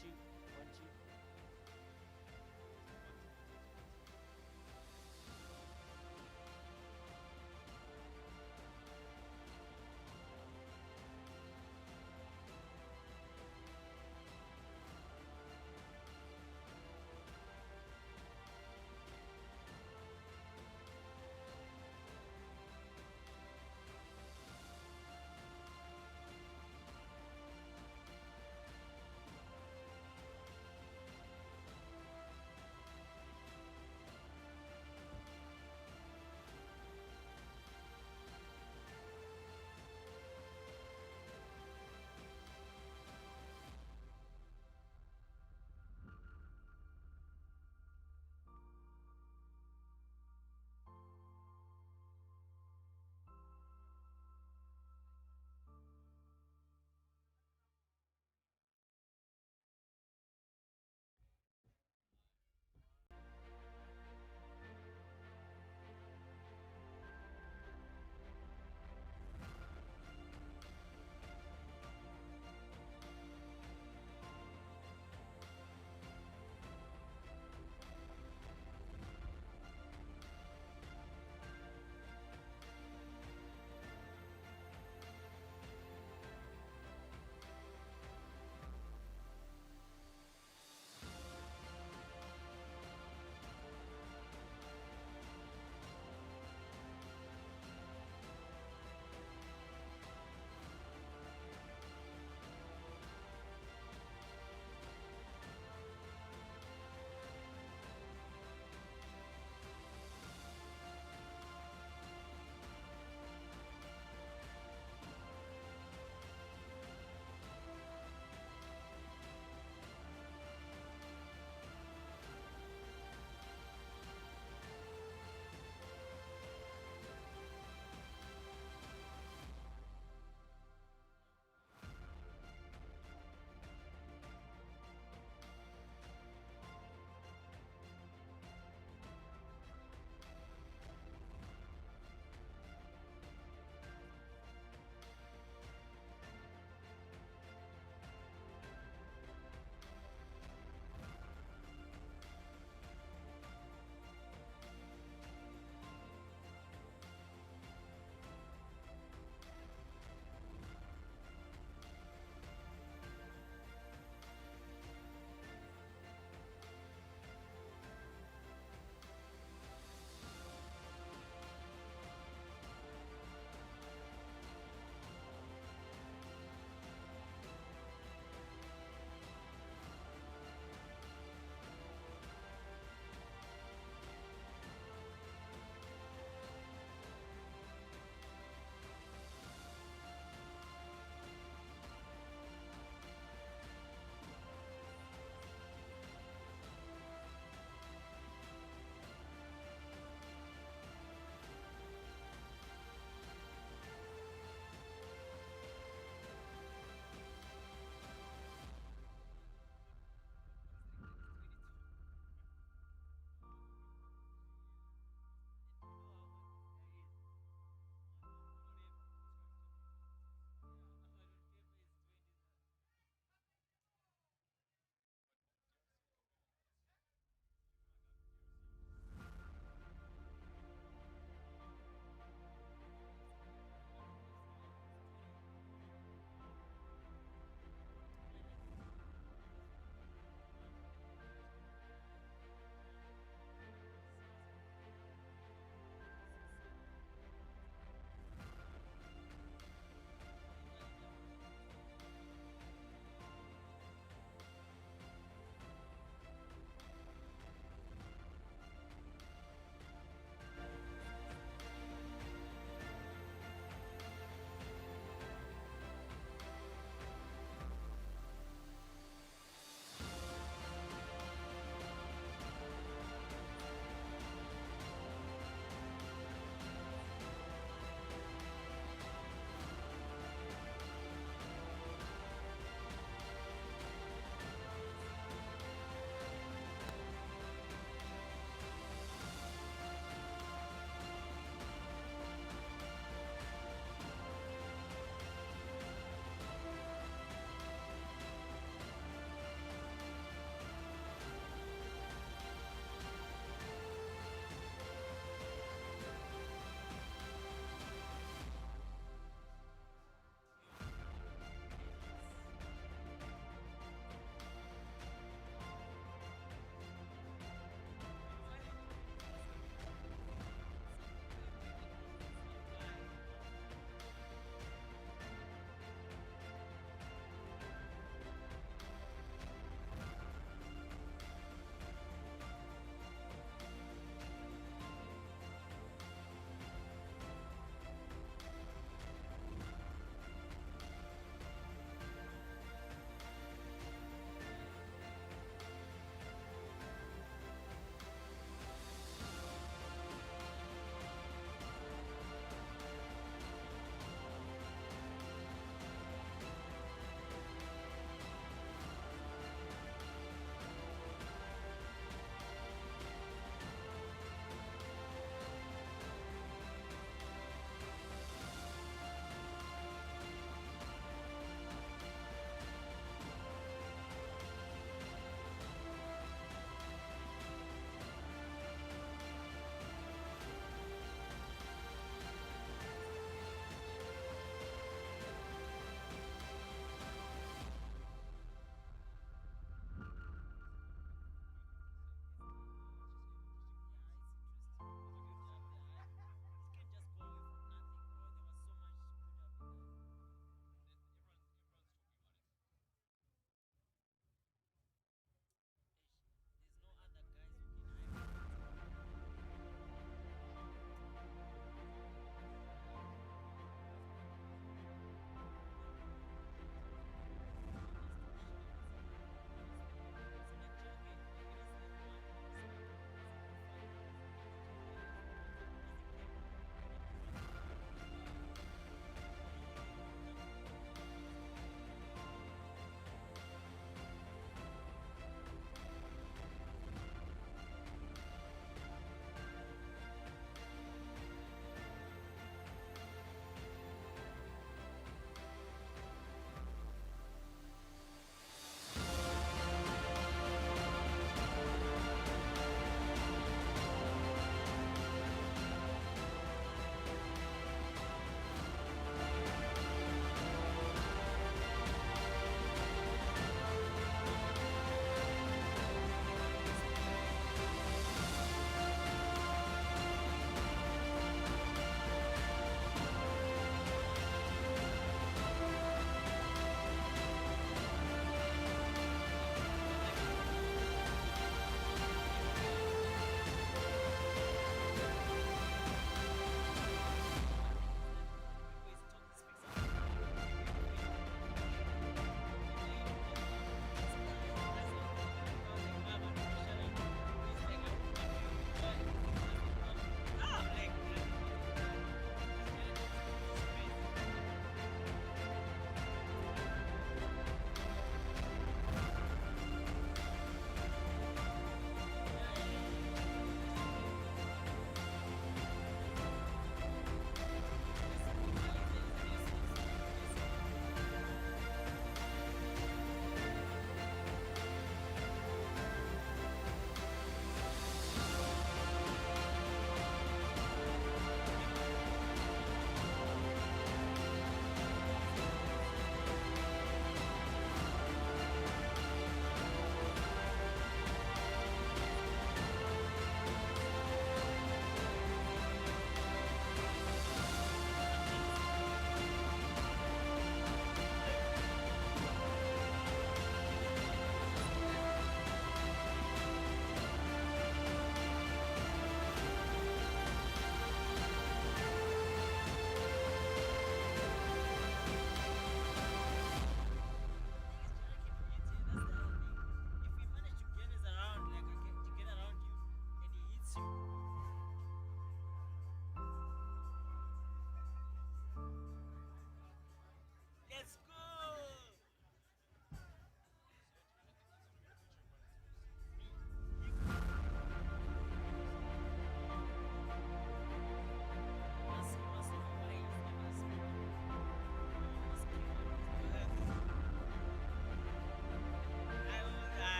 two, 1, 2.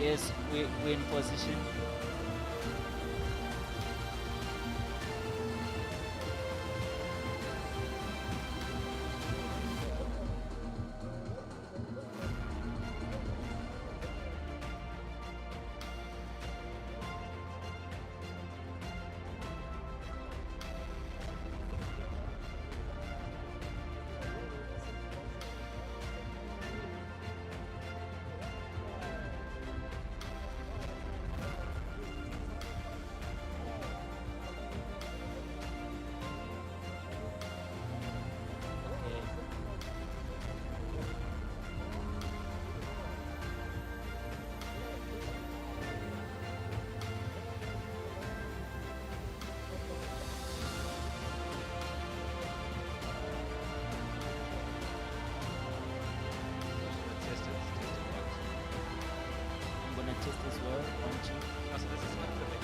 Yes, we're in position. Test as well, 1, 2. Oh, so this is not the big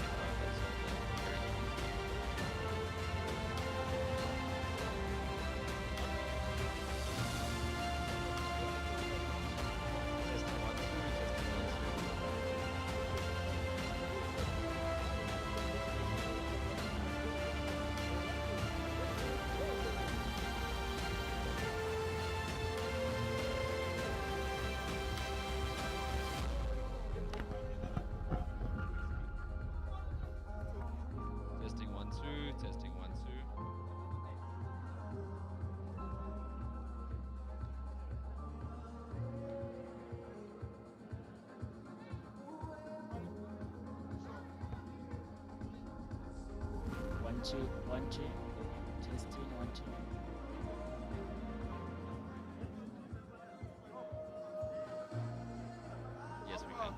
Testing 1, 2, testing 1, 2. One, two, 1, 2. Testing 1, 2. Yes, we can.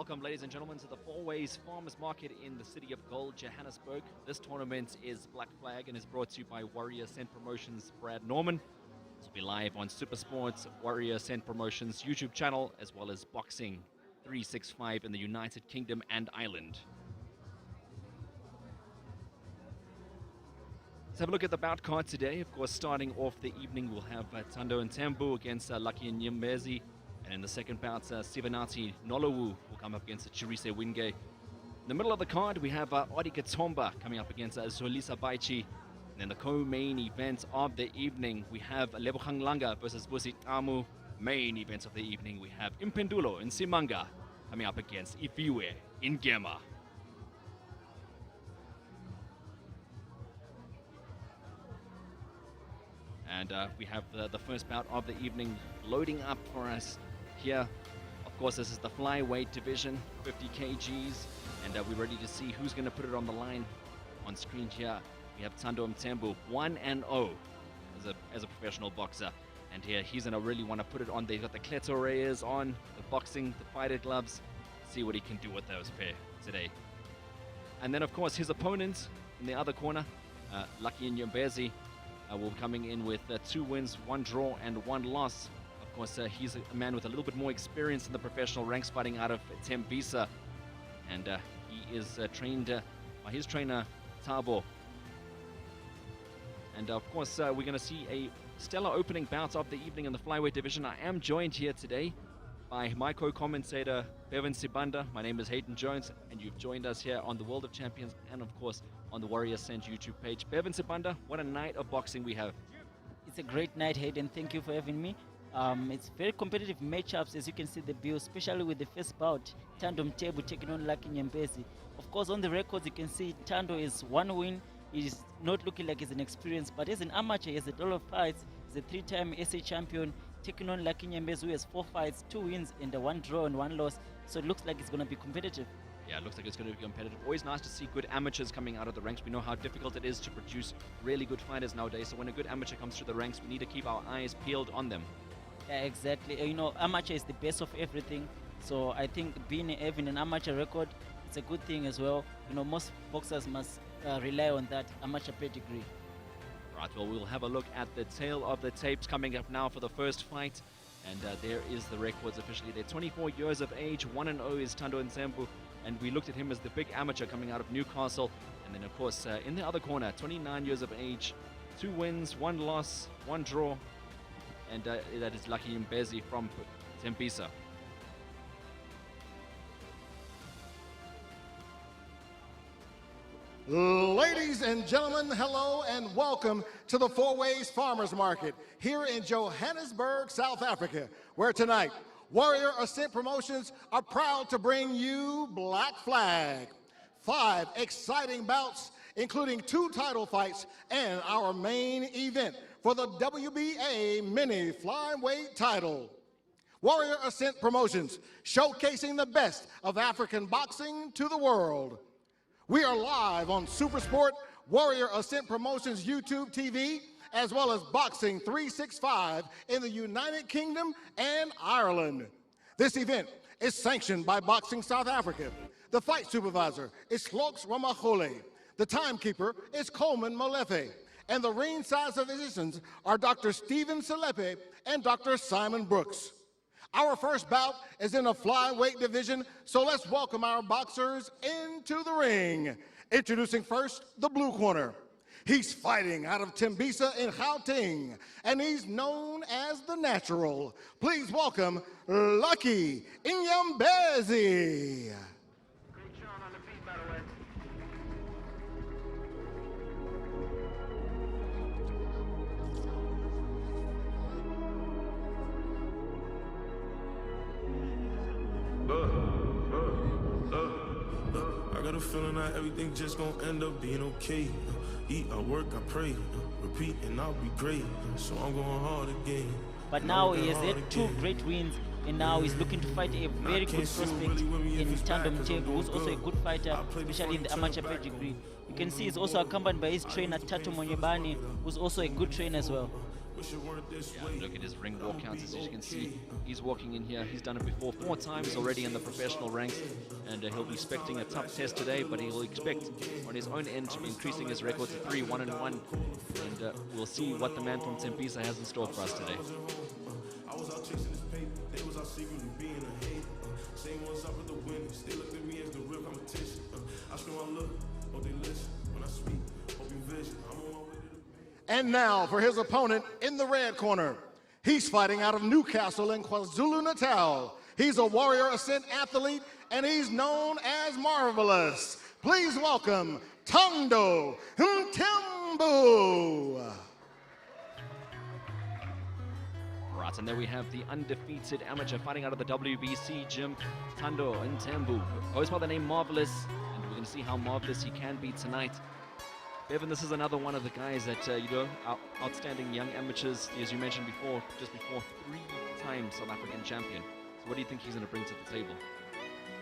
Welcome, ladies and gentlemen, to the Four Ways Farmers Market in the city of Gold, Johannesburg. This tournament is Black Flag and is brought to you by Warrior Ascent Promotions, Brad Norman. This will be live on Super Sports, Warrior Ascent Promotions YouTube channel, as well as Boxing 365 in the United Kingdom and Ireland. Let's have a look at the bout card today. Of course, starting off the evening, we'll have Thando and Mthembu against Lucky and Nyembezi. And in the second bout, Sivanati Nolowu will come up against Chirise Wingate. In the middle of the card, we have Ardy Katompa coming up against Zolisa Baichi. And then the co-main event of the evening, we have Lebogang Langa versus Ngcamu. Main event of the evening, we have Mpendulo Msimanga coming up against Iviwe Mgema. And we have the first bout of the evening loading up for us here. Of course, this is the flyweight division, 50 kgs, and we're ready to see who's going to put it on the line. On screen here, we have Thando Mthembu, 1-0 as a professional boxer. And here, he's going to really want to put it on. They've got the Kleto Reyes on, the boxing, the fighter gloves. See what he can do with those pair today. And then, of course, his opponent in the other corner, Lucky and Nyembezi, will be coming in with 2 wins, 1 draw, and 1 loss. Of course, he's a man with a little bit more experience in the professional ranks, fighting out of Tembisa. And he is trained by his trainer, Thabo. And of course, we're going to see a stellar opening bout of the evening in the flyweight division. I am joined here today by my co-commentator, Bevan Sibanda. My name is Hayden Jones, and you've joined us here on the World of Champions and, of course, on the Warrior Ascent YouTube page. Bevan Sibanda, what a night of boxing we have. It's a great night, Hayden. Thank you for having me. It's very competitive matchups, as you can see the bill, especially with the first bout, Thando Mthembu taking on Lucky Nyembezi. Of course, on the records, you can see Thando is 1 win. He's not looking like he's an experience, but as an amateur, he has a lot of fights. He's a 3-time SA champion, taking on Lucky Nyembezi, who has 4 fights, 2 wins, and 1 draw and 1 loss. So it looks like it's going to be competitive. Yeah, it looks like it's going to be competitive. Always nice to see good amateurs coming out of the ranks. We know how difficult it is to produce really good fighters nowadays. So when a good amateur comes through the ranks, we need to keep our eyes peeled on them. Yeah, exactly. You know, amateur is the best of everything. So I think having an amateur record, it's a good thing as well. You know, most boxers must rely on that amateur pedigree. Right, well, we'll have a look at the tail of the tapes coming up now for the first fight. And there is the records officially. They're 24 years of age. 1-0 is Thando Mthembu. And we looked at him as the big amateur coming out of Newcastle. And then, of course, in the other corner, 29 years of age, 2 wins, 1 loss, 1 draw. And that is Lucky Nyembezi from Tembisa. Ladies and gentlemen, hello and welcome to the Four Ways Farmers Market here in Johannesburg, South Africa, where tonight Warrior Ascent Promotions are proud to bring you Black Flag. 5 exciting bouts, including 2 title fights and our main event for the WBA Mini Flyweight title. Warrior Ascent Promotions, showcasing the best of African boxing to the world. We are live on Supersport, Warrior Ascent Promotions YouTube TV, as well as Boxing 365 in the United Kingdom and Ireland. This event is sanctioned by Boxing South Africa. The fight supervisor is Sloks Ramachole. The timekeeper is Coleman Molefe. And the ringside physicians are Dr. Stephen Selepe and Dr. Simon Brooks. Our first bout is in the flyweight division, so let's welcome our boxers into the ring. Introducing first, the blue corner. He's fighting out of Tembisa in Gauteng, and he's known as the Natural. Please welcome Lucky Nyembezi. Great shot on the feet, by the way. I got a feeling that everything just gonna end up being okay. Eat, I work, I pray, repeat, and I'll be great. So I'm going hard again. But now he has had 2 great wins, and now he's looking to fight a very good prospect in Thando Mthembu, who's also a good fighter, especially in the amateur pedigree. You can see he's also accompanied by his trainer Tato Monyebani, who's also a good trainer as well. wish it weren't this Yeah, way. look at his ring walkouts. As you can see, he's walking in here. He's done it before 4 times already in the professional ranks, and he'll be expecting a tough test today, but he'll expect on his own end to be increasing his record to 3-1-1, and we'll see what the man from Tembisa has in store for us today. I was out chasing this paper, they was out secretly being a hater. Same ones up with the win, still look at me as the real competition. I scream, I look, hope they listen. When I speak, hope you vision. I'm on my way to the And now for his opponent in the red corner. He's fighting out of Newcastle in KwaZulu-Natal. He's a Warrior Ascent athlete, and he's known as Marvelous. Please welcome Thando Mthembu. Right, and there we have the undefeated amateur fighting out of the WBC gym, Thando Mthembu. Goes by the name Marvelous, and we're going to see how marvelous he can be tonight. Bevan, this is another one of the guys that, outstanding young amateurs, as you mentioned before, just before 3-time South African champion. So what do you think he's going to bring to the table?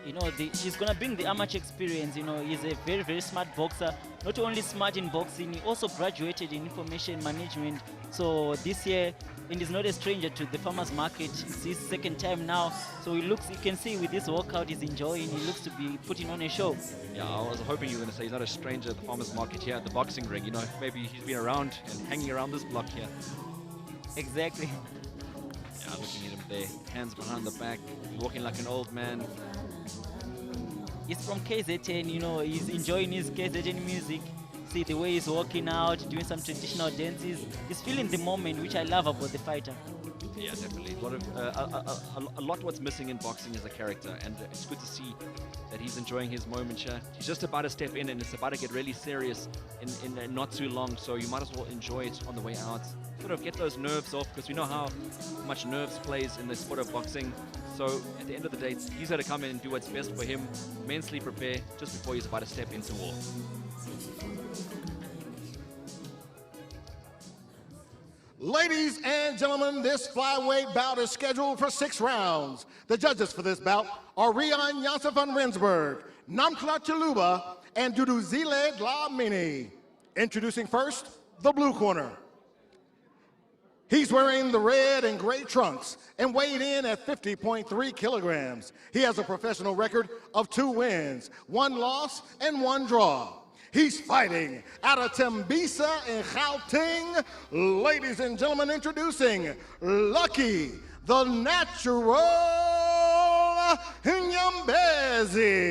You know, he's going to bring the amateur experience. You know, he's a very, very smart boxer. Not only smart in boxing, he also graduated in information management. So this year, and he's not a stranger to the farmers market. It's his 2nd time now. So you can see with this workout, he's enjoying. He looks to be putting on a show. Yeah, I was hoping you were going to say he's not a stranger at the farmers market here at the boxing ring. You know, maybe he's been around and hanging around this block here. Exactly. Yeah, looking at him there, hands behind the back, walking like an old man. He's from KZN, you know, he's enjoying his KZN music. See the way he's walking out, doing some traditional dances. He's feeling the moment, which I love about the fighter. Yeah, definitely. A lot what's missing in boxing is a character, and it's good to see that he's enjoying his moment here. He's just about to step in, and it's about to get really serious in not too long, so you might as well enjoy it on the way out. Sort of get those nerves off, because we know how much nerves plays in the sport of boxing. So at the end of the day, he's got to come in and do what's best for him, mentally prepare just before he's about to step into war. Ladies and gentlemen, this flyweight bout is scheduled for 6 rounds. The judges for this bout are Rian Janssen van Rensburg, Namkla Chaluba, and Duduzile Dlamini. Introducing first, the blue corner. He's wearing the red and gray trunks and weighed in at 50.3 kilograms. He has a professional record of 2 wins, 1 loss, and 1 draw. He's fighting out of Tembisa in Gauteng. Ladies and gentlemen, introducing Lucky, the Natural Nyambezi.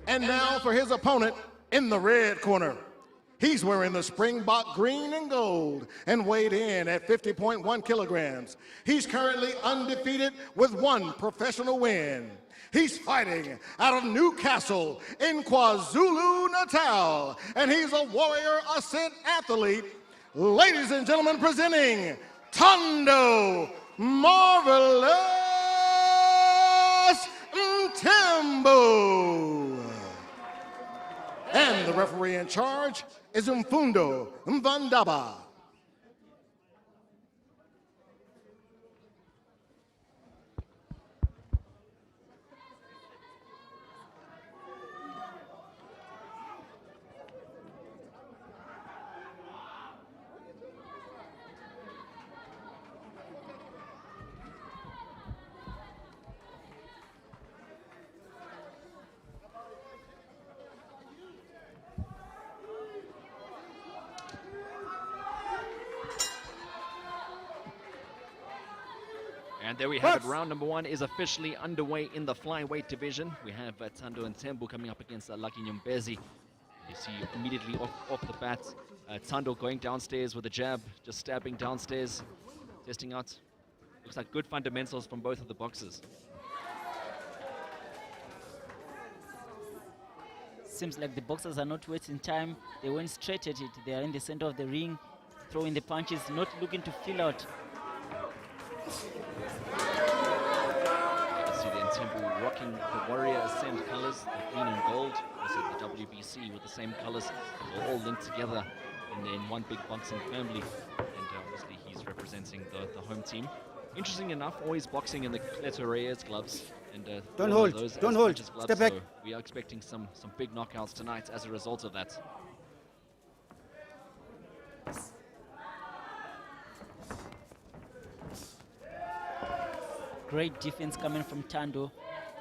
And now for his opponent in the red corner. He's wearing the Springbok green and gold and weighed in at 50.1 kilograms. He's currently undefeated with 1 professional win. He's fighting out of Newcastle in KwaZulu-Natal, and he's a Warrior Ascent athlete. Ladies and gentlemen, presenting Thando Marvelous Mthembu. And the referee in charge is Mfundo Mvandaba. And there we have it. Round number 1 is officially underway in the flyweight division. We have Thando Mthembu coming up against Lucky Nyambezi. You see immediately off the bat, Thando going downstairs with a jab, just stabbing downstairs, testing out. Looks like good fundamentals from both of the boxers. Seems like the boxers are not wasting time. They went straight at it. They are in the center of the ring, throwing the punches, not looking to fill out. You can see the Mthembu rocking the Warrior Ascent colors, the green and gold. Also the WBC with the same colors. They're all linked together in one big boxing family. And obviously he's representing the home team. Interesting enough, always boxing in the Cleto Reyes gloves. And don't hold, gloves, step back. So we are expecting some big knockouts tonight as a result of that. Great defense coming from Thando.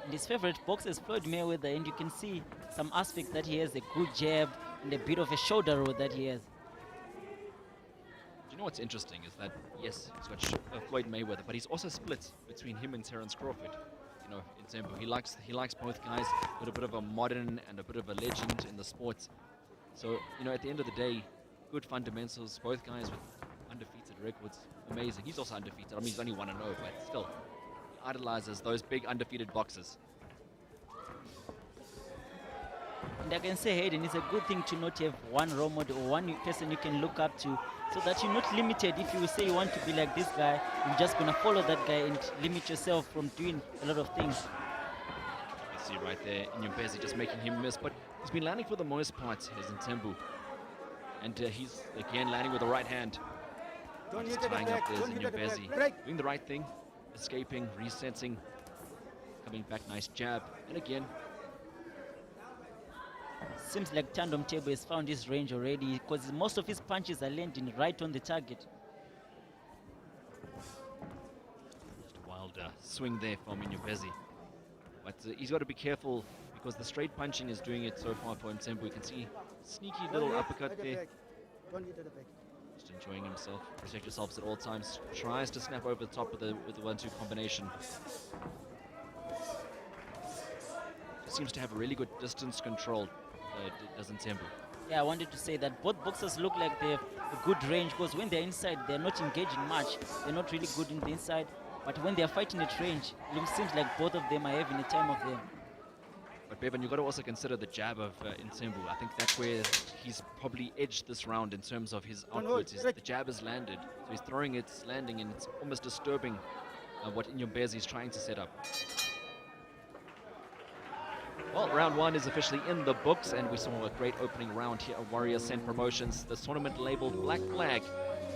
And his favorite boxer is Floyd Mayweather, and you can see some aspects that he has a good jab and a bit of a shoulder roll that he has. Do you know what's interesting is that, yes, he's got Floyd Mayweather, but he's also split between him and Terence Crawford. You know, in Mthembu, he likes both guys, with a bit of a modern and a bit of a legend in the sport. So, you know, at the end of the day, good fundamentals, both guys with undefeated records, amazing. He's also undefeated. I mean, he's only 1-0, but still, he idolizes those big undefeated boxers. And I can say, Hayden, it's a good thing to not have one role model or one person you can look up to, so that you're not limited. If you say you want to be like this guy, you're just going to follow that guy and limit yourself from doing a lot of things. You see right there, Nyembezi just making him miss, but he's been landing for the most part, as in Mthembu. And he's again landing with the right hand. Just tying up there, Nyembezi. Doing the right thing, escaping, resetting, coming back, nice jab. And again, seems like Mthembu has found his range already, because most of his punches are landing right on the target. just a wild swing there from Nyembezi. But he's got to be careful, because the straight punching is doing it so far for Mthembu. You can see sneaky little uppercut there. Just enjoying himself. Protect yourselves at all times. Tries to snap over the top with the 1-2 combination. Seems to have a really good distance control, doesn't Mthembu? Yeah, I wanted to say that both boxers look like they have a good range, because when they're inside, they're not engaging much. They're not really good in the inside. But when they're fighting at range, it seems like both of them are having a time of them. But Bevan, you've got to also consider the jab of Mthembu. I think that's where he's probably edged this round in terms of his outputs. The jab has landed, so he's throwing it, it's landing, and it's almost disturbing what Nyembezi is trying to set up. Well, round one is officially in the books, and we saw a great opening round here at Ascent Promotions. The tournament labeled Black Flag,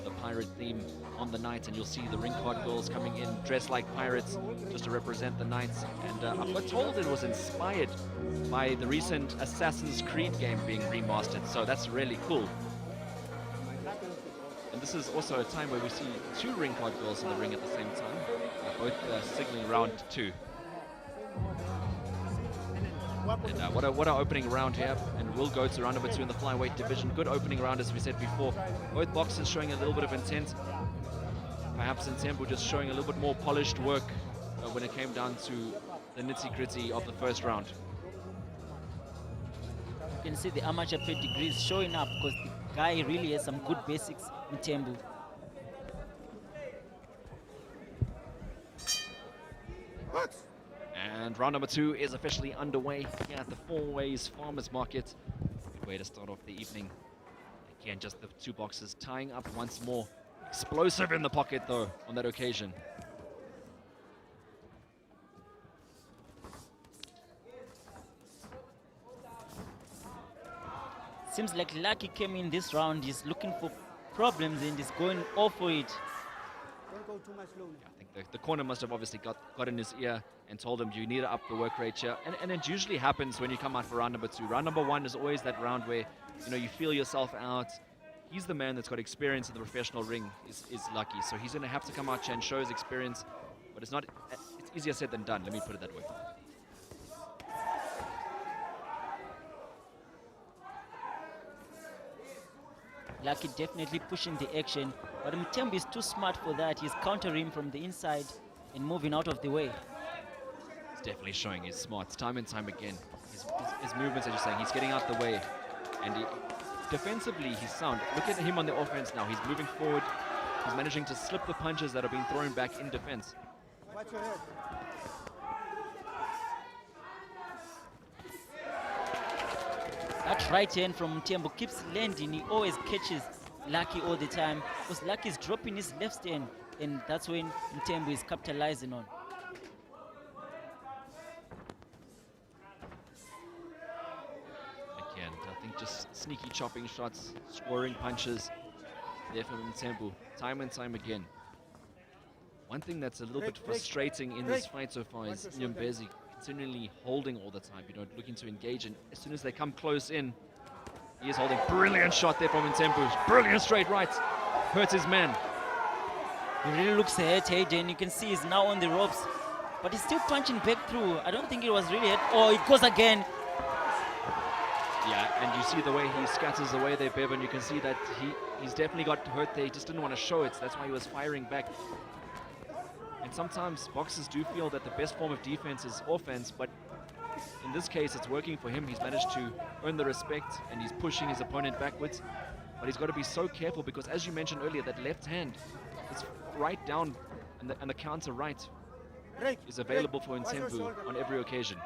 the pirate theme on the night, and you'll see the ring card girls coming in dressed like pirates just to represent the Knights. And I got told it was inspired by the recent Assassin's Creed game being remastered, so that's really cool. And this is also a time where we see two ring card girls in the ring at the same time, both signaling round two. And what an opening round here, and we'll go to round number two in the flyweight division. Good opening round, as we said before. Both boxers showing a little bit of intent. Perhaps Mthembu just showing a little bit more polished work when it came down to the nitty-gritty of the first round. You can see the amateur pedigree is showing up, because the guy really has some good basics, Mthembu. And round number two is officially underway here at the Four Ways Farmers Market. Good way to start off the evening. Again, just the two boxers tying up once more. Explosive in the pocket, though, on that occasion. Seems like Lucky came in this round. He's looking for problems and is going all for it. Don't go too much low. I think the corner must have obviously got in his ear and told him, you need to up the work rate here. And it usually happens when you come out for round number two. Round number one is always that round where, you know, you feel yourself out. He's the man that's got experience in the professional ring, is Lucky. So he's going to have to come out here and show his experience. But it's easier said than done, let me put it that way. Lucky definitely pushing the action, but Mthembu is too smart for that. He's countering from the inside and moving out of the way. He's definitely showing his smarts time and time again. His movements, as you're saying, he's getting out the way. And defensively, he's sound. Look at him on the offense now. He's moving forward. He's managing to slip the punches that are being thrown back in defense. Watch your head. That right hand from Mthembu keeps landing. He always catches Lucky all the time, because Lucky is dropping his left hand, and that's when Mthembu is capitalizing on. Again, I think just sneaky chopping shots, scoring punches there from Mthembu, time and time again. One thing that's a little bit frustrating in this fight so far is Nyembezi continually holding all the time, you know, looking to engage, and as soon as they come close in, He is holding. Brilliant shot there from Mthembu. Brilliant straight right. Hurts his man. He really looks hurt, Hayden. You can see he's now on the ropes. But he's still punching back through. I don't think it was really hurt. Oh, it goes again. Yeah, and you see the way he scatters away there, Bevan. You can see that he's definitely got hurt there. He just didn't want to show it. That's why he was firing back. And sometimes boxers do feel that the best form of defense is offense, but in this case, it's working for him. He's managed to earn the respect, and he's pushing his opponent backwards. But he's got to be so careful because, as you mentioned earlier, that left hand is right down, and the counter right is available for Mthembu on every occasion.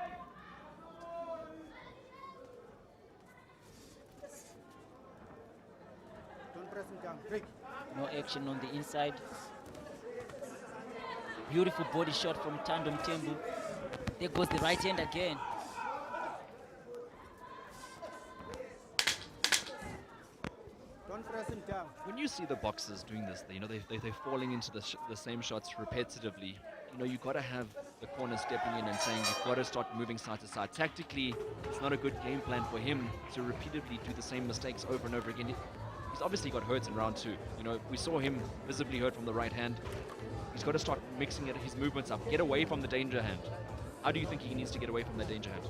Don't press him down. Break. No action on the inside. Beautiful body shot from Thando Mthembu. There goes the right hand again. Don't press him down. When you see the boxers doing this, they're falling into the same shots repetitively. You've got to have the corner stepping in and saying you've got to start moving side to side. Tactically, it's not a good game plan for him to repeatedly do the same mistakes over and over again. He's obviously got hurt in round 2. We saw him visibly hurt from the right hand. He's got to start mixing his movements up. Get away from the danger hand. How do you think he needs to get away from the danger hand?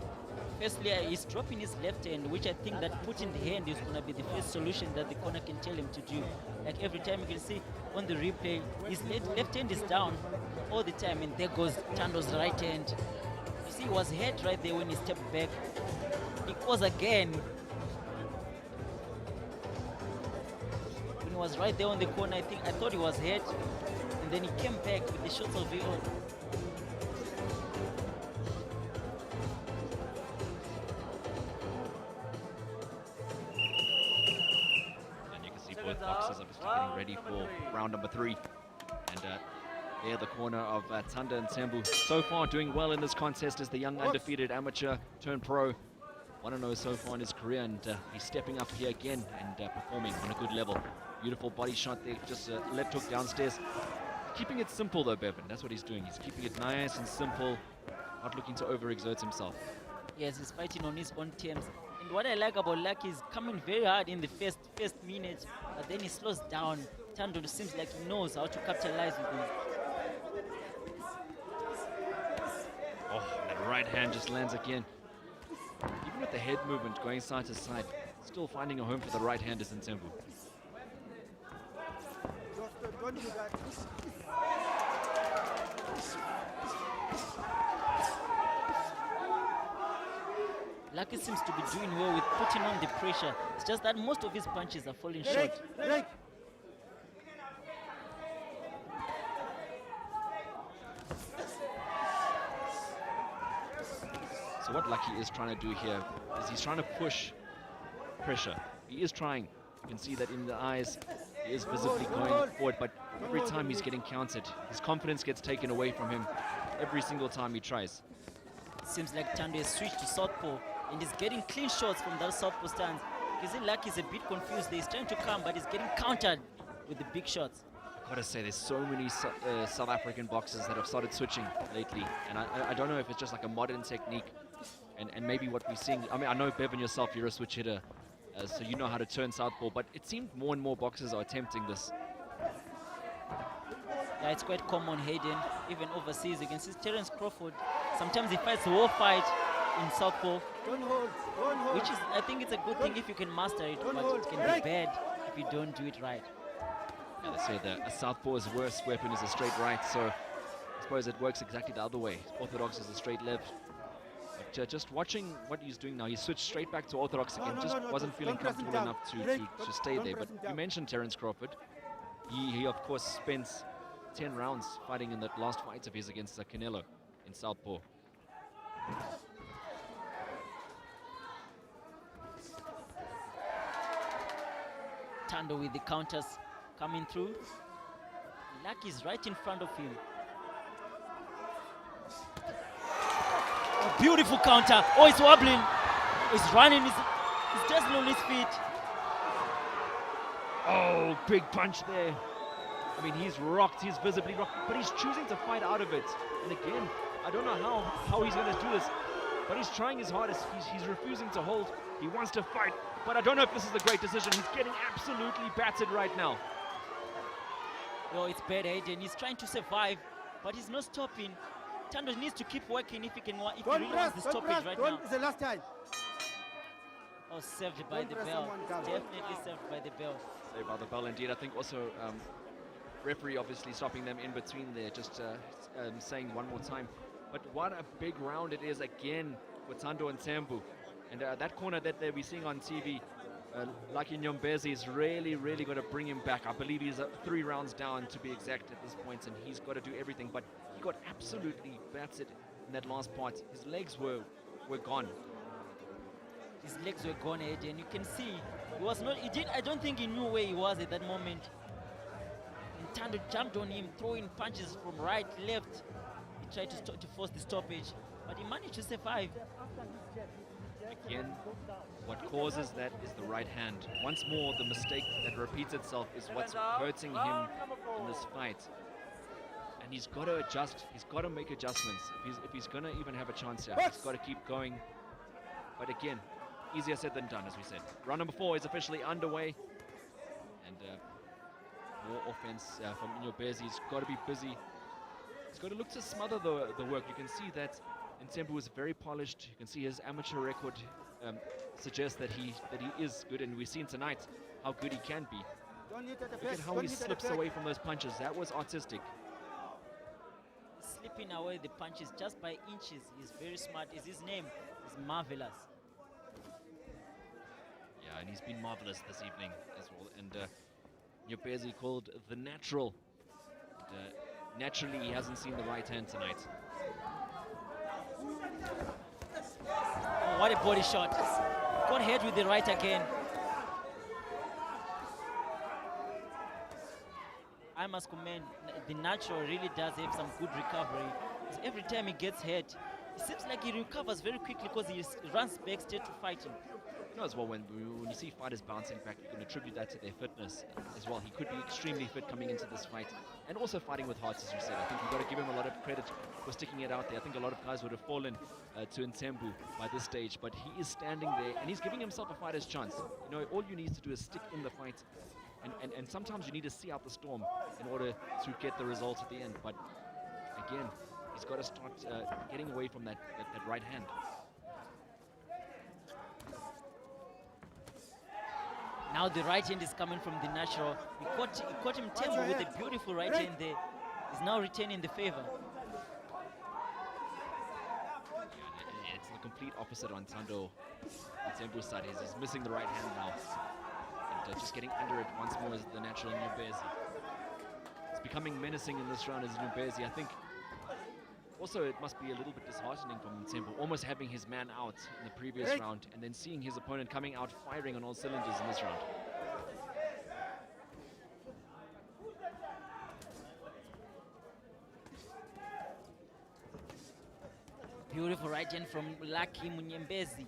Firstly, he's dropping his left hand, which I think that putting the hand is going to be the first solution that the corner can tell him to do. Like every time you can see on the replay, his left hand is down all the time, and there goes Thando's right hand. You see, he was hurt right there when he stepped back. It was again. When he was right there on the corner, I thought he was hurt, and then he came back with the shots of his own. Both boxers obviously getting ready for round number 3. And there the corner of Thando Mthembu. So far doing well in this contest as the young undefeated amateur turned pro. 1-0 so far in his career, and he's stepping up here again and performing on a good level. Beautiful body shot there, just a left hook downstairs. Keeping it simple though, Bevan. That's what he's doing. He's keeping it nice and simple, not looking to overexert himself. Yes, he's fighting on his own terms. And what I like about Lucky is coming very hard in the first minute, but then he slows down. Thando seems like he knows how to capitalize with him. Oh, that right hand just lands again. Even with the head movement going side to side, still finding a home for the right hand is Mthembu. Don't do that. Lucky seems to be doing well with putting on the pressure. It's just that most of his punches are falling short. Break. So what Lucky is trying to do here is he's trying to push pressure. He is trying. You can see that in the eyes. He is visibly going forward, but every time he's getting countered, his confidence gets taken away from him every single time he tries. It seems like Thando has switched to southpaw, and he's getting clean shots from that southpaw stance. You see, Lucky is a bit confused. He's trying to come, but he's getting countered with the big shots. I've got to say, there's so many South African boxers that have started switching lately, and I don't know if it's just like a modern technique, and maybe what we're seeing. I mean, I know Bevan yourself, you're a switch hitter, so you know how to turn southpaw, but it seems more and more boxers are attempting this. Yeah, it's quite common, Hayden, even overseas. You can see Terence Crawford. Sometimes he fights a war fight in southpaw, Don't hold. which is, I think it's a good thing if you can master it, but it can be bad if you don't do it right. Yeah, they say that a southpaw's worst weapon is a straight right, so I suppose it works exactly the other way. Orthodox is a straight left. But just watching what he's doing now, he switched straight back to orthodox again. Wasn't feeling Don't press him comfortable down. enough to stay Don't there. press But him you down. mentioned Terence Crawford. He of course spent 10 rounds fighting in that last fight of his against Canelo in southpaw. Thando with the counters coming through. Lucky's right in front of him. A beautiful counter. Oh, he's wobbling. He's running. He's just on his feet. Oh, big punch there. I mean, he's rocked, he's visibly rocked, but he's choosing to fight out of it. And again, I don't know how he's going to do this, but he's trying his hardest. He's refusing to hold. He wants to fight, but I don't know if this is a great decision. He's getting absolutely battered right now. Oh, it's bad, Aiden. He's trying to survive, but he's not stopping. Thando needs to keep working if he can. If he really wants the stoppage right now. It's the last time. Oh, saved by Don't the press bell. someone, Gab. Definitely saved by the bell. Saved by the bell, indeed. I think also referee obviously stopping them in between there, just saying one more time. But what a big round it is again for Thando and Mthembu. And that corner that we're seeing on TV, Lucky Nyombezi is really, really going to bring him back. I believe he's 3 rounds down to be exact at this point, and he's got to do everything. But he got absolutely battered in that last part. His legs were gone. His legs were gone, Aiden. You can see he was not. He did. I don't think he knew where he was at that moment. And Thando jumped on him, throwing punches from right, left. He tried to force the stoppage, but he managed to survive. Again, what causes that is the right hand. Once more, the mistake that repeats itself is what's hurting him in this fight. And he's got to adjust. He's got to make adjustments. If he's going to even have a chance here, he's got to keep going. But again, easier said than done, as we said. Round number 4 is officially underway. And more offense from Nyombezi. He's got to be busy. He's got to look to smother the work. You can see that Mthembu is very polished. You can see his amateur record suggests that he is good, and we've seen tonight how good he can be. Don't hit at the Look face. at how Don't he hit at the slips back. away from those punches. That was artistic. Slipping away the punches just by inches. He's very smart. Is his name? He's marvelous. Yeah, and he's been marvelous this evening as well. And Nyombezi called the natural. Naturally, he hasn't seen the right hand tonight. Oh, what a body shot. Got hit with the right again. I must commend the natural really does have some good recovery. 'Cause every time he gets hit, it seems like he recovers very quickly because he runs back straight to fighting. You know, as well, when you see fighters bouncing back, you can attribute that to their fitness as well. He could be extremely fit coming into this fight, and also fighting with heart, as you said. I think you've got to give him a lot of credit for sticking it out there. I think a lot of guys would have fallen to Mthembu by this stage, but he is standing there, and he's giving himself a fighter's chance. You know, all you need to do is stick in the fight, and sometimes you need to see out the storm in order to get the result at the end. But again, he's got to start getting away from that right hand. Now the right hand is coming from the natural. He caught him Mthembu with a beautiful right hand there. He's now retaining the favor. Yeah, it's the complete opposite on Thando. Mthembu's side is he's missing the right hand now. And just getting under it once more is the natural Nyombezi. It's becoming menacing in this round as Nyombezi. I think also it must be a little bit disheartening from Mthembu, almost having his man out in the previous round and then seeing his opponent coming out firing on all cylinders in this round. Beautiful right hand from Lucky Nyombezi.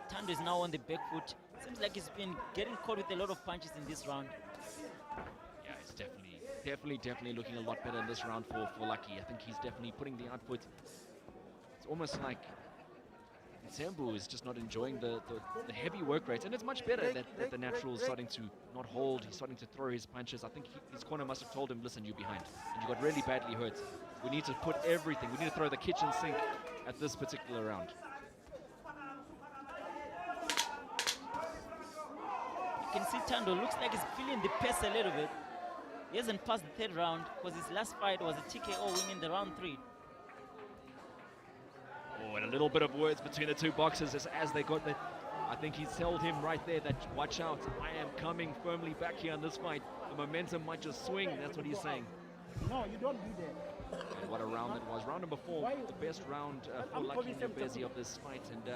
Thando is now on the back foot. Seems like he's been getting caught with a lot of punches in this round. Yeah, it's definitely looking a lot better in this round for Lucky. I think he's definitely putting the output. It's almost like Mthembu is just not enjoying the heavy work rate, and it's much better that the natural is starting to not hold. He's starting to throw his punches. I think his corner must have told him, listen, you're behind, and you got really badly hurt. We need to put everything. We need to throw the kitchen sink at this particular round. You can see Thando looks like he's feeling the pace a little bit. He hasn't passed the 3rd round because his last fight was a TKO winning the round 3. Oh, and a little bit of words between the two boxers as they got that. I think he's told him right there that watch out, I am coming firmly back here in this fight. The momentum might just swing. That's what he's saying. No, you don't do that. And what a round it was. Round number 4, the best round for Lucky Nyombezi of this fight. And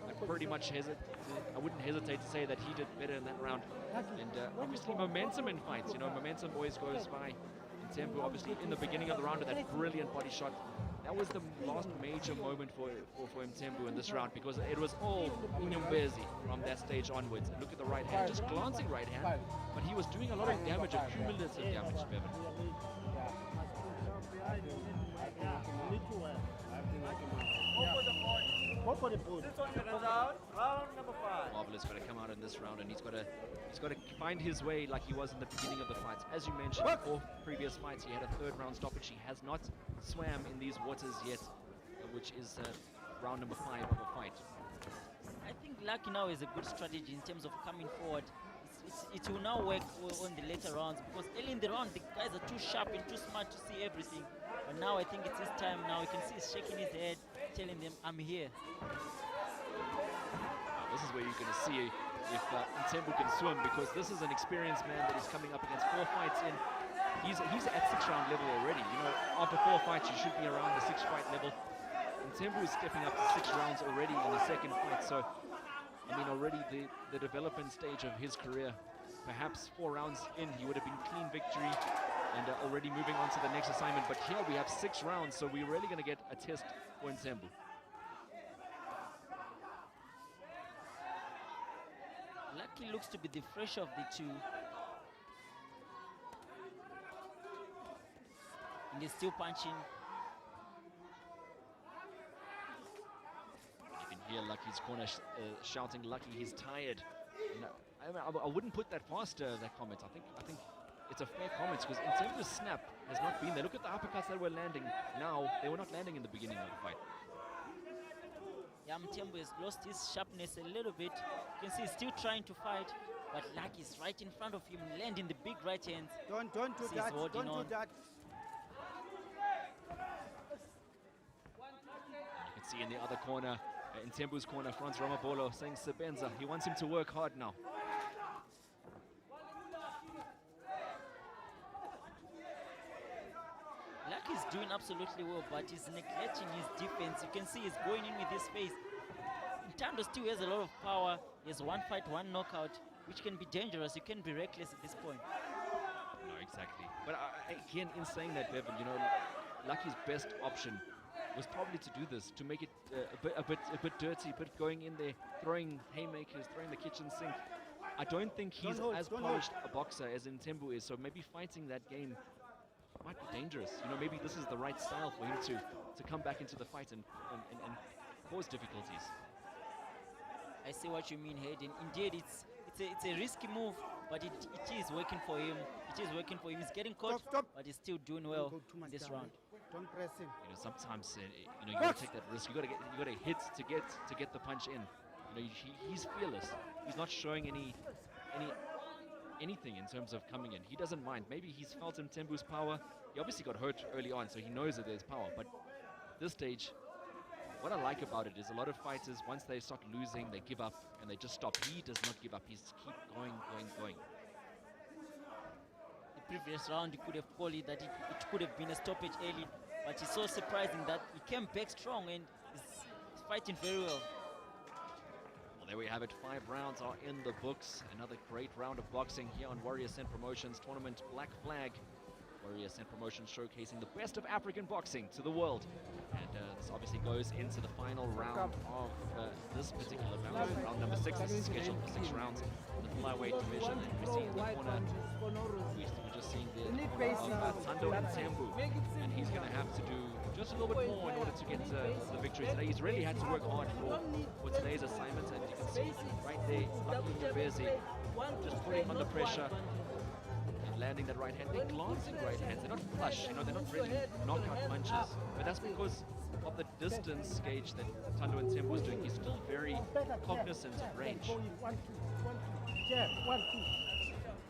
I pretty much I wouldn't hesitate to say that he did better in that round. And obviously momentum in fights, you know, momentum always goes by. Mthembu obviously in the beginning of the round with that brilliant body shot. That was the last major moment for Mthembu in this round, because it was all Nyombezi from that stage onwards. And look at the right hand, just glancing right hand, but he was doing a lot of damage, cumulative damage, Bevan. Yeah, you need to go for the boot. Round number 5. Marvelous got to come out in this round, and he's got to find his way like he was in the beginning of the fights. As you mentioned, 4 previous fights, he had a 3rd round stoppage. He has not swam in these waters yet, which is round number 5 of a fight. I think Lucky now is a good strategy in terms of coming forward. It will now work on the later rounds, because early in the round the guys are too sharp and too smart to see everything. But now I think it's his time. Now you can see he's shaking his head, telling them, I'm here. This is where you're going to see if Mthembu can swim, because this is an experienced man that is coming up against 4 fights in. He's at 6-round level already. You know, after 4 fights, you should be around the 6-fight level. Mthembu is stepping up to 6 rounds already in the 2nd fight. So, I mean, already the development stage of his career, perhaps 4 rounds in, he would have been clean victory and already moving on to the next assignment. But here we have 6 rounds, so we're really going to get a test for Mthembu. Lucky looks to be the fresh of the 2. And he's still punching. You can hear Lucky's corner shouting, Lucky, he's tired. And I wouldn't put that past that comment. I think it's a fair comment, because Mthembu's snap has not been there. Look at the uppercuts that were landing now. They were not landing in the beginning of the fight. Yeah, Mthembu has lost his sharpness a little bit. You can see he's still trying to fight, but Lucky's right in front of him, landing the big right hands. Don't do He's that. holding Don't on. do that. You can see in the other corner, in Mthembu's corner, Franz Ramabolo saying Sebenza. He wants him to work hard now. Lucky's doing absolutely well, but he's neglecting his defense. You can see he's going in with his face. Thando still has a lot of power. He has 1 fight, 1 knockout, which can be dangerous. You can be reckless at this point. No, exactly. But again, in saying that, Bevan, you know, Lucky's best option was probably to do this, to make it a bit dirty, but going in there, throwing haymakers, throwing the kitchen sink. I don't think he's as polished a boxer as Mthembu is, so maybe fighting that game might be dangerous. You know, maybe this is the right style for him to come back into the fight and cause difficulties. I see what you mean, Hayden. Indeed, it's a risky move, but it is working for him. It is working for him. He's getting caught, Stop. but he's still doing well Don't go too much in this down. round. Don't press him. You know, sometimes you know, you gotta take that risk. You gotta hit to get the punch in. You know, he's fearless. He's not showing anything in terms of coming in. He doesn't mind. Maybe he's felt Mthembu's power. He obviously got hurt early on, so he knows that there's power. But at this stage, what I like about it is a lot of fighters, once they start losing, they give up and they just stop. He does not give up. He's keep going. The previous round, you could have called it that it could have been a stoppage early, but it's so surprising that he came back strong and is fighting very well. Well, there we have it. 5 rounds are in the books. Another great round of boxing here on Warrior Ascent Promotions Tournament Black Flag. Warrior Ascent Promotions showcasing the best of African boxing to the world. And this obviously goes into the final round of this particular bout. Round number 6 is scheduled for 6 rounds in the flyweight division. And we see in the corner, we're just seeing the of Thando and Mthembu. And he's going to have to do just a little bit more in order to get the victory today. He's really had to work hard for today's assignment. And you can see right there, Lucky Nyembezi just putting under pressure. Landing that right hand. They're glancing right hands. They're not flush, you know, they're not really knockout punches. But that's because of the distance gauge that Thando and Mthembu is doing. He's still very cognizant of range.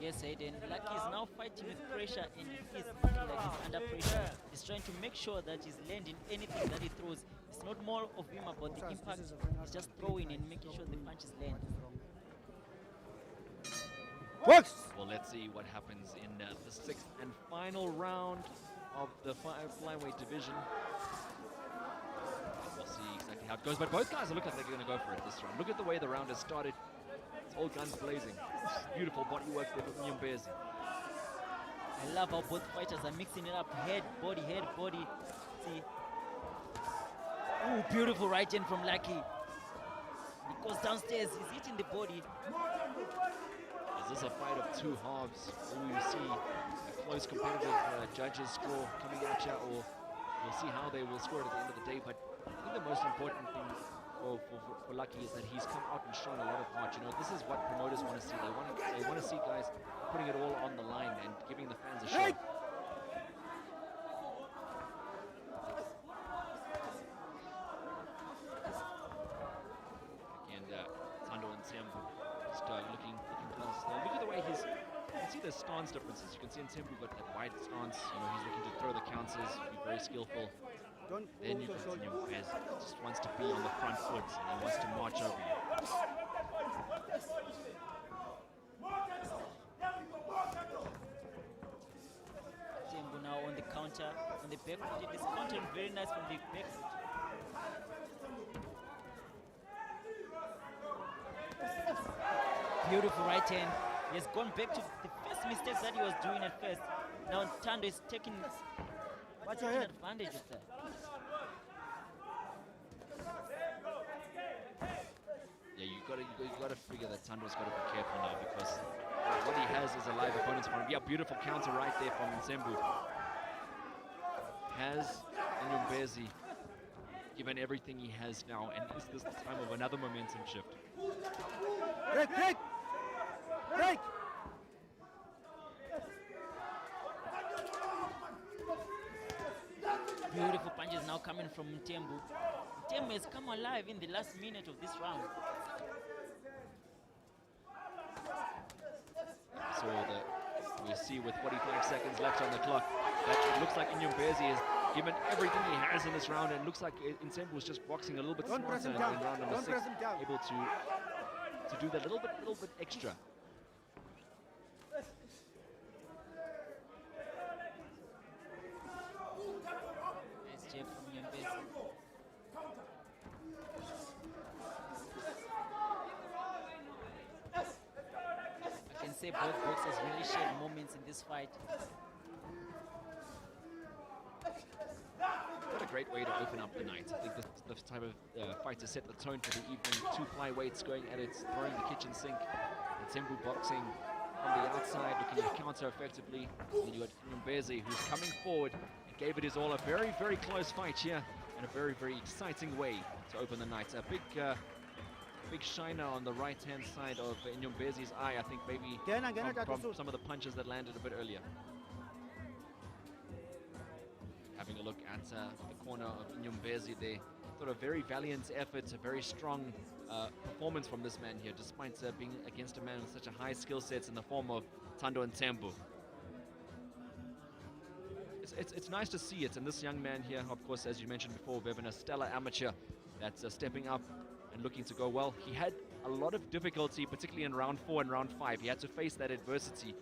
Yes, Hayden. Lucky is now fighting with pressure and he feels like he's under pressure. He's trying to make sure that he's landing anything that he throws. It's not more of him about the impact. He's just throwing and making sure the punches land. Well, let's see what happens in the 6th and final round of the flyweight division. We'll see exactly how it goes, but both guys look like they're going to go for it this round. Look at the way the round has started. It's all guns blazing. Beautiful body work there from Nyembezi. I love how both fighters are mixing it up. Head, body, See. Ooh, beautiful right hand from Lucky. He goes downstairs, he's hitting the body. Is this a fight of two halves? Will we see a close competitive judges score coming out here, or we'll see how they will score it at the end of the day? But I think the most important thing for Lucky is that he's come out and shown a lot of heart. You know, this is what promoters want to see. They want to see guys putting it all on the line and giving the fans a show. And Thando and Mthembu just looking close. Now look at the way you can see the stance differences. You can see Mthembu got that wide stance. You know, he's looking to throw the counters, be very skillful. Then you can see Nyembezi just wants to be on the front foot and he wants to march over you. Mthembu now on the counter, on the back foot. It is countered very nice from the back foot. Beautiful right hand. He has gone back to the first mistakes that he was doing at first. Now Thando is taking advantage of that. Yeah, you got to figure that Thando's got to be careful now, because what he has is a live opponent for him. Yeah, beautiful counter right there from Mthembu. Has Nyembezi given everything he has now, and is this the time of another momentum shift? Break, break! Break! Beautiful punches now coming from Mthembu. Mthembu has come alive in the last minute of this round. So we see with 45 seconds left on the clock that it looks like Nyembezi has given everything he has in this round, and it looks like Mthembu was just boxing a little bit smarter in round number 6, able to do that little bit extra. Nice jab from Nyembezi. I can say both boxers really shared moments in this fight. What a great way to open up the night. I think this type of fight to set the tone for the evening. Two flyweights going at it, throwing the kitchen sink. Mthembu boxing from the outside, looking to counter effectively. And you got Nyembezi, who's coming forward and gave it his all. A very, very close fight here, and a very, very exciting way to open the night. A big shiner on the right-hand side of Nyembezi's eye, I think maybe from some of the punches that landed a bit earlier. Having a look at the corner of Nyembezi there. Sort of very valiant effort, a very strong performance from this man here, despite being against a man with such a high skill set in the form of Thando and Mthembu. It's nice to see it, and this young man here, of course, as you mentioned before, Bevan, a stellar amateur that's stepping up and looking to go well. He had a lot of difficulty, particularly in round 4 and round 5. He had to face that adversity,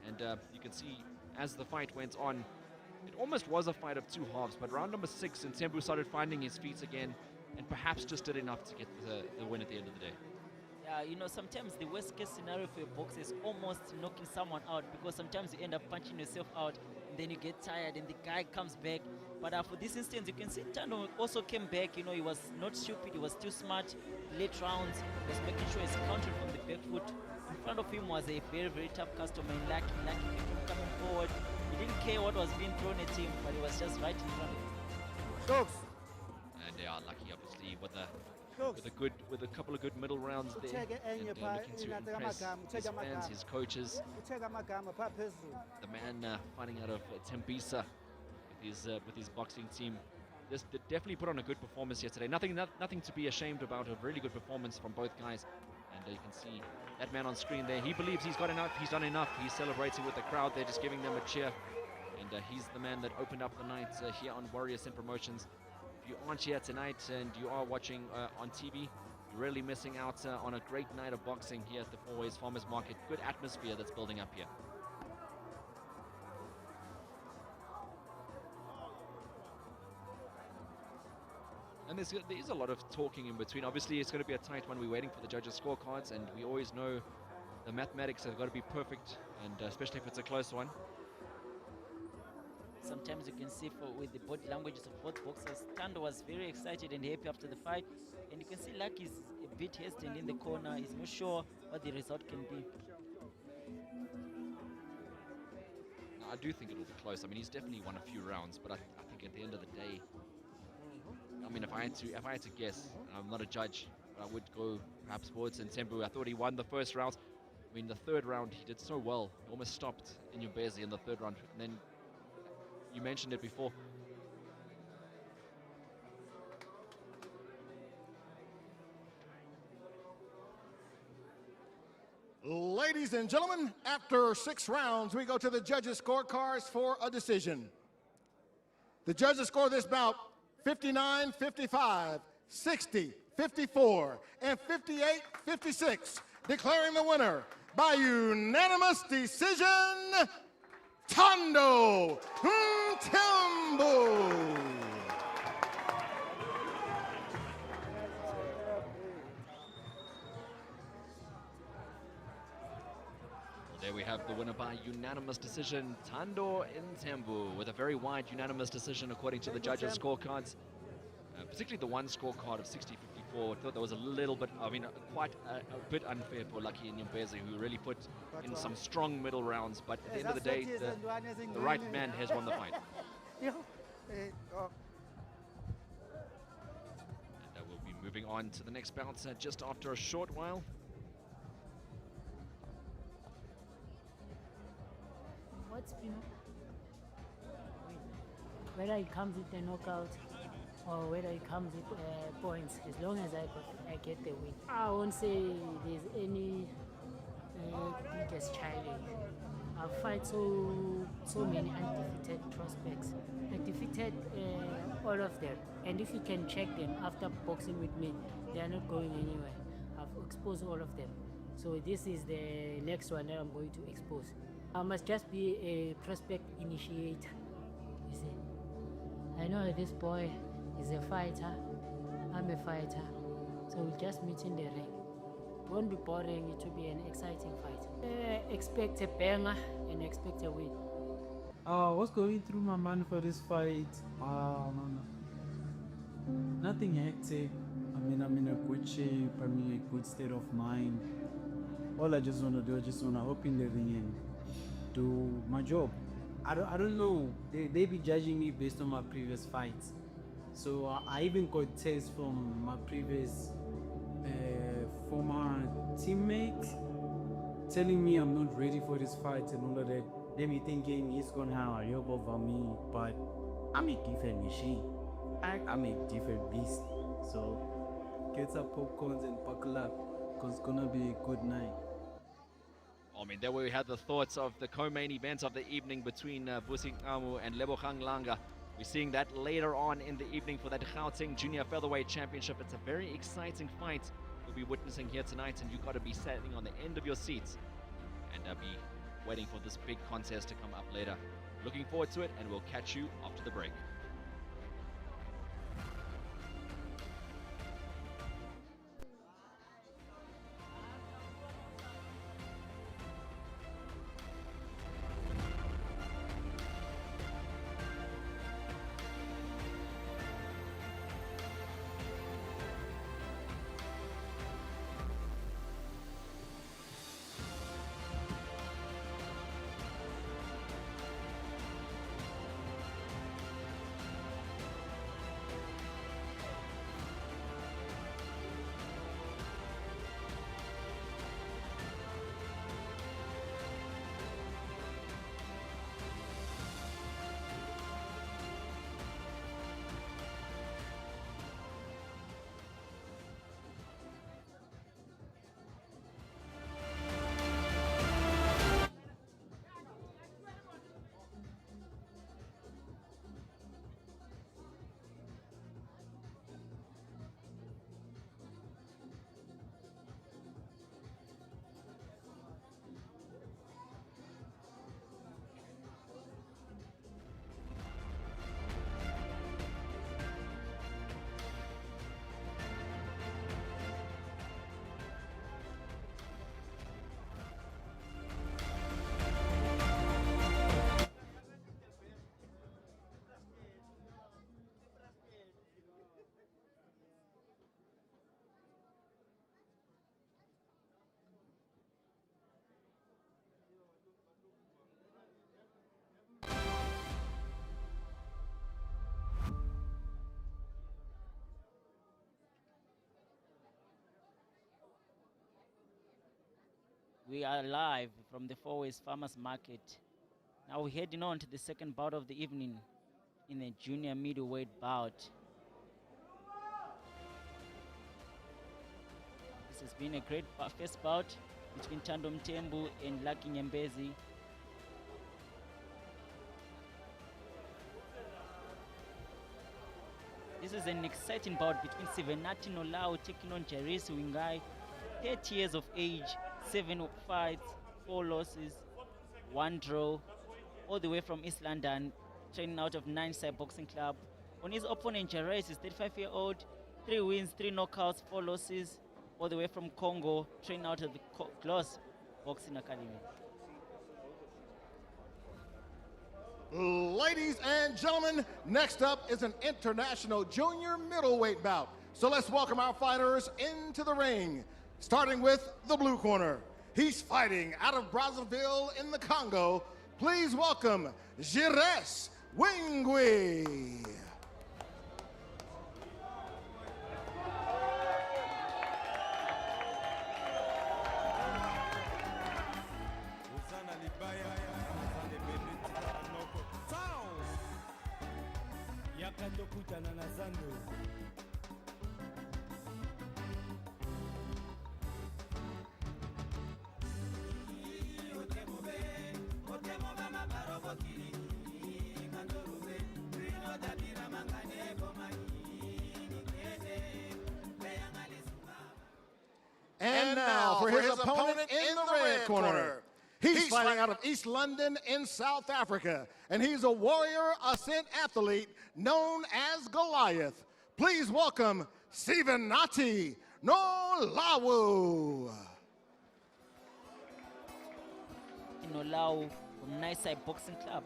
and you can see as the fight went on, it almost was a fight of two halves, but round number 6, Mthembu started finding his feet again, and perhaps just did enough to get the win at the end of the day. Yeah, you know, sometimes the worst case scenario for a boxer is almost knocking someone out, because sometimes you end up punching yourself out, and then you get tired, and the guy comes back. But for this instance, you can see Thando also came back. You know, he was not stupid, he was still smart. Late rounds, he was making sure he's countering from the back foot. In front of him was a very, very tough customer, and Lucky kept him coming forward. He didn't care what was being thrown at him, but he was just right in front of him. Dogs. And they are Lucky, obviously, with a couple of good middle rounds there, and looking to impress his fans, his coaches. The man fighting out of Tembisa with his boxing team. This definitely put on a good performance yesterday. Nothing to be ashamed about. A really good performance from both guys. And you can see that man on screen there. He believes he's got enough. He's done enough. He's celebrating with the crowd. They're just giving them a cheer. And he's the man that opened up the night here on Ascent Promotions. If you aren't here tonight and you are watching on TV, you're really missing out on a great night of boxing here at the Four Ways Farmers Market. Good atmosphere that's building up here. And there is a lot of talking in between. Obviously, it's going to be a tight one. We're waiting for the judges' scorecards, and we always know the mathematics have got to be perfect, and especially if it's a close one. Sometimes you can see with the body languages of both boxers, Thando was very excited and happy after the fight, and you can see Lucky's a bit hesitant in the corner. He's not sure what the result can be. do think it'll be close. I mean, he's definitely won a few rounds, but I think at the end of the day, I mean, if I had to guess, I'm not a judge, but I would go perhaps towards Mthembu. I thought he won the first round. I mean, the third round he did so well. He almost stopped in Nyembezi in the third round, and then you mentioned it before. Ladies and gentlemen, after 6 rounds, we go to the judges' scorecards for a decision. The judges score this bout 59, 55, 60, 54, and 58, 56, declaring the winner by unanimous decision, Thando Mthembu. There we have the winner by unanimous decision, Thando Mthembu, with a very wide unanimous decision according to the judges' scorecards. Particularly the one scorecard of 60-54. I thought that was a little bit, I mean, quite a bit unfair for Lucky Nyembezi, who really put in some strong middle rounds. But at the end of the day, the right man has won the fight. And we'll be moving on to the next bout just after a short while. What's whether it comes with a knockout or whether it comes with points, as long as I get the win. I won't say there's any biggest challenge. I've fight so many undefeated prospects. I defeated all of them, and if you can check them after boxing with me, they are not going anywhere. I've exposed all of them. So this is the next one that I'm going to expose. I must just be a prospect initiator, you see. I know this boy is a fighter, I'm a fighter, so we'll just meet in the ring. It won't be boring, it will be an exciting fight. Expect a banger and expect a win. What's going through my mind for this fight? Nothing hectic. I mean, I'm in a good shape, I'm in a good state of mind. All I just want to do, I just want to hop in the ring and do my job. I don't know. They be judging me based on my previous fights. So I even got tests from my previous former teammates telling me I'm not ready for this fight and all of that. They be thinking he's gonna have a yoke over me, but I'm a different machine. I'm a different beast. So get some popcorns and buckle up, because it's gonna be a good night. I mean, there we had the thoughts of the co-main event of the evening between Ngcamu and Lebogang Langa. We're seeing that later on in the evening for that Gauteng Junior Featherweight Championship. It's a very exciting fight we'll be witnessing here tonight, and you've got to be sitting on the end of your seats and be waiting for this big contest to come up later. Looking forward to it, and we'll catch you after the break. We are live from the Fourways Farmers Market. Now we're heading on to the second bout of the evening in the junior middleweight bout. This has been a great first bout between Thando Mthembu and Lucky Nyembezi. This is an exciting bout between Sivenati Nolao taking on Jarisi Wingai, 30 years of age, 7 fights, 4 losses, 1 draw, all the way from East London, training out of 9 Side Boxing Club. On his opponent, Jarisi is 35-year-old, 3 wins, 3 knockouts, 4 losses, all the way from Congo, training out of the Gloss Boxing Academy. Ladies and gentlemen, next up is an international junior middleweight bout. So let's welcome our fighters into the ring, starting with the blue corner. He's fighting out of Brazzaville in the Congo. Please welcome Jires Wingwi. And now for his opponent in the red corner. He's fighting out of East London in South Africa, and he's a warrior ascent athlete known as Goliath. Please welcome Sivenati Nolawu. Nolawu from Nice Side Boxing Club.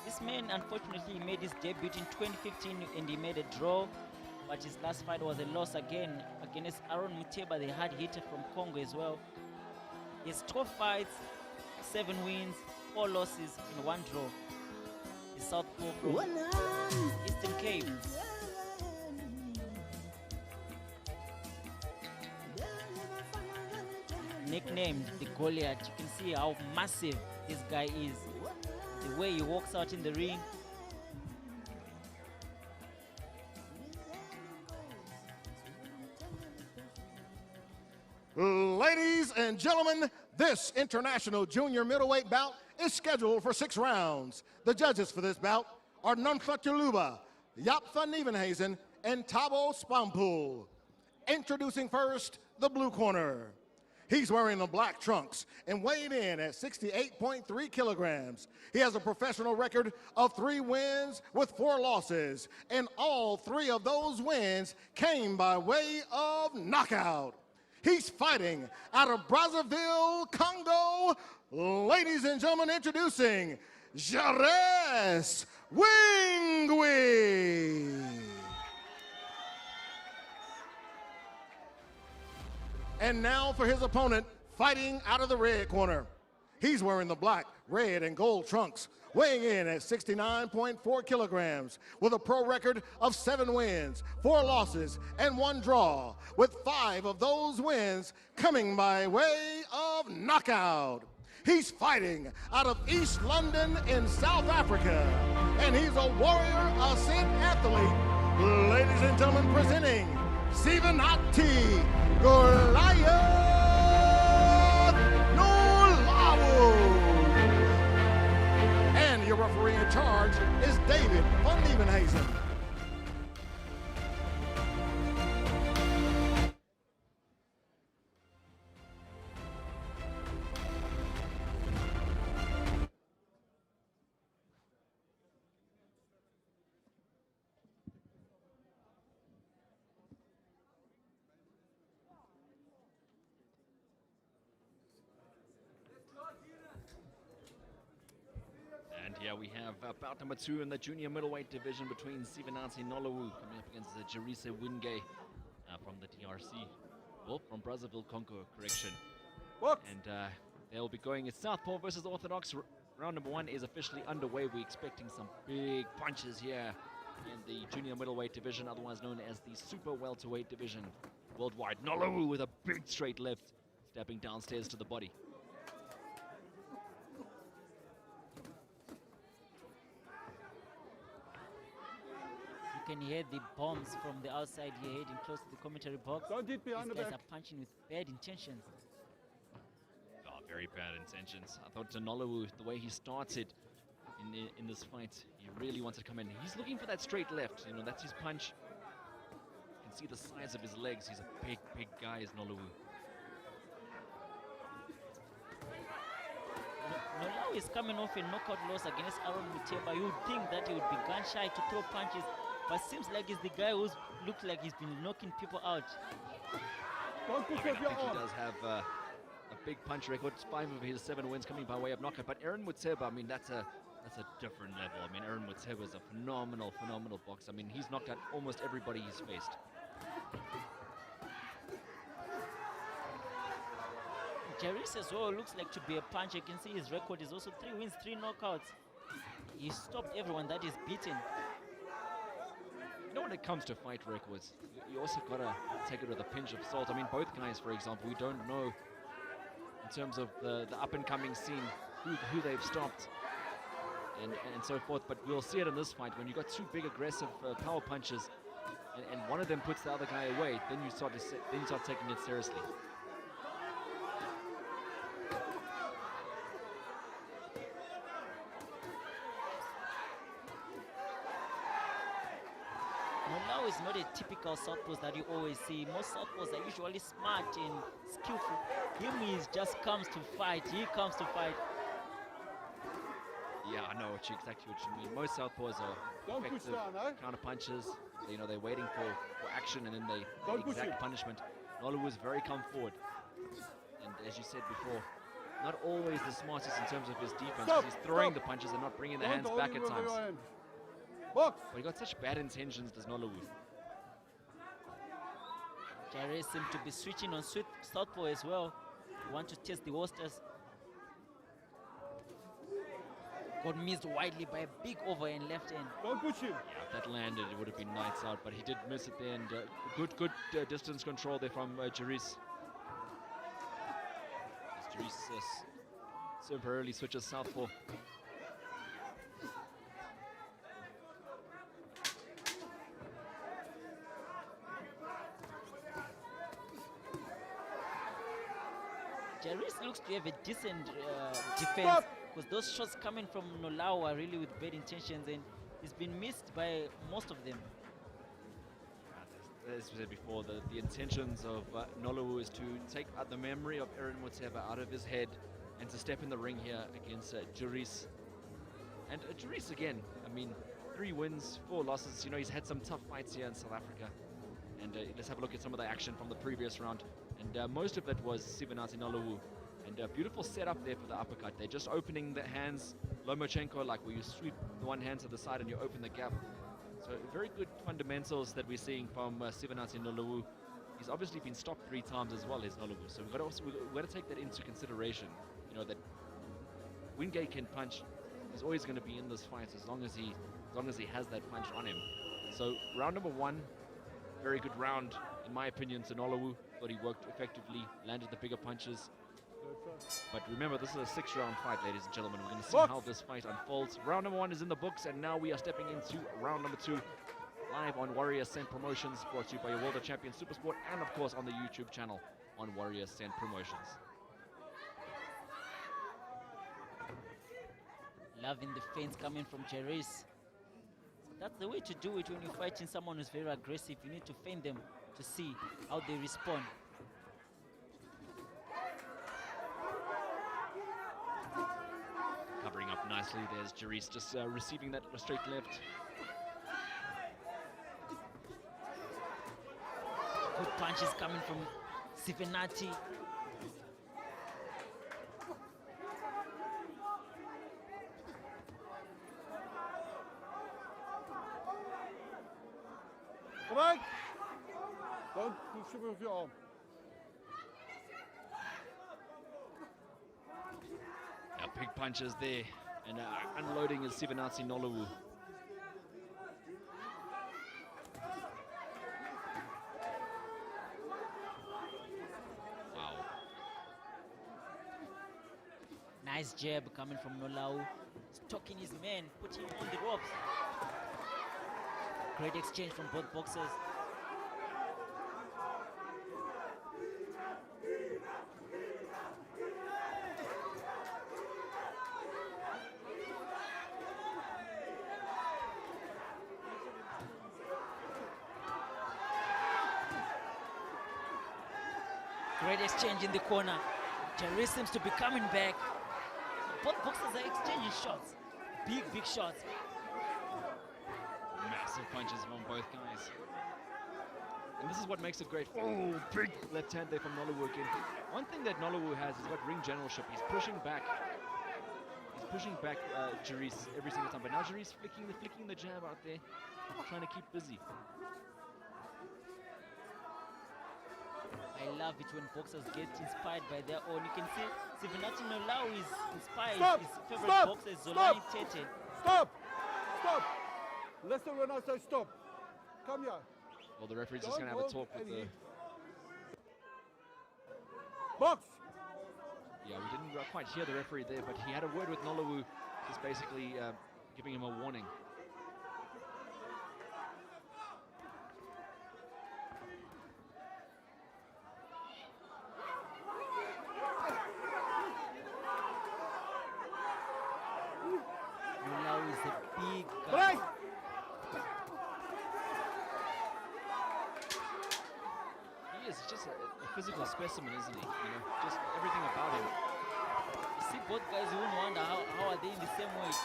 This man, unfortunately, made his debut in 2015 and he made a draw, but his last fight was a loss again against Aaron Muteba, the hard hitter from Congo as well. He has 12 fights, 7 wins, 4 losses, and 1 draw. He's southpaw from Eastern Cape. Nicknamed the Goliath, you can see how massive this guy is. The way he walks out in the ring. Ladies and gentlemen, this international junior middleweight bout is scheduled for 6 rounds. The judges for this bout are Namflatuluba, Jaap van Nieuwenhuizen, and Thabo Spampool. Introducing first, the blue corner. He's wearing the black trunks and weighed in at 68.3 kilograms. He has a professional record of 3 wins with 4 losses, and all 3 of those wins came by way of knockout. He's fighting out of Brazzaville, Congo. Ladies and gentlemen, introducing Jires Wingwi. And now for his opponent, fighting out of the red corner. He's wearing the black, red, and gold trunks, weighing in at 69.4 kilograms with a pro record of 7 wins, 4 losses, and 1 draw, with 5 of those wins coming by way of knockout. He's fighting out of East London in South Africa, and he's a warrior ascent athlete. Ladies and gentlemen, presenting Sivenati Goliath Nolawu. And your referee in charge is David van Nieuwenhuizen. And here we have bout number 2 in the junior middleweight division between Sivenati Nolawu coming up against Jires Wingwi from the DRC. Well, from Brazzaville, Congo, correction. And they'll be going as Southpaw versus Orthodox. Round number 1 is officially underway. We're expecting some big punches here in the junior middleweight division, otherwise known as the super welterweight division worldwide. Nolawu with a big straight left, stepping downstairs to the body. can hear the bombs from the outside here heading close to the commentary box. Don't hit behind These the guys back. are punching with bad intentions. Oh, very bad intentions. I thought Nolawu, the way he started in this fight, he really wanted to come in. He's looking for that straight left. You know, that's his punch. You can see the size of his legs. He's a big, big guy, is Nolawu. Nolawu is coming off a knockout loss against Aaron Muteba. You would think that he would be gun shy to throw punches, but seems like he's the guy who's looked like he's been knocking people out. Don't push I off think your he arm. does have a big punch record. 5 of his 7 wins coming by way of knockout. But Aaron Muteba, I mean, that's a different level. I mean, Aaron Muteba is a phenomenal boxer. I mean, he's knocked out almost everybody he's faced. Jaris as well looks like to be a puncher. You can see his record is also 3 wins, 3 knockouts. He stopped everyone that is beaten. You know, when it comes to fight records, you also gotta take it with a pinch of salt. I mean, both guys, for example, we don't know in terms of the up-and-coming scene who they've stopped and so forth. But we'll see it in this fight when you got 2 big, aggressive power punches, and one of them puts the other guy away. Then you start taking it seriously. Nolawu is not a typical southpaw that you always see. Most southpaws are usually smart and skillful. Him is just comes to fight. He comes to fight. Yeah, I know exactly what you mean. Most southpaws are Don't push effective down, eh? counter punches. You know, they're waiting for action and then they Don't push exact him. punishment. Nolawu is very come forward. And as you said before, not always the smartest in terms of his defense. Stop, He's throwing stop. the punches and not bringing the Don't hands hold back him at with times. your hand. Box. But he got such bad intentions, does Nolawu. Jaris seems to be switching on southpaw as well. Want to test the holsters. Got missed widely by a big overhand left hand. Don't push him. Yeah, if that landed, it would have been lights out, but he did miss it there. And good distance control there from Jaris. As Jaris temporarily switches southpaw. Jaris looks to have a decent defense, because those shots coming from Nolawu are really with bad intentions, and he's been missed by most of them. As we said before, the intentions of Nolawu is to take out the memory of Aaron Muteba out of his head and to step in the ring here against Jaris. And Jaris, again, I mean, 3 wins, 4 losses. You know, he's had some tough fights here in South Africa. And let's have a look at some of the action from the previous round. And most of it was Sivanati Nolawu. And a beautiful setup there for the uppercut. They're just opening the hands, Lomachenko, like where you sweep the one hand to the side and you open the gap. So very good fundamentals that we're seeing from Sivanati Nolawu. He's obviously been stopped 3 times as well as Nolawu. So we've got to take that into consideration. You know, that Wingate can punch. He's always going to be in this fight as long as he has that punch on him. So round number 1, very good round in my opinion to Nolawu. Thought he worked effectively, landed the bigger punches. But remember, this is a 6-round fight, ladies and gentlemen. We're going to see how this fight unfolds. Round number 1 is in the books, and now we are stepping into round number 2, live on Warrior Ascent Promotions, brought to you by your World of Champions Supersport, and of course on the YouTube channel on Warrior Ascent Promotions. Loving the feints coming from Jaris. That's the way to do it when you're fighting someone who's very aggressive. You need to feint them to see how they respond. Covering up nicely, there's Jaris just receiving that straight left. Good punches coming from Sivanati. Right. Don't push him with your arm. Big punches there, and unloading is Sivanati Nolawu. Wow. Nice jab coming from Nolawu. Stalking his man, putting him on the ropes. Great exchange from both boxers. Great exchange in the corner. Jerry seems to be coming back. Both boxers are exchanging shots. Big shots. Massive punches from both guys. And this is what makes it great. Oh, big left hand there from Nolawu again. One thing that Nolawu has is got ring generalship. He's pushing back. He's pushing back Jerry's every single time. But now Jerry's flicking the jab out there, trying to keep busy. I love it when boxers get inspired by their own. You can see Sivinati Nolawu is inspired. Stop! His favorite Stop! boxer is Stop! Zolani Tete. Stop! Stop! Listen when I say stop. Come here. Well, the referee's just going to have a talk with the... Box! Yeah, we didn't quite hear the referee there, but he had a word with Nolawu, just basically giving him a warning. Nolawu is a big guy. Break! He is just a physical specimen, isn't he? You know, just everything about him. You see both guys, you wouldn't wonder how are they in the same weight.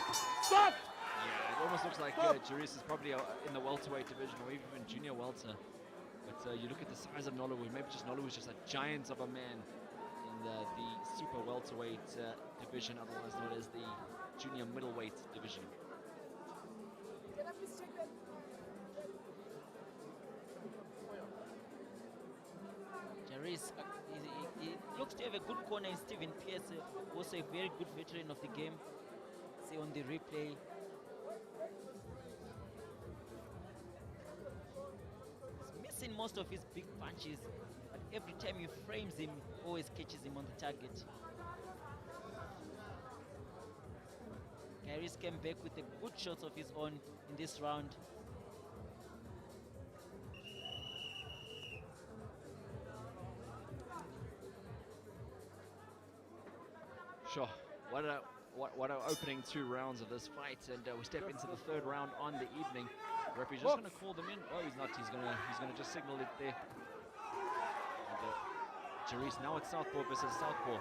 Stop! Yeah, it almost looks like Stop. Juris is probably in the welterweight division or even junior welter. But you look at the size of Nolawu, maybe just Nolawu is just a giant of a man in the super welterweight division, otherwise known as the junior middleweight division. Jerry's, he looks to have a good corner in Stephen Pierce, also a very good veteran of the game. See on the replay. He's missing most of his big punches, but every time he frames him, always catches him on the target. Kairis came back with the good shots of his own in this round. Sure, what an opening 2 rounds of this fight, and we step into the 3rd round on the evening. The referee's just going to call them in. Oh, he's not. He's gonna just signal it there. And Jerry's now at southpaw versus southpaw.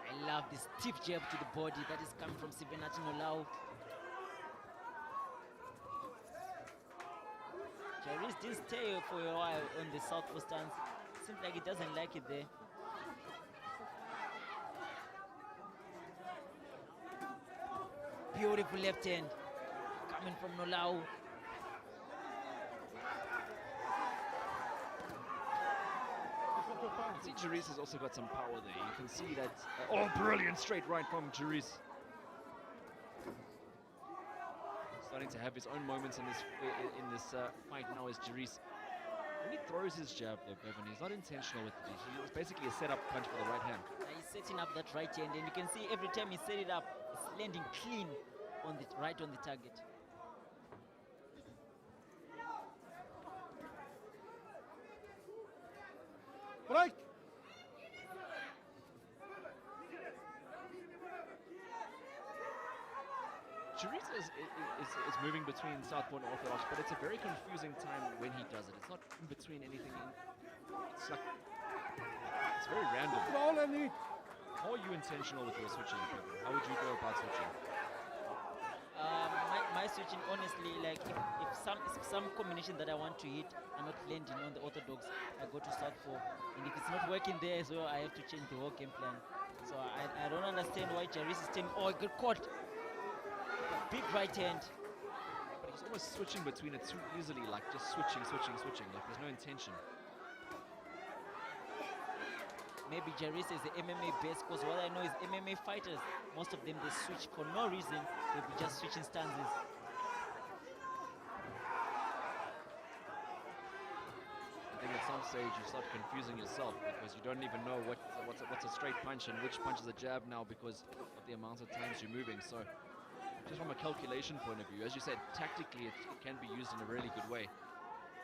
I love this stiff jab to the body that is coming from Sivenati Nolawu. Jerry's did stay for a while on the southpaw stance. Seems like he doesn't like it there. Beautiful left hand coming from Nolawu. See, Jerry's has also got some power there. You can see that. Oh, brilliant straight right from Jerry's. Starting to have his own moments in this fight now as Jerry's. When he throws his jab, though, Bevan, he's not intentional with it. It's basically a setup punch for the right hand. He's setting up that right hand, and you can see every time he set it up, it's landing clean on the right on the target. Break! Jerry's is moving between southpaw and orthodox, but it's a very confusing time when he does it. It's not in between anything. It's like, it's very random. That's all I need. How are you intentional with your switching, Bevan? How would you go about switching? My switching, honestly, like if some combination that I want to hit are not landing on the orthodox, I go to southpaw, and if it's not working there as well, I have to change the whole game plan. So I don't understand why Jerry's is taking. Oh, he got caught. Big right hand. But he's almost switching between it too easily, like just switching. Like there's no intention. Maybe Jerry's is the MMA base, because what I know is MMA fighters, most of them, they switch for no reason. They'll be just switching stances. I think at some stage you start confusing yourself because you don't even know what's a straight punch and which punch is a jab now because of the amount of times you're moving. So just from a calculation point of view. As you said, tactically it can be used in a really good way.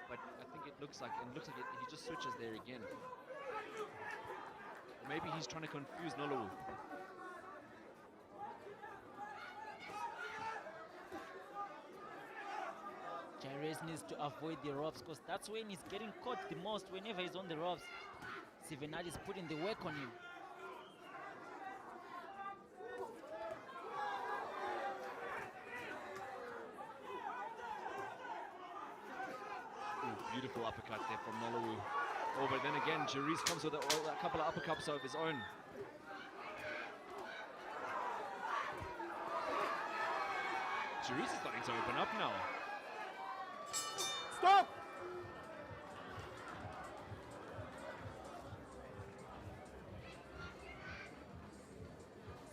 But I think it looks like he just switches there again. Maybe he's trying to confuse Nolowu. Jairus needs to avoid the ropes because that's when he's getting caught the most. Whenever he's on the ropes, Sivenat is putting the work on him. Ooh, beautiful uppercut there from Nolowu. Oh, but then again, Jairus comes with a couple of uppercuts of his own. Jairus is starting to open up now. Stop!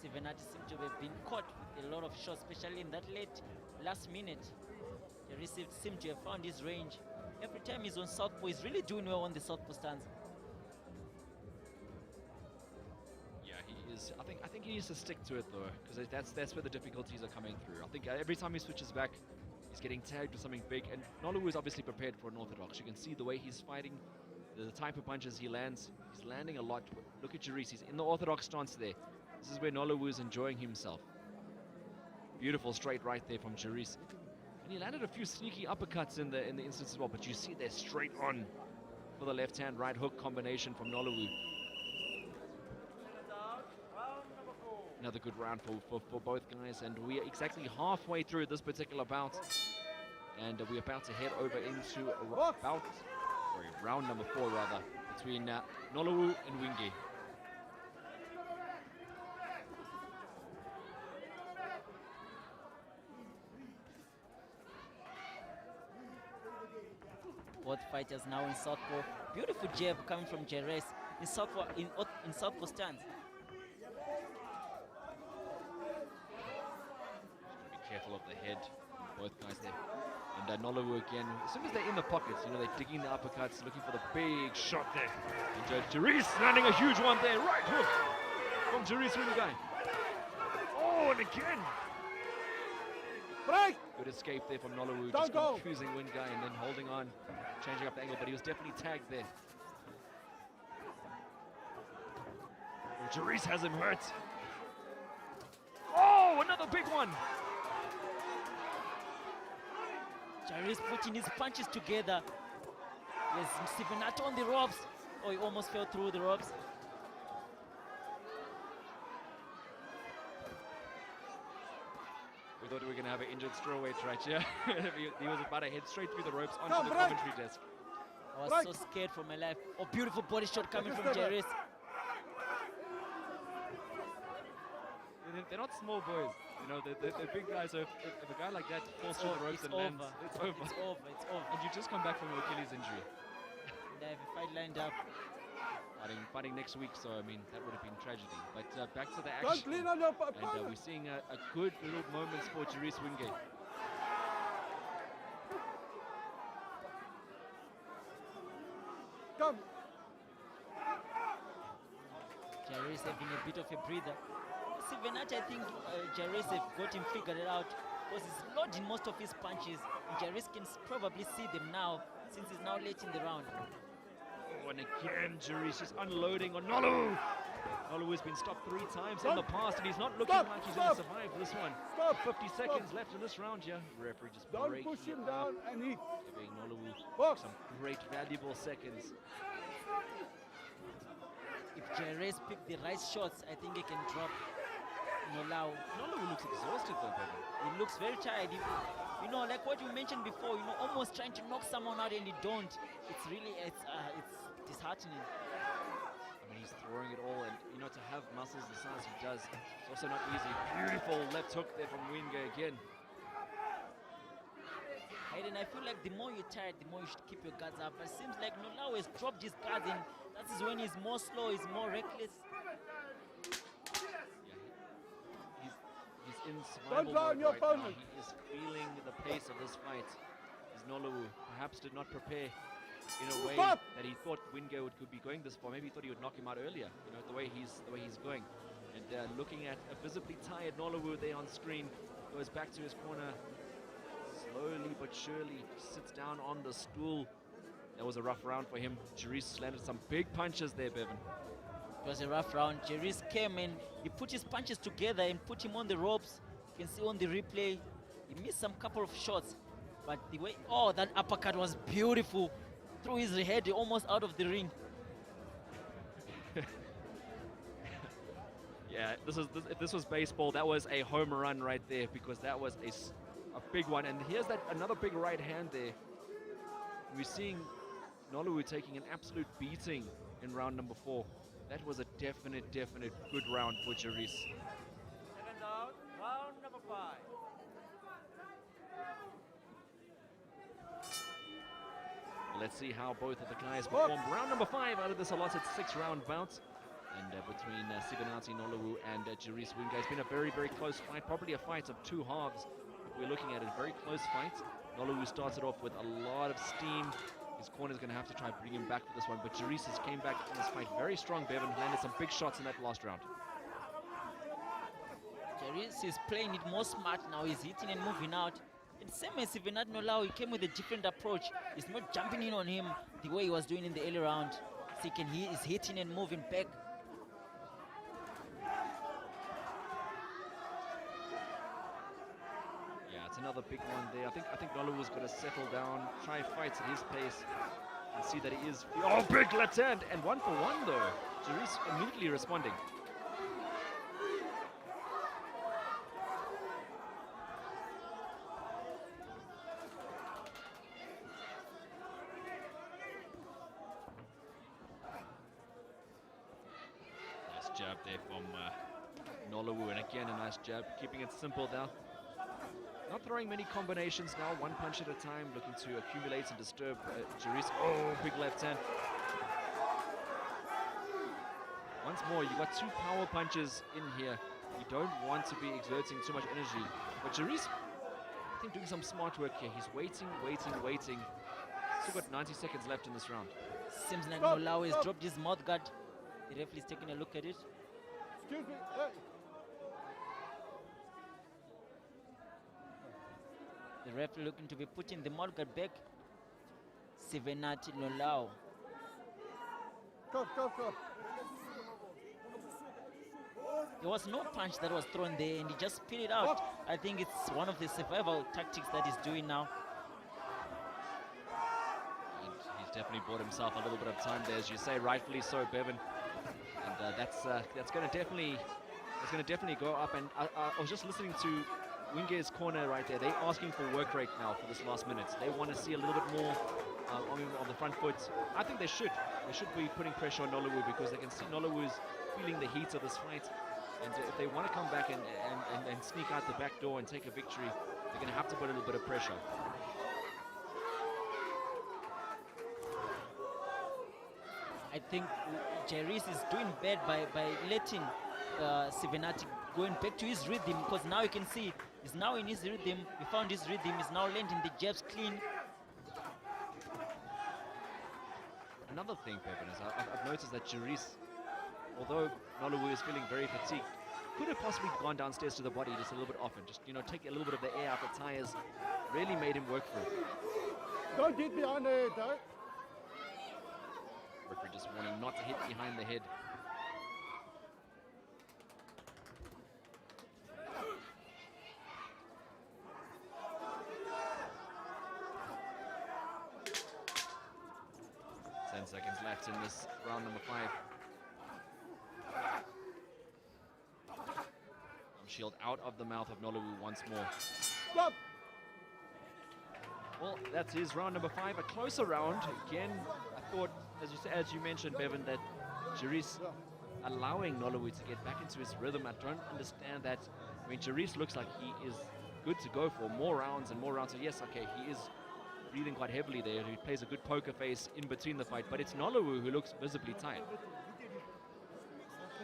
Sivenat seems to have been caught with a lot of shots, especially in that last minute. Jairus seems to have found his range. Every time he's on southpaw, he's really doing well on the southpaw stance. Yeah, he is. I think he needs to stick to it though, because that's where the difficulties are coming through. I think every time he switches back, he's getting tagged with something big, and Nolowu is obviously prepared for an orthodox. You can see the way he's fighting, the type of punches he lands. He's landing a lot. Look at Jairus, he's in the orthodox stance there. This is where Nolowu is enjoying himself. Beautiful straight right there from Jairus. And he landed a few sneaky uppercuts in the instance as well, but you see they're straight on for the left hand right hook combination from Nolowu. Another good round for both guys, and we are exactly halfway through this particular bout, and we're about to head over into round number 4 rather, between Nolowu and Winge. Both fighters now in southpaw. Beautiful jab coming from Jairus in southpaw stance. Be careful of the head, both guys there. And Nolowu again, as soon as they're in the pockets, you know, they're digging the uppercuts, looking for the big shot there. And Jairus landing a huge one there, right hook from Jairus Winguy. Oh, and again. Break! Good escape there from Nolowu, Don't just go. confusing Winguy and then holding on, changing up the angle, but he was definitely tagged there. And Jairus has him hurt. Oh, another big one. Jairus putting his punches together. Yes, Sivenat on the ropes. Oh, he almost fell through the ropes. We thought we were going to have an injured strawweight right here. He was about to head straight through the ropes onto Come, the break. commentary desk. I was Right. so scared for my life. Oh, beautiful body shot coming from Step back. Jairus. They're not small boys. You know, they're big guys. So if a guy like that falls through the ropes and lands, it's over. It's over. It's over. And you just come back from an Achilles injury. And I have a fight lined up. Fighting next week, so I mean, that would have been tragedy. But back to the Don't action. lean on your And opponent. we're seeing a good little moments for Jairus Winguy. Come. Jairus having a bit of a breather. Sivenat, I think Jairus have got him figured it out because he's loading most of his punches. And Jairus can probably see them now since he's now late in the round. Oh, and again, Jairus just unloading on Nolowu. Nolowu has been stopped 3 times in the past, and he's not looking like he's going to survive this one. Stop. 50 seconds left in this round here. Referee just Don't breaking push him it down up, and hit. giving Nolowu Box. some great, valuable seconds. If Jairus pick the right shots, I think he can drop Nolowu. Nolowu looks exhausted though, baby. He looks very tired. You know, like what you mentioned before, you know, almost trying to knock someone out and you don't. It's really, it's disheartening. I mean, he's throwing it all, and you know, to have muscles the size he does, it's also not easy. Beautiful left hook there from Winguy again. And I feel like the more you're tired, the more you should keep your guards up. But it seems like Nolowu has dropped his guards, and that is when he's more slow, he's more reckless. Yeah, he's in survival blow on mode your right now. opponent. He is feeling the pace of this fight. As Nolowu perhaps did not prepare in a way that he thought Winguy could be going this far. Maybe he thought he would knock him out earlier. You know, the way he's going. And looking at a visibly tired Nollywood there on screen, goes back to his corner, slowly but surely sits down on the stool. That was a rough round for him. Jerice landed some big punches there, Bevan. It was a rough round. Jerice came and he put his punches together and put him on the ropes. You can see on the replay, he missed some couple of shots. But the way, oh, that uppercut was beautiful. Threw his head almost out of the ring. Yeah, if this was baseball, that was a home run right there, because that was a big one. And here's another big right hand there. We're seeing Nollywood taking an absolute beating in round number 4. That was a definite good round for Jerice. Second down, round number 5. Let's see how both of the guys perform. Round number 5 out of this allotted 6-round bout. And between Sibanati Nollywood and Jerice Winga. It's been a very close fight, probably a fight of 2 halves. We're looking at a very close fight. Nollywood started off with a lot of steam. His corner's going to have to try and bring him back for this one. But Jerice has came back in this fight very strong, Bevan. Landed some big shots in that last round. Jerice is playing it more smart now. He's hitting and moving out. And same as Sivanat Nolau, he came with a different approach. He's not jumping in on him the way he was doing in the early round. So he's hitting and moving back. It's another big one there. I think Nollywood's going to settle down, try and fight at his pace, and see that he is. Oh, big left hand, and 1 for 1 though. Jerice immediately responding. Nice jab there from Nollywood, and again a nice jab, keeping it simple now. Not throwing many combinations now, 1 punch at a time, looking to accumulate and disturb Jerice. Oh, big left hand. Once more, you got 2 power punches in here. You don't want to be exerting too much energy. But Jerice, I think, doing some smart work here. He's waiting. Still got 90 seconds left in this round. Seems like Nolau has dropped his mouth guard. The referee is taking a look at it. Excuse me. Hey. The referee looking to be putting the mouth guard back. Sivanati Nolau. Come. There was no punch that was thrown there and he just spit it out. I think it's one of the survival tactics that he's doing now. And he's definitely bought himself a little bit of time there, as you say, rightfully so, Bevan. And that's going to definitely go up. And I was just listening to Winga's corner right there. They're asking for work rate now for this last minute. They want to see a little bit more on the front foot. I think they should. They should be putting pressure on Nollywood, because they can see Nollywood's feeling the heat of this fight. And if they want to come back and sneak out the back door and take a victory, they're going to have to put a little bit of pressure. I think Jerice is doing bad by letting Sivanati going back to his rhythm, because now you can see he's now in his rhythm. He found his rhythm. He's now landing the jabs clean. Another thing, Pepin, is I've noticed that Jerice, although Nollywood is feeling very fatigued, could have possibly gone downstairs to the body just a little bit often. Just, take a little bit of the air out the tires. Really made him work for it. Don't get behind the head, though. Referee just warning not to hit behind the head. Seconds left in this round number 5. Shield out of the mouth of Nollywood once more. Stop. Well, that's his round number 5, a closer round. Again, I thought, as you mentioned, Bevan, that Jerice allowing Nollywood to get back into his rhythm. I don't understand that. I mean, Jerice looks like he is good to go for more rounds and more rounds. So yes, okay, he is breathing quite heavily there. He plays a good poker face in between the fight, but it's Nollywood who looks visibly tired.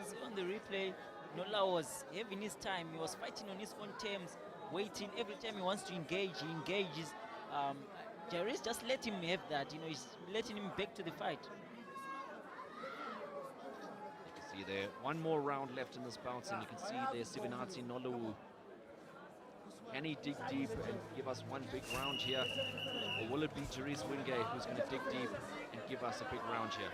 See on the replay, Nolau was having his time. He was fighting on his own terms, waiting. Every time he wants to engage, he engages. Jerice just let him have that. He's letting him back to the fight. You can See there, one more round left in this bout, and you can see there Sivinati Noluwu. Can he dig deep and give us one big round here? Or will it be Jarice Wingate who's going to dig deep and give us a big round here?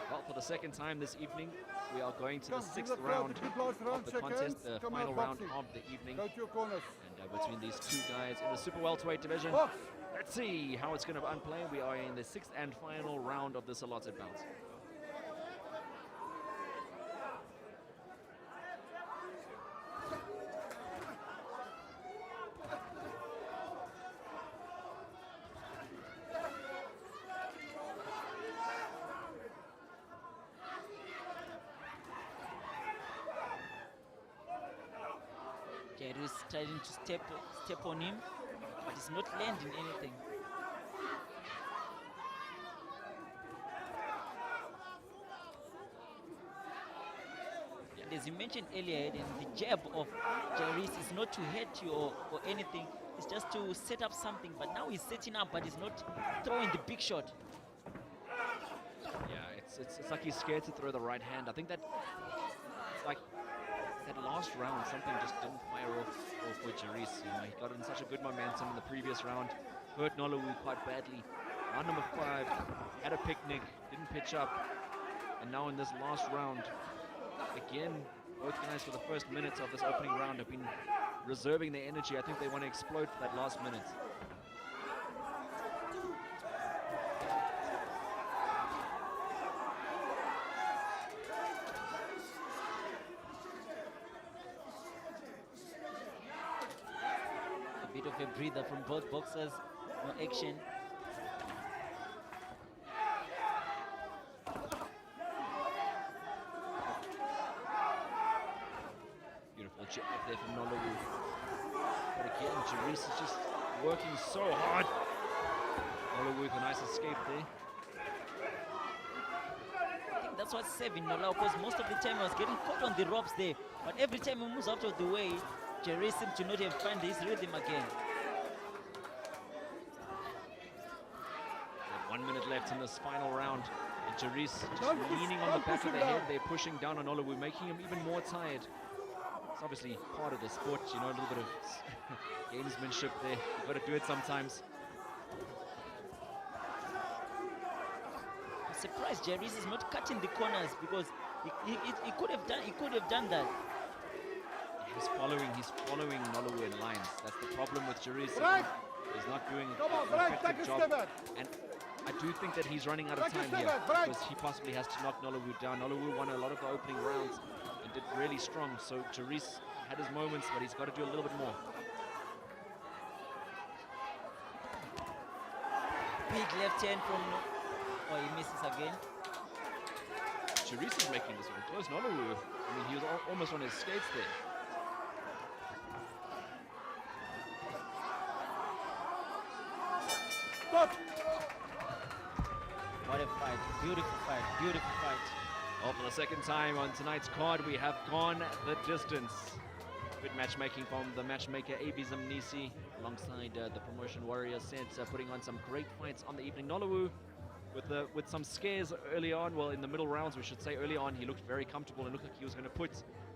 Well, for the second time this evening, we are going to the sixth round of the contest, the final round of the evening. Go to your corners. And between these two guys in the super welterweight division, let's see how it's going to unplay. We are in the sixth and final round of this allotted bout. Jerry's trying to step on him, but he's not landing anything. And as you mentioned earlier, the jab of Jerry's is not to hurt you or anything. It's just to set up something. But now he's setting up, but he's not throwing the big shot. Yeah, it's like he's scared to throw the right hand. I think that it's like that last round, something just didn't fire off with Jarice. You know, he got in such a good momentum in the previous round, hurt Noluwu quite badly. Round number 5, had a picnic, didn't pitch up, and now in this last round, again, both guys for the first minutes of this opening round have been reserving their energy. I think they want to explode for that last minute. A bit of a breather from both boxers, no action. Beautiful jab there from Noluwu. But again, Jarice is just working so hard. Noluwu with a nice escape there. I think that's what's saving Nola, because most of the time he was getting caught on the ropes there. But every time he moves out of the way, Jerry seems to not have found his rhythm again. And 1 minute left in this final round. And Jarice just leaning on the back of the head there, pushing down on Noluwu, making him even more tired. It's obviously part of the sport, you know, a little bit of gamesmanship there. You've got to do it sometimes. I'm surprised Jarice is not cutting the corners, because he could have done that. He's following Noluwu in lines. That's the problem with Jarice. He's not doing an effective job. And I do think that he's running out of time here, because he possibly has to knock Noluwu down. Noluwu won a lot of the opening rounds and did really strong. So Jarice had his moments, but he's got to do a little bit more. Big left hand from... Oh, he misses again. Jarice is making this one close. Noluwu, I mean, he was almost on his skates there. Stop! What a fight. Beautiful fight. Beautiful fight. Well, for the second time on tonight's card, we have gone the distance. Good matchmaking from the matchmaker AB Zamnisi alongside the promotion warrior Ascent, putting on some great fights on the evening. Noluwu with some scares early on, well, in the middle rounds, we should say. Early on, he looked very comfortable and looked like he was going to put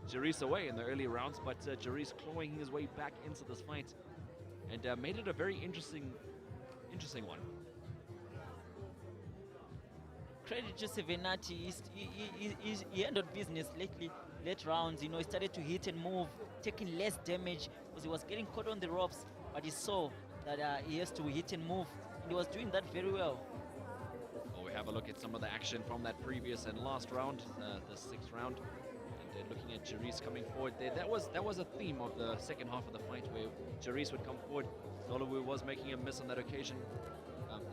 Jarice away in the early rounds, but Jarice clawing his way back into this fight and made it a very interesting one. Credit to Sevenati. He handled business lately, late rounds. You know, he started to hit and move, taking less damage because he was getting caught on the ropes. But he saw that he has to hit and move, and he was doing that very well. Well, we have a look at some of the action from that previous and last round, the sixth round. And looking at Jarice coming forward there, that was a theme of the second half of the fight, where Jarice would come forward. Noluwu was making a miss on that occasion.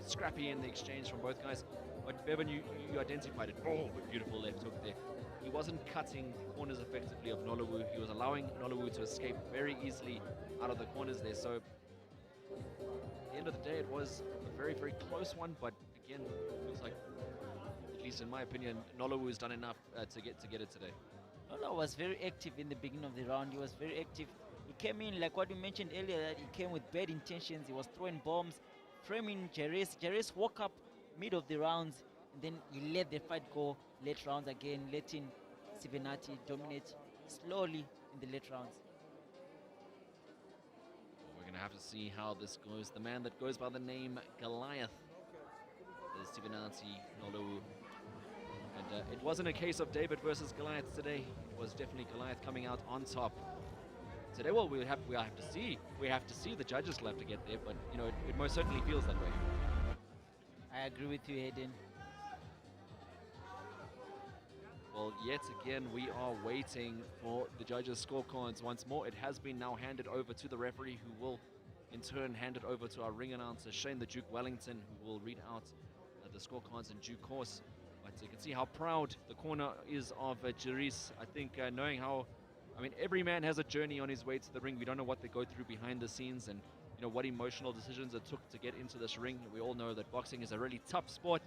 Scrappy in the exchange from both guys. But Bevan, you identified it. Oh, a beautiful left hook there. He wasn't cutting corners effectively of Noluwu. He was allowing Noluwu to escape very easily out of the corners there. So at the end of the day, it was a very, very close one. But again, it looks like, at least in my opinion, Noluwu has done enough to get it today. Nola was very active in the beginning of the round. He was very active. He came in, like what you mentioned earlier, that he came with bad intentions. He was throwing bombs, framing Jarice. Jarice woke up mid of the rounds. and then he let the fight go late rounds again, letting Sivenati dominate slowly in the late rounds. We're going to have to see how this goes. The man that goes by the name Goliath is Sivenati Noluwu. And it wasn't a case of David versus Goliath today. It was definitely Goliath coming out on top. Today, well, we'll have to see. We have to see. The judges will have to get there, but you know, it most certainly feels that way. I agree with you, Hayden. Well, yet again, we are waiting for the judges' scorecards once more. It has been now handed over to the referee, who will in turn hand it over to our ring announcer, Shane the Duke Wellington, who will read out the scorecards in due course. But you can see how proud the corner is of Jerris. I think knowing how, I mean, every man has a journey on his way to the ring. We don't know what they go through behind the scenes, and you know what emotional decisions it took to get into this ring. We all know that boxing is a really tough sport.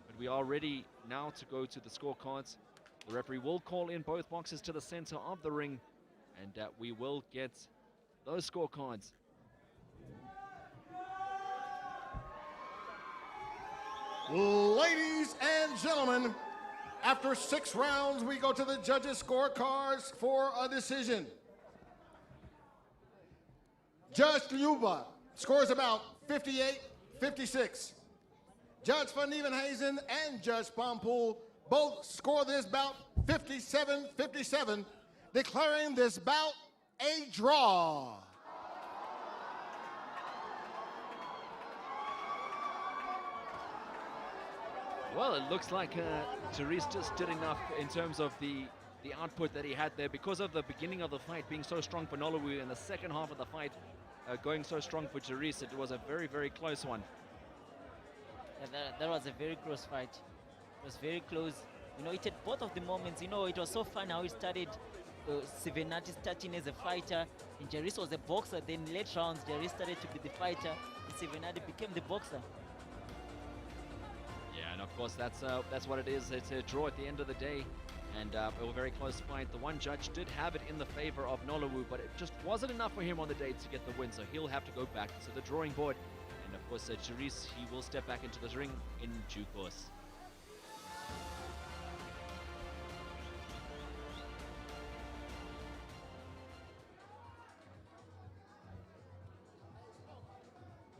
But we are ready now to go to the scorecards. The referee will call in both boxes to the center of the ring, and we will get those scorecards. Ladies and gentlemen, after 6 rounds, we go to the judges' scorecards for a decision. Judge Luba scores about 58-56. Judge Van Nieuwenhuizen and Judge Pompool both score this bout 57-57, declaring this bout a draw. Well, it looks like Jerris just did enough in terms of the output that he had there, because of the beginning of the fight being so strong for Noluwu and the second half of the fight going so strong for Jerris. It was a very, very close one. Yeah, that was a very close fight. It was very close. You know, it had both of the moments. You know, it was so fun how it started. Sivenati starting as a fighter, and Jerris was a boxer. Then late rounds, Jerris started to be the fighter, and Sivenati became the boxer. Yeah, and of course that's what it is. It's a draw at the end of the day, and a very close fight. The one judge did have it in the favor of Noluwu, but it just wasn't enough for him on the day to get the win, so he'll have to go back to the drawing board. And of course, Jerris, he will step back into the ring in due course.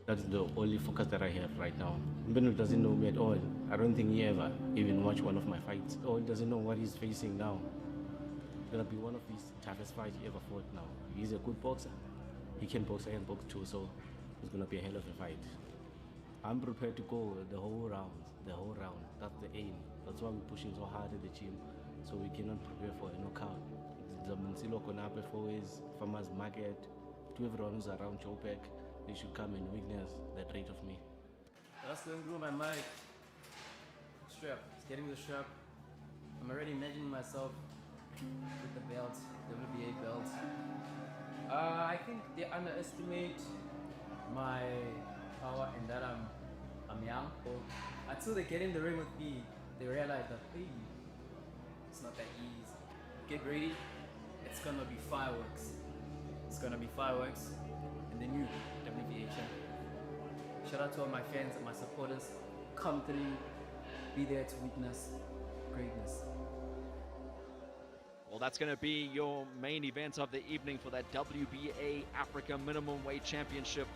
That's the only focus that I have right now. Mpendulo doesn't know me at all. I don't think he ever even watched one of my fights. Or he doesn't know what he's facing now. It's gonna be one of his toughest fights he ever fought now. He's a good boxer. He can box and box too, so it's gonna be a hell of a fight. I'm prepared to go the whole round. That's the aim. That's why we're pushing so hard at the gym, so we cannot prepare for a knockout. The Mnsilo Konape Forways, Farmers Market, to everyone who's around Joburg, they should come and witness that rate of me. That's going through my mind. Strap. It's getting the strap. I'm already imagining myself with the belt, WBA belt. I think they underestimate my power and that I'm young. So until they get in the ring with me, they realize that, hey, it's not that easy. Get ready. It's gonna be fireworks. It's gonna be fireworks. And the new WBA champion. Shout out to all my fans and my supporters. Come through, be there to witness greatness. Well, that's going to be your main event of the evening for that WBA Africa Minimumweight Championship.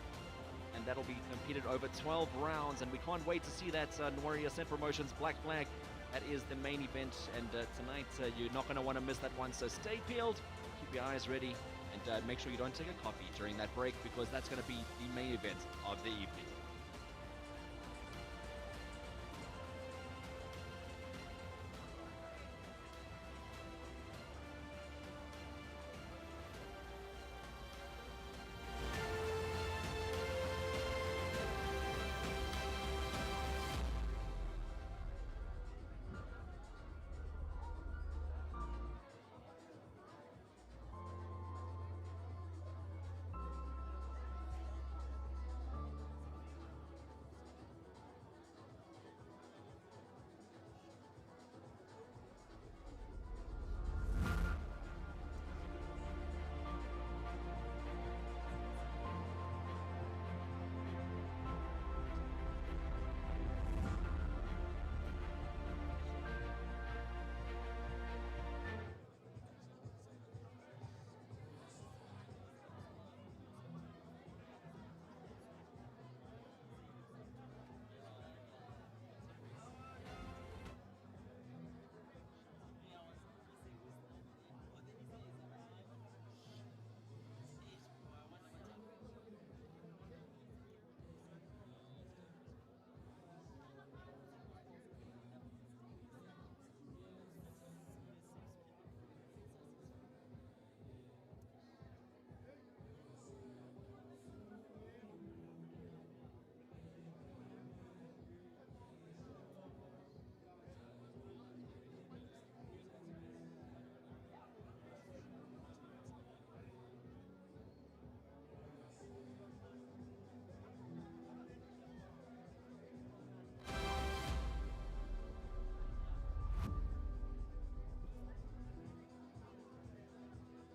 And that'll be competed over 12 rounds. And we can't wait to see that Nwari Ascent Promotions Black Flag. That is the main event. And tonight, you're not going to want to miss that one. So stay peeled, keep your eyes ready. And make sure you don't take a coffee during that break, because that's going to be the main event of the evening.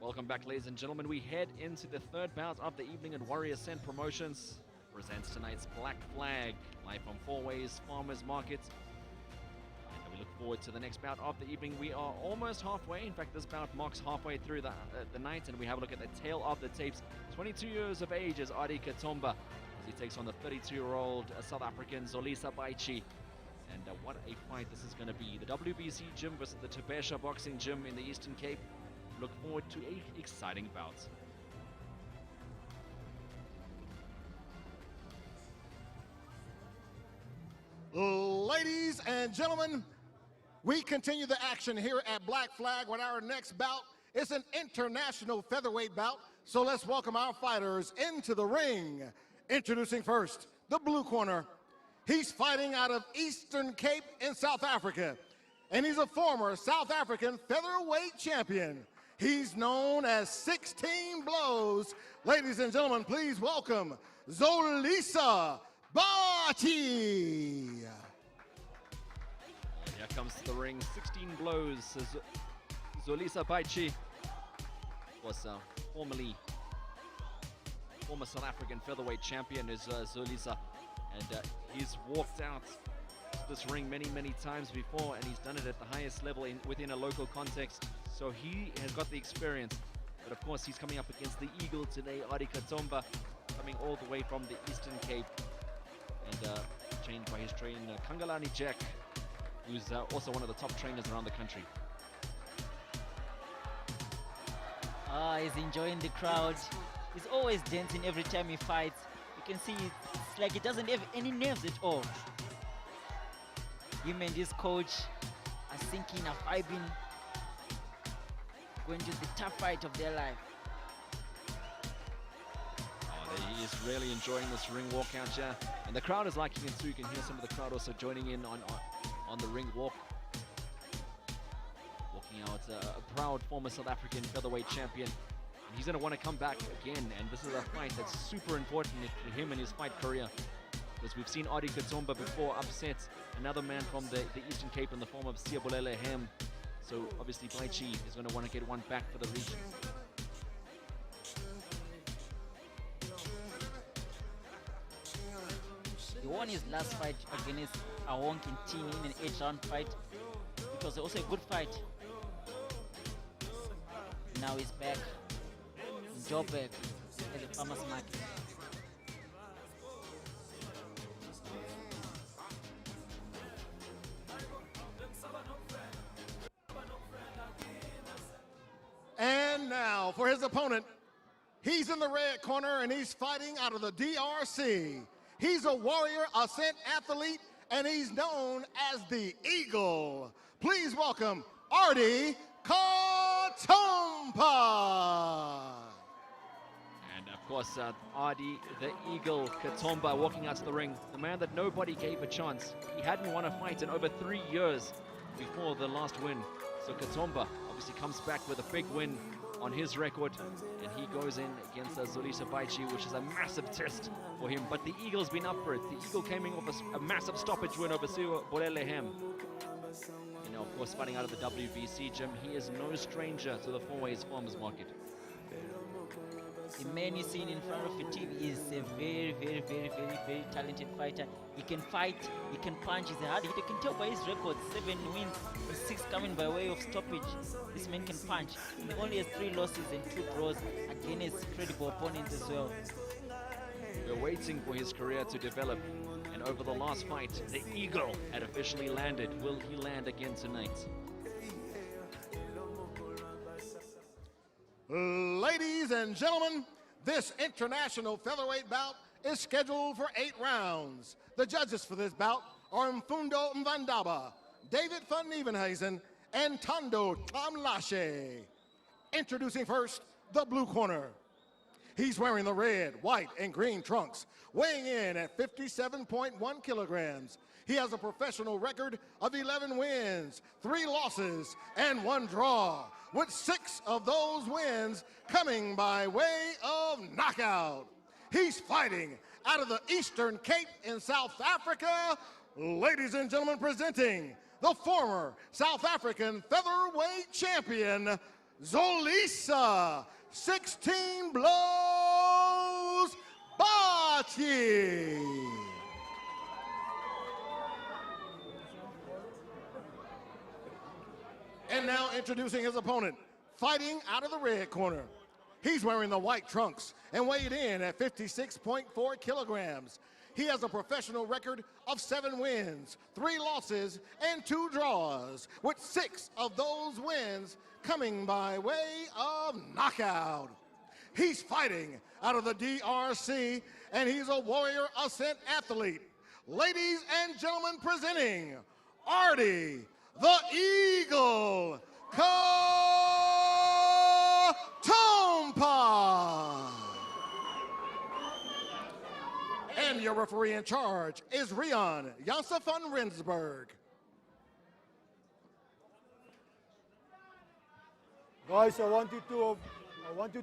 Welcome back, ladies and gentlemen. We head into the third bout of the evening, and Warrior Ascent Promotions presents tonight's Black Flag, live from Four Ways Farmers Market. And we look forward to the next bout of the evening. We are almost halfway. In fact, this bout marks halfway through the night, and we have a look at the tail of the tapes. 22 years of age is Ardy Katompa, as he takes on the 32-year-old South African Zolisa Baichi. And what a fight this is going to be. The WBC gym versus the Tebesha Boxing Gym in the Eastern Cape. Look forward to an exciting bout. Ladies and gentlemen, we continue the action here at Black Flag with our next bout. It's an international featherweight bout, so let's welcome our fighters into the ring. Introducing first, the blue corner. He's fighting out of Eastern Cape in South Africa, and he's a former South African featherweight champion. He's known as 16 Blows. Ladies and gentlemen, please welcome Zolisa Baichi. Here comes to the ring, 16 Blows. Zolisa Baichi was former South African featherweight champion is Zolisa, and he's walked out this ring many times before, and he's done it at the highest level within a local context, so he has got the experience. But of course, he's coming up against the Eagle today, Ardy Katompa, coming all the way from the Eastern Cape, and trained by his trainer Kangalani Jack, who's also one of the top trainers around the country. He's enjoying the crowd. He's always dancing every time he fights. You can see it's like he doesn't have any nerves at all. Him and his coach are sinking, are vibing, going to the tough fight of their life. He is really enjoying this ring walk out here, and the crowd is liking it too. You can hear some of the crowd also joining in on the ring walk. Walking out a proud former South African featherweight champion. And he's going to want to come back again, and this is a fight that's super important to him in his fight career, because we've seen Ardy Katompa before upset another man from the Eastern Cape in the form of Siabulele Hem. So obviously Baichi is going to want to get one back for the region. He won his last fight against Awong Kintini in an 8-round fight. It was also a good fight. Now he's back in Joburg at the farmers market. And now for his opponent, he's in the red corner and he's fighting out of the DRC. He's a Warrior Ascent athlete and he's known as the Eagle. Please welcome Ardy Katompa. And of course, Ardy, the Eagle Katompa, walking out to the ring, the man that nobody gave a chance. He hadn't won a fight in over 3 years before the last win. So Katompa obviously comes back with a big win on his record, and he goes in against Zolisa Baichi, which is a massive test for him. But the Eagle's been up for it. The Eagle came in with a massive stoppage win over Siabulele Hem. And now, of course, fighting out of the WBC gym, he is no stranger to the Four Ways Farmers Market. The man you seen in front of your TV is a very talented fighter. He can fight, he can punch, he's a hard hitter. You can tell by his record, 7 wins, 6 coming by way of stoppage. This man can punch. He only has 3 losses and 2 draws against credible opponents as well. We're waiting for his career to develop, and over the last fight, the Eagle had officially landed. Will he land again tonight? Ladies and gentlemen, this international featherweight bout is scheduled for 8 rounds. The judges for this bout are Mthembu Mvandaba, David van Nieuwenhuizen, and Thando Tamlashe. Introducing first, the blue corner. He's wearing the red, white, and green trunks, weighing in at 57.1 kilograms. He has a professional record of 11 wins, 3 losses, and 1 draw, with 6 of those wins coming by way of knockout. He's fighting out of the Eastern Cape in South Africa. Ladies and gentlemen, presenting the former South African featherweight champion, Zolisa, 16 blows, Bati. And now introducing his opponent, fighting out of the red corner. He's wearing the white trunks and weighed in at 56.4 kilograms. He has a professional record of 7 wins, 3 losses, and 2 draws, with 6 of those wins coming by way of knockout. He's fighting out of the DRC, and he's a Warrior Ascent athlete. Ladies and gentlemen, presenting Ardy, the Eagle, Katompa. And your referee in charge is Rian Janse van Rensburg. Guys, I want you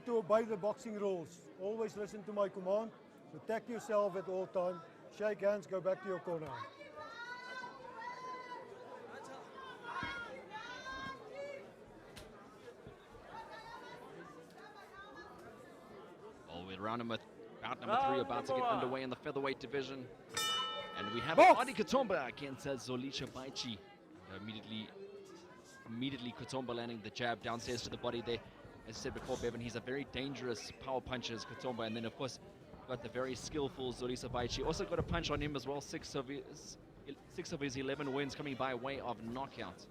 to obey the boxing rules. Always listen to my command. Protect yourself at all times. Shake hands, go back to your corner. Well, we're bout number 3 about to get underway in the featherweight division. And we have Box. Ardy Katompa against Zolisha Baichi. Immediately Katompa landing the jab downstairs to the body there. As I said before, Bevan, he's a very dangerous power puncher, Katompa. And then, of course, got the very skillful Zolisa Baichi. Also got a punch on him as well. 6 of his 11 wins coming by way of knockout.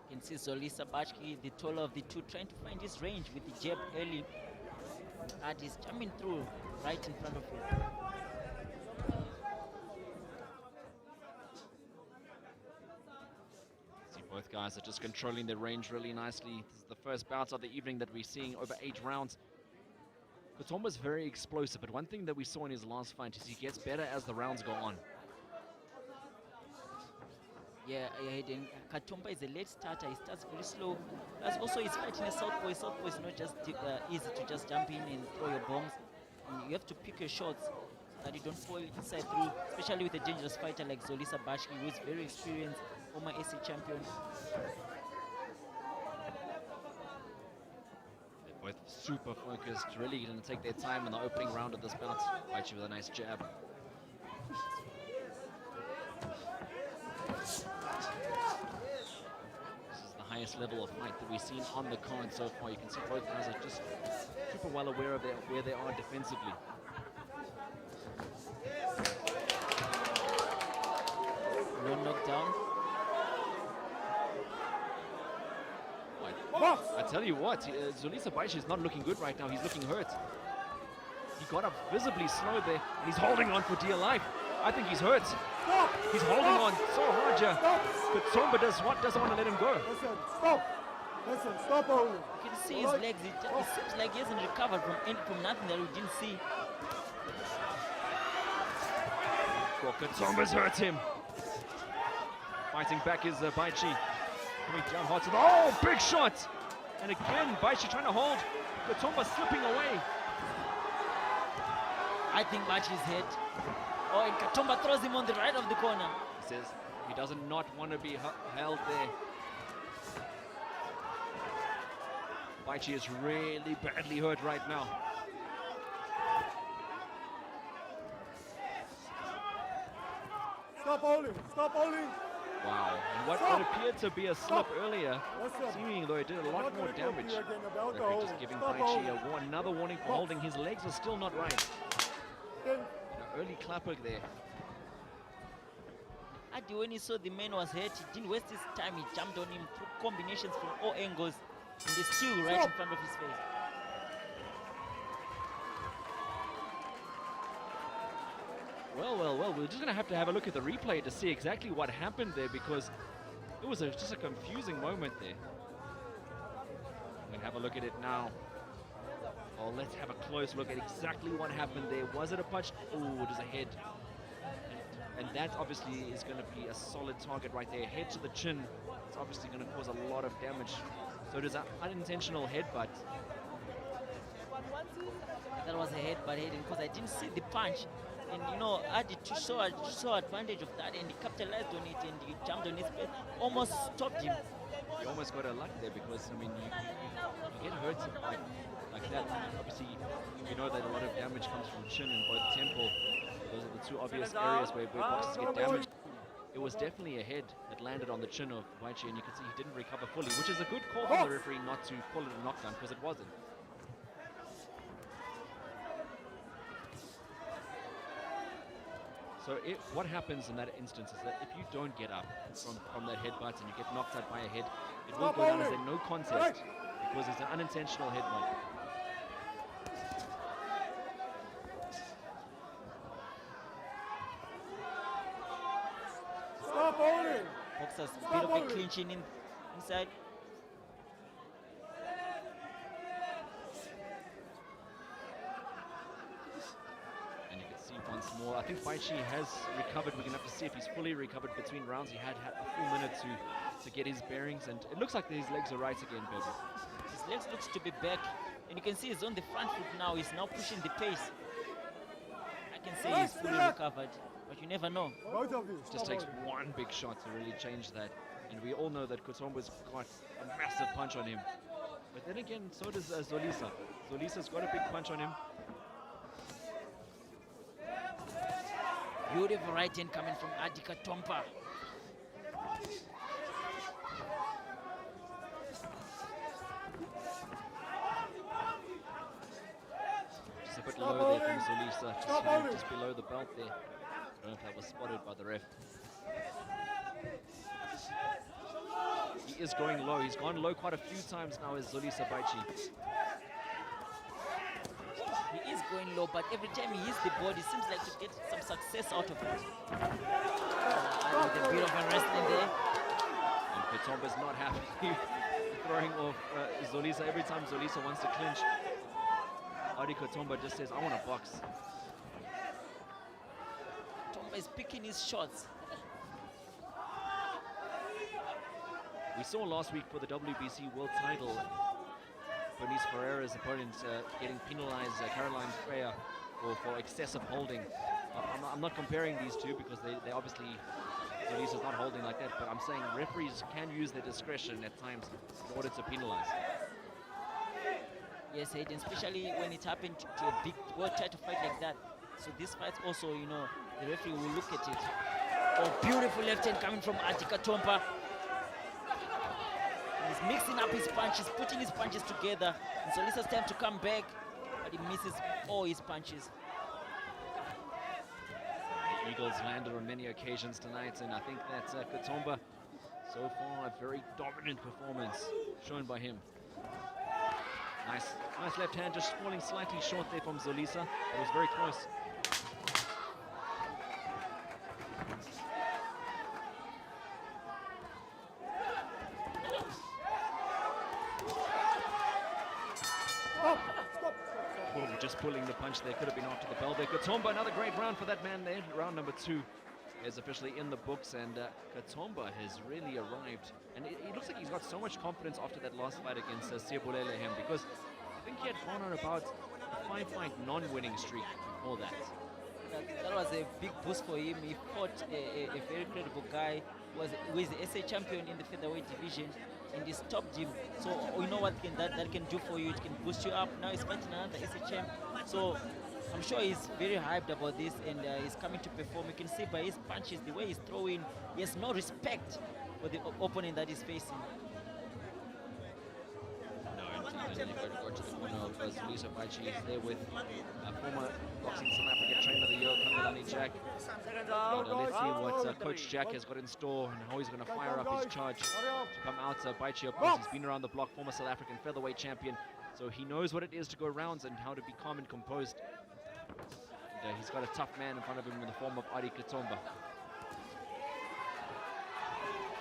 You can see Zolisa Baichi, the taller of the two, trying to find his range with the jab early. Ardy is coming through right in front of him. Both guys are just controlling their range really nicely. This is the first bout of the evening that we're seeing over 8 rounds. Katompa's very explosive, but one thing that we saw in his last fight is he gets better as the rounds go on. Yeah, Katompa is a late starter. He starts very slow. Plus, also he's fighting a southpaw. Southpaw is not just easy to just jump in and throw your bombs. And you have to pick your shots so that you don't fall inside through, especially with a dangerous fighter like Zolisa Baichi, who is very experienced, former AC champion. They're both super focused, really going to take their time in the opening round of this bout. Baichi with a nice jab. This is the highest level of fight that we've seen on the card so far. You can see both guys are just super well aware of where they are defensively. No knockdown. I tell you what, Zolisa Baichi is not looking good right now. He's looking hurt. He got up visibly slow there, and he's holding on for dear life. I think he's hurt. Stop. He's holding on so hard, yeah. But Somba doesn't want to let him go. Listen, stop. Listen, stop holding. You can see his legs. It seems like he hasn't recovered from nothing that we didn't see. Somba's hurt him. Fighting back is Baichi. Coming down hard to the... Oh, big shot! And again, Baichi trying to hold. Katompa slipping away. I think Baichi's hit. Oh, and Katompa throws him on the right of the corner. He says he does not want to be held there. Baichi is really badly hurt right now. Stop holding. Stop holding. Wow, and what appeared to be a slip earlier, seeming though it did a lot more damage. Referee just giving Baichi another warning for holding. His legs are still not right. An early clapper there. Ardy, when he saw the man was hurt, he didn't waste his time. He jumped on him through combinations from all angles, and they still right in front of his face. Well, we're just going to have a look at the replay to see exactly what happened there, because it was just a confusing moment there. We'll have a look at it now. Oh, let's have a close look at exactly what happened there. Was it a punch? Oh, it was a head. And that obviously is going to be a solid target right there. Head to the chin. It's obviously going to cause a lot of damage. So it is an unintentional headbutt. That was a headbutt Hayden, because I didn't see the punch. And you know, Ardy saw advantage of that, and he capitalized on it, and he jumped on his face, almost stopped him. You almost got a luck there because, I mean, you get hurt like that. Obviously, you know that a lot of damage comes from chin and both temple. Those are the two obvious areas where boxers get damaged. It was definitely a head that landed on the chin of Baichi, and you can see he didn't recover fully, which is a good call from the referee not to call it a knockdown, because it wasn't. So what happens in that instance is that if you don't get up from that headbutt and you get knocked out by a head, it will go down as a no contest because it's an unintentional headbutt. Stop holding! Boxers, a bit of a clinching inside. Once more, I think Baichi has recovered. We're going to have to see if he's fully recovered between rounds. He had a full minute to get his bearings, and it looks like his legs are right again, baby. His legs looks to be back, and you can see he's on the front foot now. He's now pushing the pace. I can say he's fully recovered, but you never know. Both of you. It just takes one big shot to really change that, and we all know that Katompa's got a massive punch on him. But then again, so does Zolisa. Zolisa's got a big punch on him. Beautiful right hand coming from Ardy Katompa. Just a bit low there from Zolisa, just below the belt there. I don't know if that was spotted by the ref. He is going low. He's gone low quite a few times now as Zolisa Baichi. He is going low, but every time he hits the body, it seems like to get some success out of it. With a bit of a wrestling there. And Katompa's not happy throwing off Zolisa. Every time Zolisa wants to clinch, Ardy Katompa just says, I want to box. Katompa is picking his shots. We saw last week for the WBC World title, Bernice Ferreira's opponent getting penalized, Caroline Freya, for excessive holding. I'm not comparing these two because they obviously, Zolisa's not holding like that, but I'm saying referees can use their discretion at times in order to penalize. Yes, Hayden, especially when it happened to a big world title fight like that. So this fight also, you know, the referee will look at it. Oh, beautiful left hand coming from Ardy Katompa. He's mixing up his punches, putting his punches together. And Zolisa's time to come back, but he misses all his punches. The Eagles landed on many occasions tonight, and I think that Katompa, so far, a very dominant performance shown by him. Nice left hand, just falling slightly short there from Zolisa. It was very close. Just pulling the punch there, could have been after the bell there. Katompa, another great round for that man there. Round number 2 is officially in the books, and Katompa has really arrived. And it looks like he's got so much confidence after that last fight against Siyabulele Hem, because I think he had gone on about a 5-fight non-winning streak before that. That was a big boost for him. He fought a very credible guy who is the SA champion in the featherweight division, and he stopped him. So you know what that can do for you? It can boost you up. Now he's fighting another SA champ. So I'm sure he's very hyped about this, and he's coming to perform. You can see by his punches, the way he's throwing, he has no respect for the opponent that he's facing. And then you've got to go to the corner of Zolisa Baichi. He's there with former Boxing South Africa Trainer of the Year, Kangalani Jack. Let's see what Coach Jack has got in store and how he's going to fire up his charge to come out. Baichi, of course, he's been around the block, former South African featherweight champion, so he knows what it is to go rounds and how to be calm and composed. And, he's got a tough man in front of him in the form of Ardy Katompa.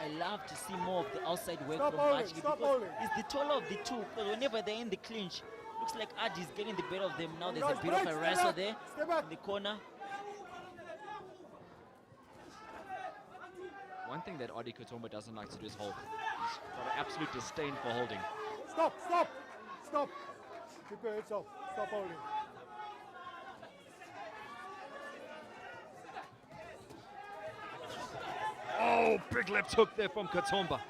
I love to see more of the outside work from Baichi because he's the taller of the two. Because whenever they're in the clinch, looks like Ardy's getting the better of them. Now there's a bit of a wrestle there in the corner. One thing that Ardy Katompa doesn't like to do is hold. He's got an absolute disdain for holding. Stop! Keep your heads off. Stop holding. Oh, big left hook there from Katompa.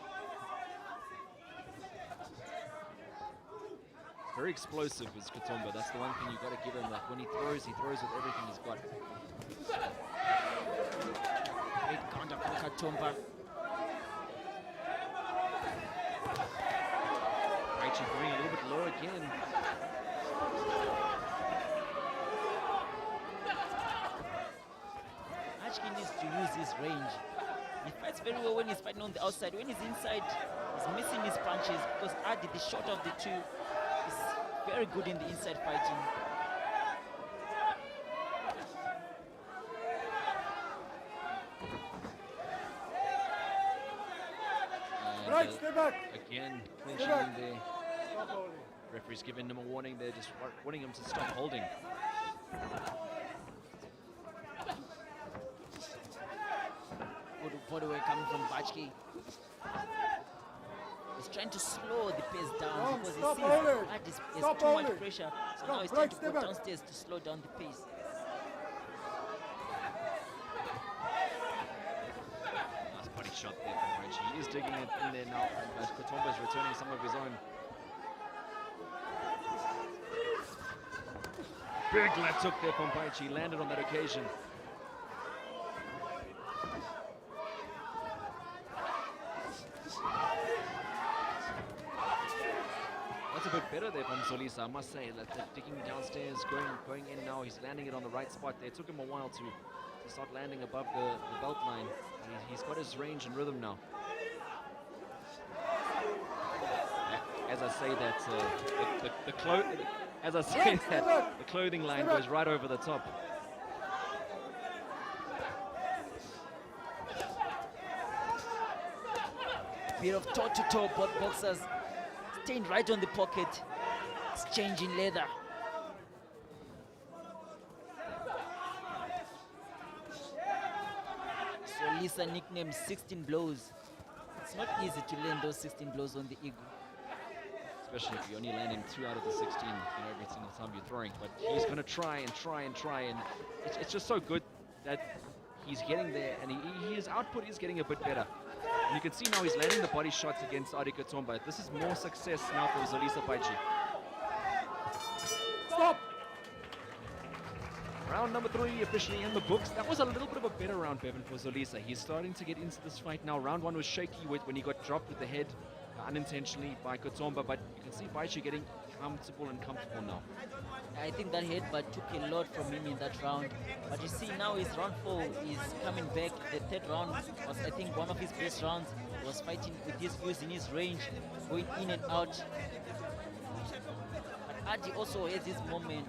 Very explosive is Katompa. That's the one thing you've got to give him. Like when he throws with everything he's got. Great counter from Katompa. Rachel going a little bit low again. Ardy needs to use his range. He fights very well when he's fighting on the outside. When he's inside, he's missing his punches because Ardy, the shorter of the two, is very good in the inside fighting. And, Right, stay back. Again, clinching back. in there. Stop holding. Referee's giving him a warning there, just wanting him to stop holding. Good footwork coming from Bachki. He's trying to slow the pace down because he stop sees holding. Ardy is Stop too much holding. pressure. So Stop. now he's Right, trying to stay go back. downstairs to slow down the pace. Nice body shot there from Rachel. He is digging it in there now, but Katompa's returning some of his own. Big left hook there from Baichi, landed on that occasion. That's a bit better there from Solisa, I must say. That digging downstairs, going in now. He's landing it on the right spot there. It took him a while to start landing above the belt line. He's got his range and rhythm now. As I say that, the clothing line goes right over the top. Bit of toe-to-toe, both boxers staying right on the pocket, exchanging leather. So Lisa nicknamed 16 blows. It's not easy to land those 16 blows on the ego. Especially if you're only landing 2 out of the 16, every single time you're throwing. But he's going to try, and it's just so good that he's getting there, and his output is getting a bit better. And you can see now he's landing the body shots against Ardy Katompa. This is more success now for Zolisa Baichi. Stop. Round number 3 officially in the books. That was a little bit of a better round, Bevan, for Zolisa. He's starting to get into this fight now. Round 1 was shaky when he got dropped with the head unintentionally by Katompa, but you can see Baichi getting comfortable now. I think that headbutt took a lot from him in that round. But you see now his round 4 is coming back. The third round was, I think, one of his best rounds. He was fighting with his views in his range, going in and out. But Ardy also has his moment.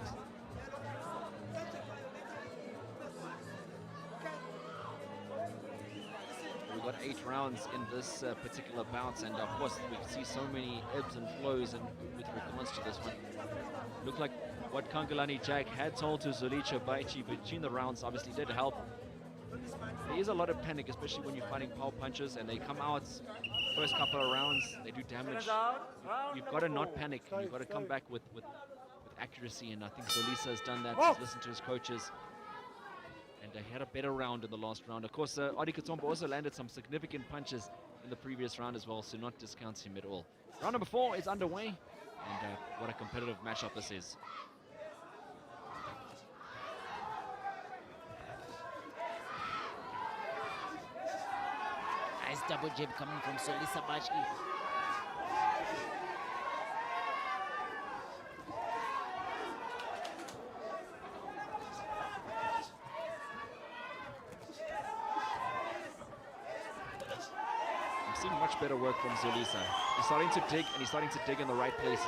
We've got 8 rounds in this particular bout, and of course we can see so many ebbs and flows and with regards to this one. Looked like what Kangalani Jack had told to Zolisa Baichi between the rounds obviously did help. There is a lot of panic, especially when you're fighting power punches and they come out first couple of rounds, they do damage. You've got to not panic. You've got to come back with accuracy, and I think Zolisa has done that. He's listened to his coaches. And he had a better round in the last round. Of course, Ardy Katompa also landed some significant punches in the previous round as well, so not discount him at all. Round number 4 is underway, and what a competitive matchup this is. Nice double jab coming from Zolisa Baichi. Much better work from Zolisa. He's starting to dig, and he's starting to dig in the right places.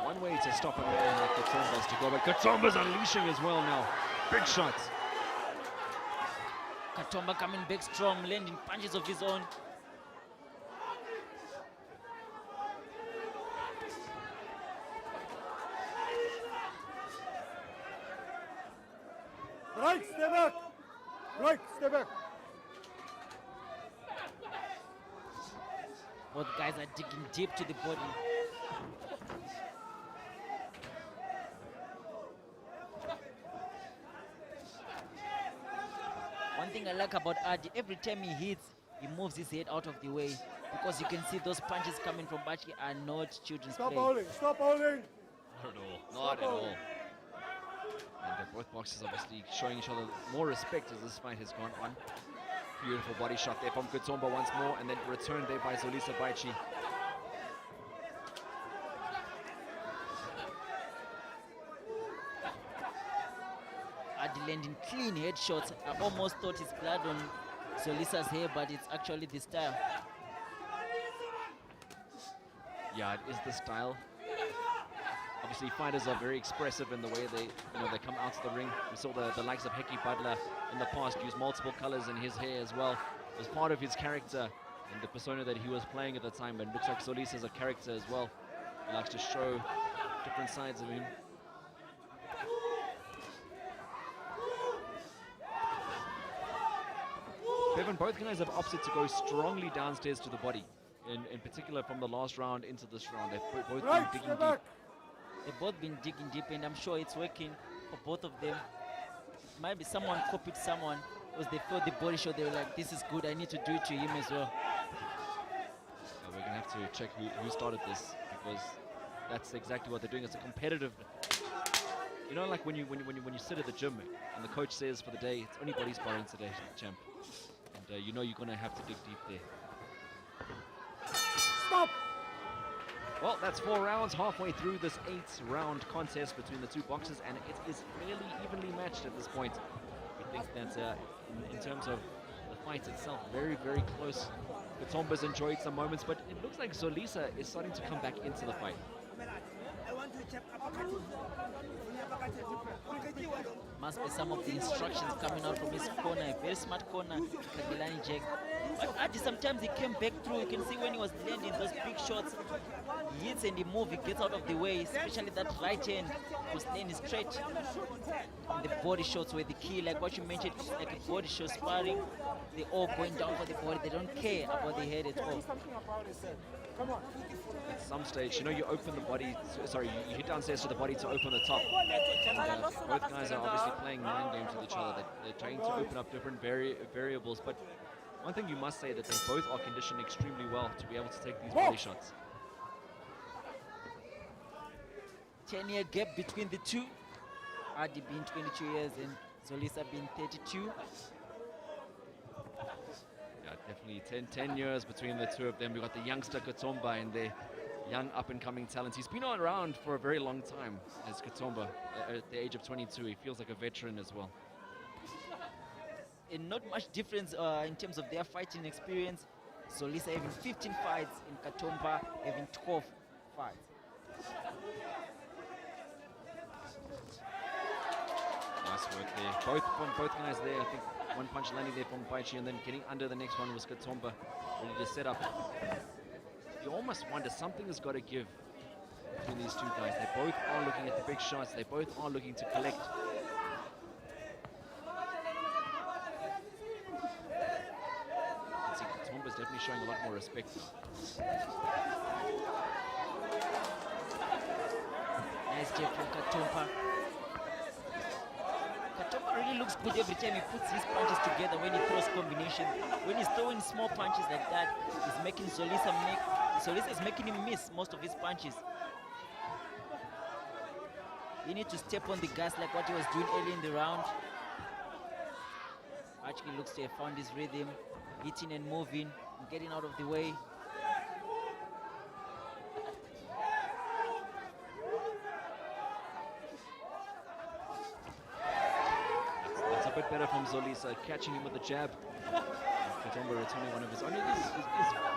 One way to stop a man like Katompa is to go, but Katompa's unleashing as well now. Big shots. Katompa coming back strong, landing punches of his own. Right, stay back. Right, stay back. Both guys are digging deep to the body. One thing I like about Ardy, every time he hits, he moves his head out of the way, because you can see those punches coming from Bachi are not children's Stop play. holding, stop holding. Not at all. Not at all. And both boxers obviously showing each other more respect as this fight has gone on. Beautiful body shot there from Katompa once more, and then returned there by Zolisa Baichi. Ardy landing clean headshots. I almost thought it's blood on Zolisa's hair, but it's actually the style. Yeah, it is the style. Obviously, fighters are very expressive in the way they come out of the ring. We saw the likes of Heki Butler in the past use multiple colors in his hair as well. It was part of his character and the persona that he was playing at the time, but it looks like Solis is a character as well. He likes to show different sides of him. Bevan, both guys have opted to go strongly downstairs to the body. In particular, from the last round into this round, they've both been digging deep. They've both been digging deep, and I'm sure it's working for both of them. Maybe someone copied someone because they felt the body shot. They were like, this is good, I need to do it to him as well. We're going to have to check who started this, because that's exactly what they're doing. It's a competitive... You know, like when you sit at the gym and the coach says for the day, it's only body sparring today, champ. And you know you're going to have to dig deep there. Stop! Well, that's 4 rounds, halfway through this 8-round contest between the two boxers, and it is fairly evenly matched at this point. We think that in terms of the fight itself, very, very close. Katompa's enjoyed some moments, but it looks like Zolisa is starting to come back into the fight. Must be some of the instructions coming out from his corner. A very smart corner, Kagilani Jack. But Ardy, sometimes he came back through. You can see when he was landing those big shots, he hits and he moves, he gets out of the way, especially that right hand was landing straight. And the body shots were the key, like what you mentioned, it's like a body shot sparring. They're all going down for the body. They don't care about the head at all. At some stage, you know, you open the body, you hit downstairs to the body to open the top. And, both guys are obviously playing mind games with each other. They're trying to open up different variables, but one thing you must say that they both are conditioned extremely well to be able to take these body shots. 10-year gap between the two. Ardy being 22 years and Zolisa being 32. Yeah, definitely 10 years between the two of them. We've got the youngster Katompa and the young up-and-coming talents. He's been around for a very long time as Katompa. At the age of 22, he feels like a veteran as well. And not much difference in terms of their fighting experience. Zolisa having 15 fights and Katompa having 12 fights. Nice work there. Both guys there. I think one punch landing there from Baichi, and then getting under the next one was Katompa. Ready to set up. You almost wonder something has got to give between these two guys. They both are looking at the big shots. They both are looking to collect. Katompa's definitely showing a lot more respect. Nice jab from Katompa. Katompa really looks good every time he puts his punches together when he throws combinations. When he's throwing small punches like that, he's making Zolisa is making him miss most of his punches. You need to step on the gas like what he was doing early in the round. Actually looks to have found his rhythm, hitting and moving, and getting out of the way. That's a bit better from Zolisa, catching him with the jab. Katompa returning one of his own. It is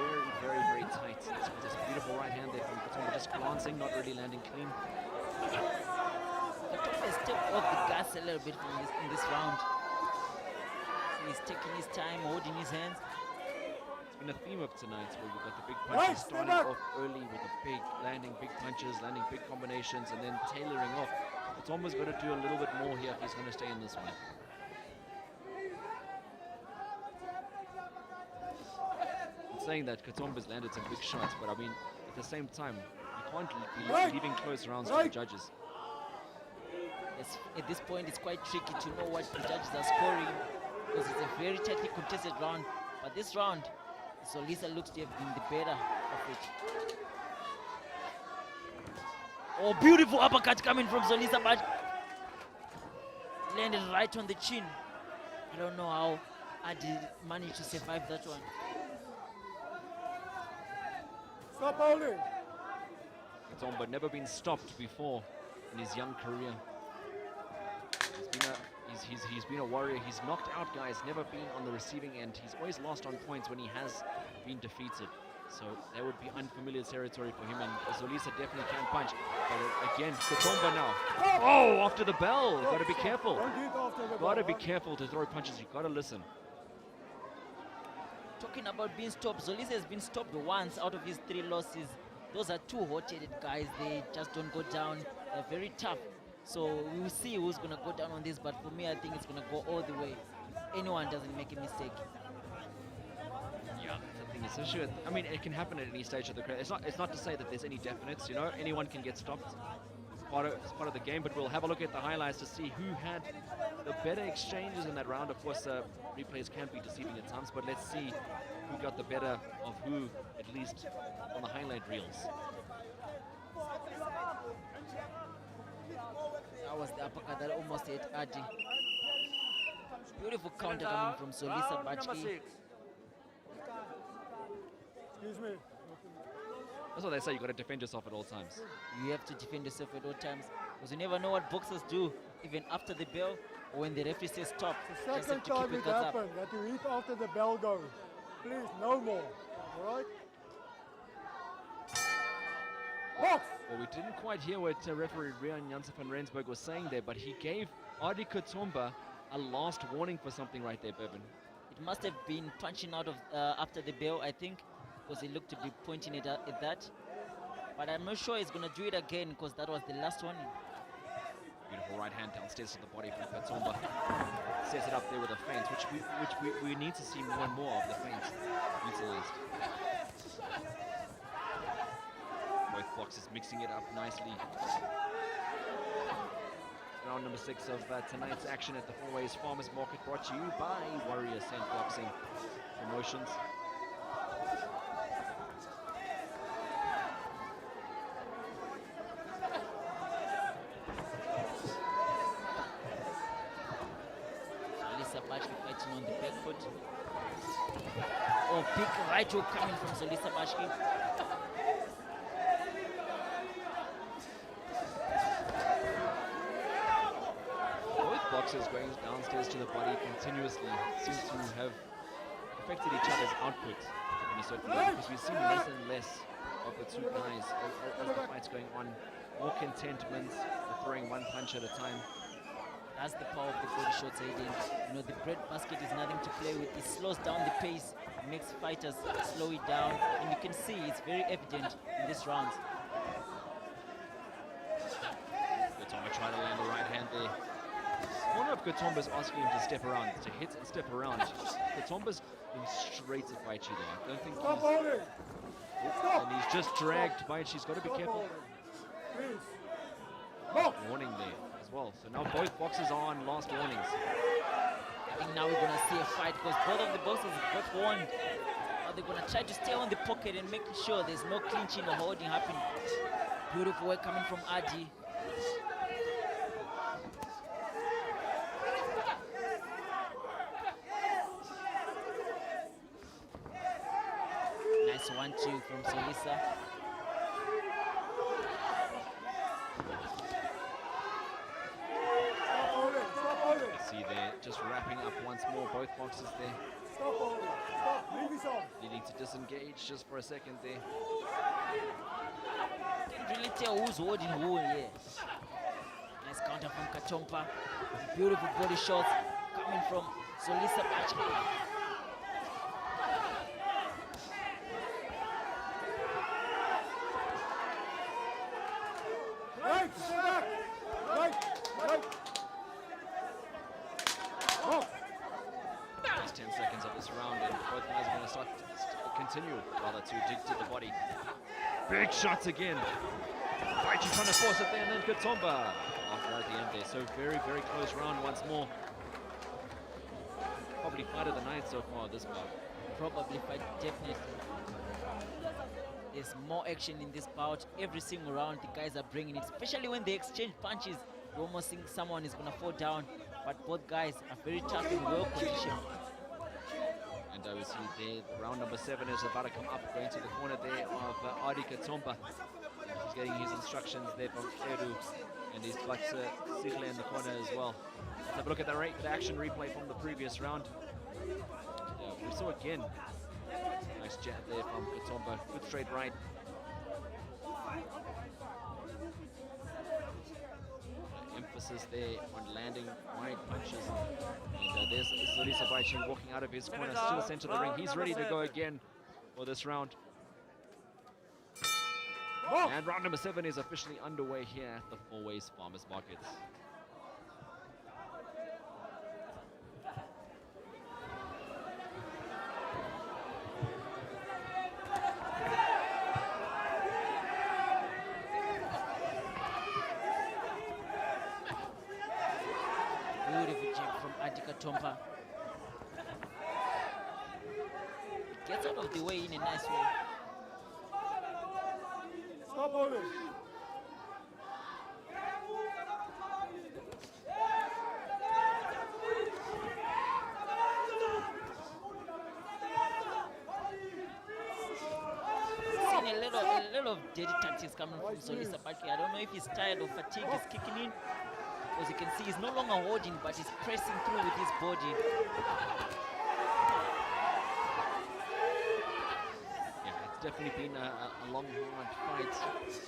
very, very, very tight. It's this beautiful right hand there from Katompa, just glancing, not really landing clean. Katompa has stepped off the gas a little bit in this round. So he's taking his time, holding his hands. It's been a theme of tonight where we've got the big punches starting off early with the big landing big punches, landing big combinations, and then tailoring off. Katompa's got to do a little bit more here if he's going to stay in this one. saying that Katomba's landed some big shots, but I mean, at the same time, you can't be leaving close rounds to the judges. At this point, it's quite tricky to know what the judges are scoring because it's a very tightly contested round. But this round, Solisa looks to have been the better of it. Oh, beautiful uppercut coming from Solisa, but landed right on the chin. I don't know how Ardy managed to survive that one. Stop holding. Katompa never been stopped before in his young career. He's been a warrior. He's knocked out guys, never been on the receiving end. He's always lost on points when he has been defeated. So that would be unfamiliar territory for him, and Solisa definitely can punch. But again, Katompa now. Oh, after the bell. Got to be careful. Got to be careful to throw punches. You got to listen. Talking about being stopped, Solisa has been stopped once out of his 3 losses. Those are 2 hot-headed guys. They just don't go down. They're very tough. So we will see who's going to go down on this, but for me, I think it's going to go all the way. Anyone doesn't make a mistake. Yeah, the thing is, I mean, it can happen at any stage of the career. It's not to say that there's any definites, you know, anyone can get stopped. It's part of the game, but we'll have a look at the highlights to see who had the better exchanges in that round. Of course, replays can be deceiving at times, but let's see who got the better of who, at least on the highlight reels. That was the uppercut that almost hit Ardy. Beautiful counter coming from Solisa Bachki. Excuse me. That's what they say, you got to defend yourself at all times. You have to defend yourself at all times because you never know what boxers do, even after the bell or when the referee says stop. The second time it happened that you hit after the bell goes. Please, no more. All right? Box! Well, we didn't quite hear what referee Rian Janssen van Rensburg was saying there, but he gave Ardy Katompa a last warning for something right there, Bourbon. It must have been punching out of after the bell, I think, because he looked to be pointing it at that. But I'm not sure he's going to do it again because that was the last one. Beautiful right hand downstairs to the body from Katompa. Sets it up there with a feint, which we need to see more and more of the feints utilized. Both boxers mixing it up nicely. Round number 6 of tonight's action at the Four Ways Farmers Market, brought to you by Warrior Ascent Promotions. Solisa Bachki fighting on the back foot. Oh, big right hook coming from Solisa Bachki. Boxers going downstairs to the body continuously seem to have affected each other's output in a certain way, because we've seen less and less of the 2 guys as the fight's going on. More contentment, throwing 1 punch at a time. That's the power of the body shots, Aiden. You know, the bread basket is nothing to play with. It slows down the pace, it makes fighters slow it down, and you can see it's very evident in this round. Katompa trying to land the right hand there. I wonder if Katompa's asking him to step around, to hit and step around. Katompa's been straight at Baichi there. I don't think Stop holding! And he's just dragged Baichi. He's got to be careful. Please. Warning there as well. So now both boxers are on last warnings. I think now we're going to see a fight because both of the boxers got warned. Now they're going to try to stay on the pocket and make sure there's no clinching or holding happening. Beautiful work coming from Ardy. Nice 1-2 from Solisa. See there, just wrapping up once more, both boxers there. Stop holding. Stop. Leave this on. Needing to disengage just for a second there. Can't really tell who's holding who here. Nice counter from Katompa. Beautiful body shots coming from Solisa Bachki. Right, stay back. Right, right. Last 10 seconds of this round, and both guys are going to start continue rather to dig to the body. Big shots again. Baichi trying to force it there, and then Katompa after at the end there. So very, very close round once more. Probably fight of the night so far this bout. Probably fight, definitely. There's more action in this bout. Every single round, the guys are bringing it, especially when they exchange punches. You almost think someone is going to fall down, but both guys are very tough and well conditioned. And we see there, round number 7 is about to come up, going to the corner there of Ardy Katompa. He's getting his instructions there from Mthembu, and he's got Sihle in the corner as well. Let's have a look at the action replay from the previous round. We saw again, nice jab there from Katompa, good straight right. Emphasis there on landing wide punches. And there's Zolisa Baichi walking out of his corner to the center of the ring. He's ready to go again for this round. And round number 7 is officially underway here at the Four Ways Farmers Markets. Beautiful jab from Ardy Katompa. It gets out of the way in a nice way. Stop moving. Seen a little of dirty tactics coming from Zolisa Baichi. I don't know if he's tired of fatigue, he's kicking in. As you can see, he's no longer holding, but he's pressing through with his body. Definitely been a long, hard fight,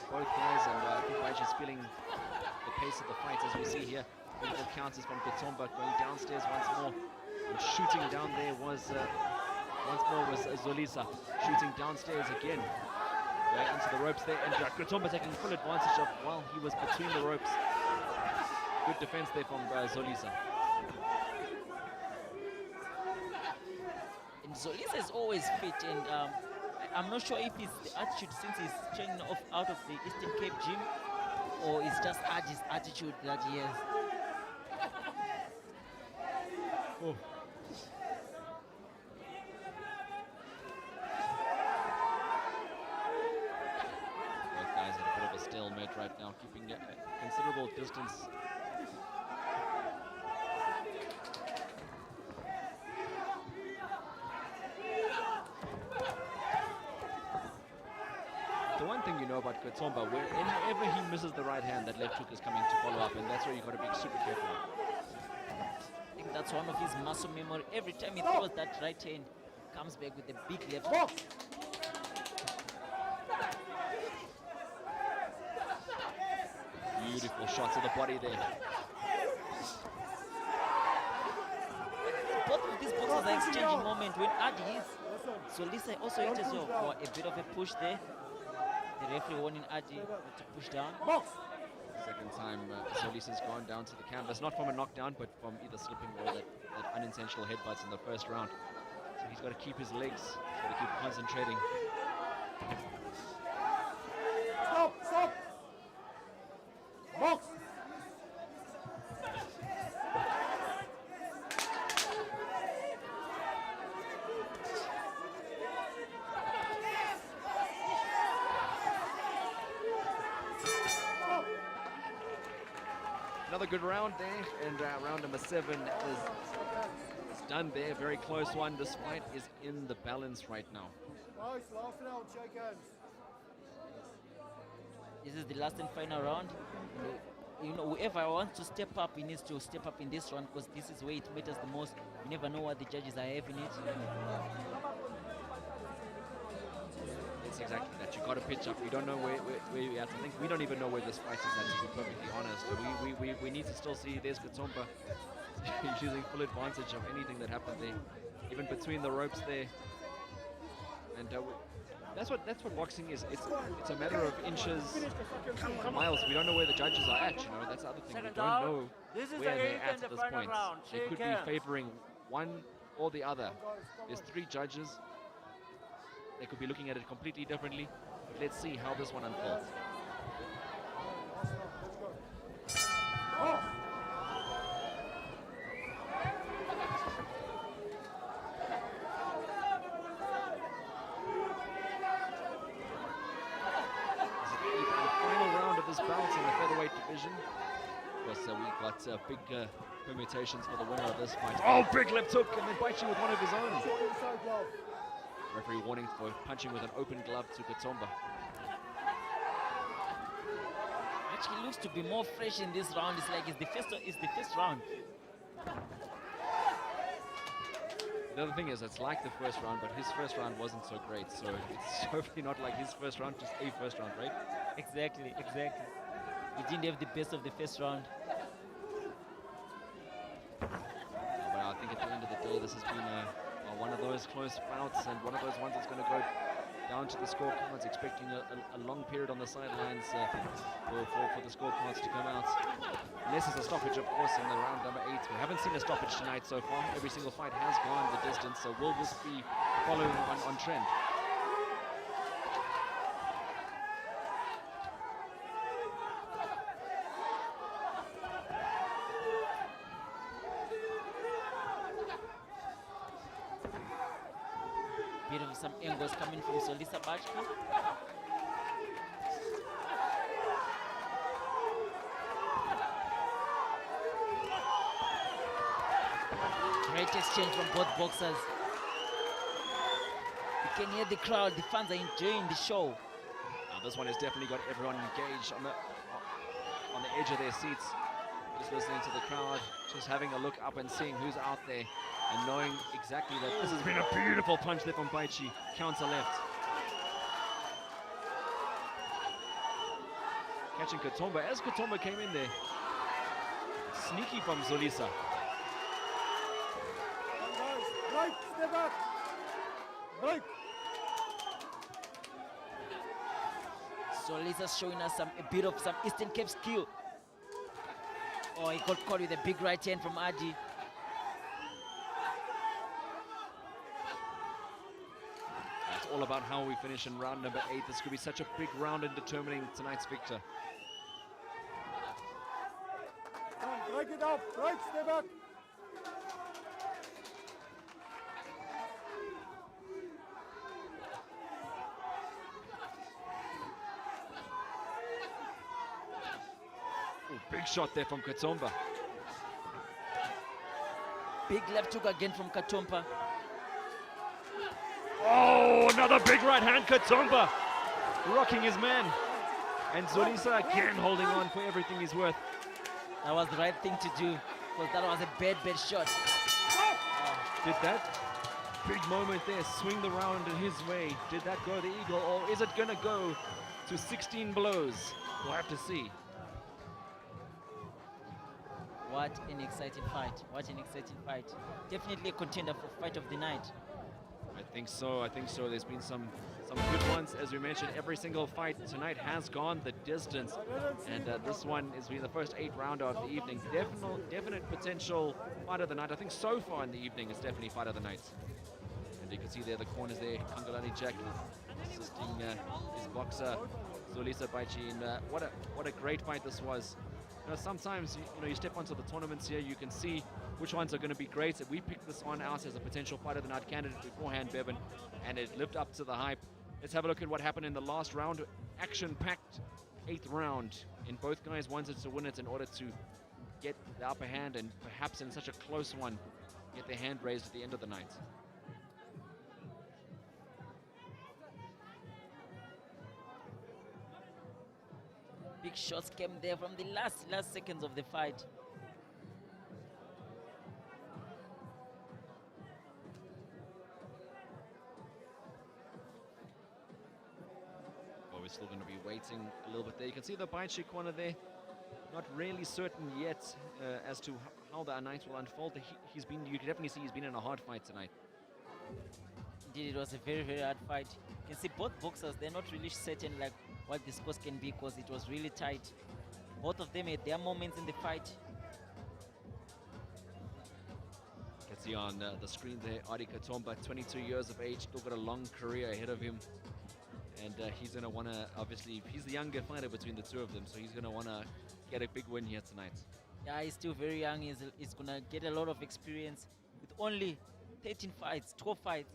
both guys, and I think Baichi's feeling the pace of the fight as we see here. Beautiful counters from Katompa, going downstairs once more, and shooting down there was once more was Zolisa, shooting downstairs again, right into the ropes there, and Katompa taking full advantage of while he was between the ropes. Good defense there from Zolisa. And Zolisa is always fit, and I'm not sure if it's the attitude since he's training out of the Eastern Cape gym, or it's just Ardy's attitude that he has. Oh. Both guys at a bit of a stalemate right now, keeping a considerable distance. The one thing you know about Katompa, whenever he misses the right hand, that left hook is coming to follow up, and that's where you got to be super careful. I think that's one of his muscle memory. Every time he throws that right hand, comes back with a big left hook. Beautiful shot to the body there. Both of these boxers are exchanging moment when Ardy hits. So Lisa also hit as well for a bit of a push there. The referee warning Ardy to push down. Second time Zolisa's gone down to the canvas, not from a knockdown, but from either slipping or that unintentional headbutts in the first round. So he's got to keep his legs, he's got to keep concentrating. Stop! Box! Another good round there, and round number 7 is done there. Very close one. This fight is in the balance right now. Nice, last round, shake hands. This is the last and final round. You know, whoever wants to step up, he needs to step up in this round, because this is where it matters the most. You never know what the judges are having it. It's exactly that. You got to pitch up. You don't know where you have to think. We don't even know where this fight is at, to be perfectly honest. We need to still see there's Katompa. He's using full advantage of anything that happened there, even between the ropes there. And that's what boxing is. It's a matter of inches, miles. We don't know where the judges are at. You know, that's the other thing. We don't know where they're at this point. They could be favoring one or the other. There's 3 judges. they could be looking at it completely differently. But let's see how this one unfolds. This bout in the featherweight division. Of course, we've got big permutations for the winner of this fight. Oh, big left hook, and then biting with one of his own. Referee warning for punching with an open glove to Katompa. Actually looks to be more fresh in this round. It's like it's the first round. The other thing is, it's like the first round, but his first round wasn't so great. So it's certainly not like his first round, just a first round, right? Exactly. He didn't have the best of the first round. But I think at the end of the day, this has been one of those close bouts and one of those ones that's going to go down to the scorecards, expecting a long period on the sidelines for the scorecards to come out. Unless there's a stoppage, of course, in the round number 8. We haven't seen a stoppage tonight so far. Every single fight has gone the distance, so will this be following on trend? Bit of some angles coming from Solisa Bachka. Great exchange from both boxers. You can hear the crowd, the fans are enjoying the show. Now this one has definitely got everyone engaged on the edge of their seats. Just listening to the crowd, just having a look up and seeing who's out there and knowing exactly that this has been a beautiful punch there from Baichi. Counter left. Catching Katompa as Katompa came in there. Sneaky from Solisa. Break, step up. Break. Solisa's showing us a bit of some Eastern Cape skill. Oh, he got caught with a big right hand from Ardy. It's all about how we finish in round number 8. This could be such a big round in determining tonight's victor. Break it up. Break, step up. Ooh, big shot there from Katompa. Big left hook again from Katompa. Oh, another big right hand, Katompa rocking his man. And Solisa again holding on for everything he's worth. That was the right thing to do, because that was a bad shot. Did that big moment there swing the round in his way? Did that go the eagle, or is it going to go to 16 blows? We'll have to see. What an exciting fight. What an exciting fight. Definitely a contender for fight of the night. I think so. There's been some good ones. As we mentioned, every single fight tonight has gone the distance. And this one has been the first 8-rounder of the evening. Definite potential fight of the night. I think so far in the evening it's definitely fight of the night. And you can see there the corners there. Kangalani Jack assisting his boxer, Solisa Baichi. And what a great fight this was. You know, sometimes you step onto the tournaments here, you can see which ones are going to be great. We picked this one out as a potential fight of the night candidate beforehand, Bevan, and it lived up to the hype. Let's have a look at what happened in the last round. Action-packed 8th round, and both guys wanted to win it in order to get the upper hand, and perhaps in such a close one, get their hand raised at the end of the night. Big shots came there from the last seconds of the fight. Well, we're still going to be waiting a little bit there. You can see the Baichi corner there. Not really certain yet as to how the night will unfold. You can definitely see he's been in a hard fight tonight. Indeed, it was a very hard fight. You can see both boxers, they're not really certain like what the scores can be, because it was really tight. Both of them had their moments in the fight. You can see on the screen there, Ardy Katompa, 22 years of age, still got a long career ahead of him. And he's going to want to, obviously, he's the younger fighter between the two of them, so he's going to want to get a big win here tonight. Yeah, he's still very young. He's going to get a lot of experience with only 13 fights, 12 fights.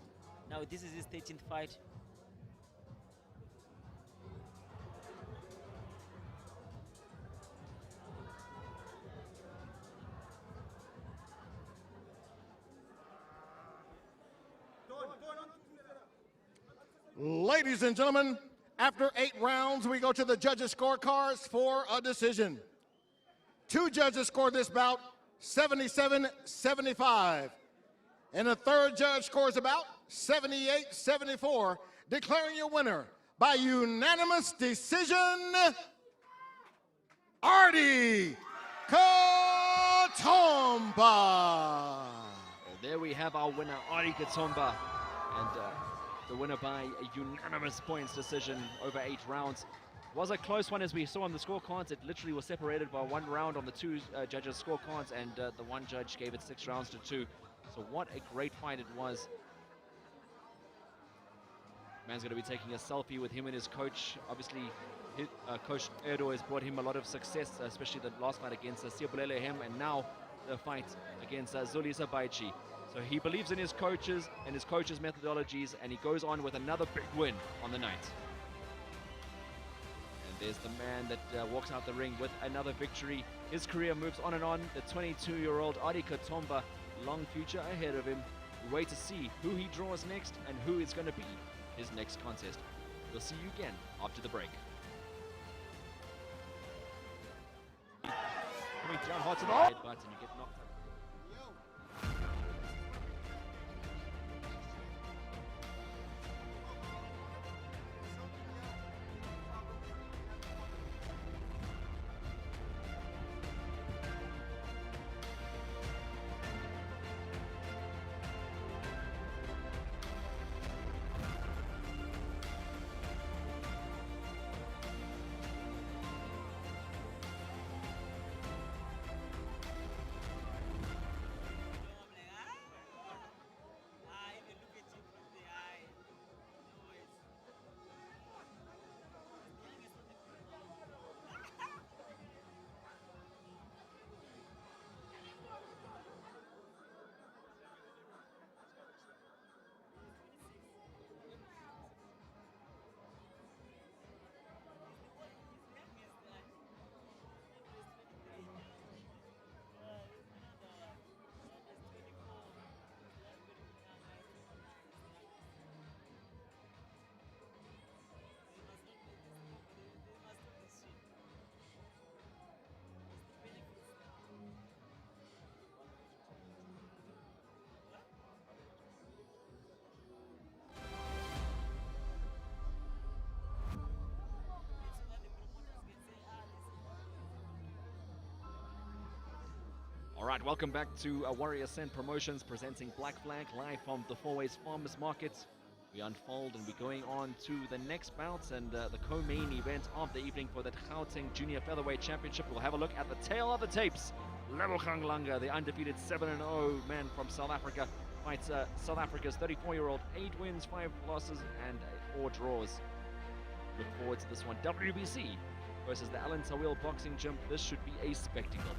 Now this is his 13th fight. Ladies and gentlemen, after 8 rounds, we go to the judges' scorecards for a decision. 2 judges scored this bout 77-75. And the third judge scores about 78-74, declaring your winner by unanimous decision, Ardy Katompa. There we have our winner, Ardy Katompa. And the winner by a unanimous points decision over 8 rounds. It was a close one, as we saw on the scorecards. It literally was separated by 1 round on the 2 judges' scorecards, and the 1 judge gave it 6 rounds to 2. So what a great fight it was. Man's going to be taking a selfie with him and his coach. Obviously, his, Coach Erdo has brought him a lot of success, especially the last fight against Siyabulele Hem, and now the fight against Zulisa Baichi. So he believes in his coaches and his coaches' methodologies, and he goes on with another big win on the night. And there's the man that walks out the ring with another victory. His career moves on and on. The 22-year-old Ardy Katompa, long future ahead of him. We wait to see who he draws next and who is going to be his next contest. We'll see you again after the break. Coming down hard to the head button, you get knocked out. All right, welcome back to Warrior Ascent Promotions presenting Black Flag live from the Fourways Farmers Market. We unfold and we're going on to the next bouts and the co-main event of the evening for the Gauteng Junior Featherweight Championship. We'll have a look at the tail of the tapes. Lebogang Langa, the undefeated 7-0 man from South Africa, fights South Africa's 34-year-old, 8 wins, 5 losses, and 4 draws. Look forward to this one. WBC versus the Alan Tawil Boxing Gym. This should be a spectacle.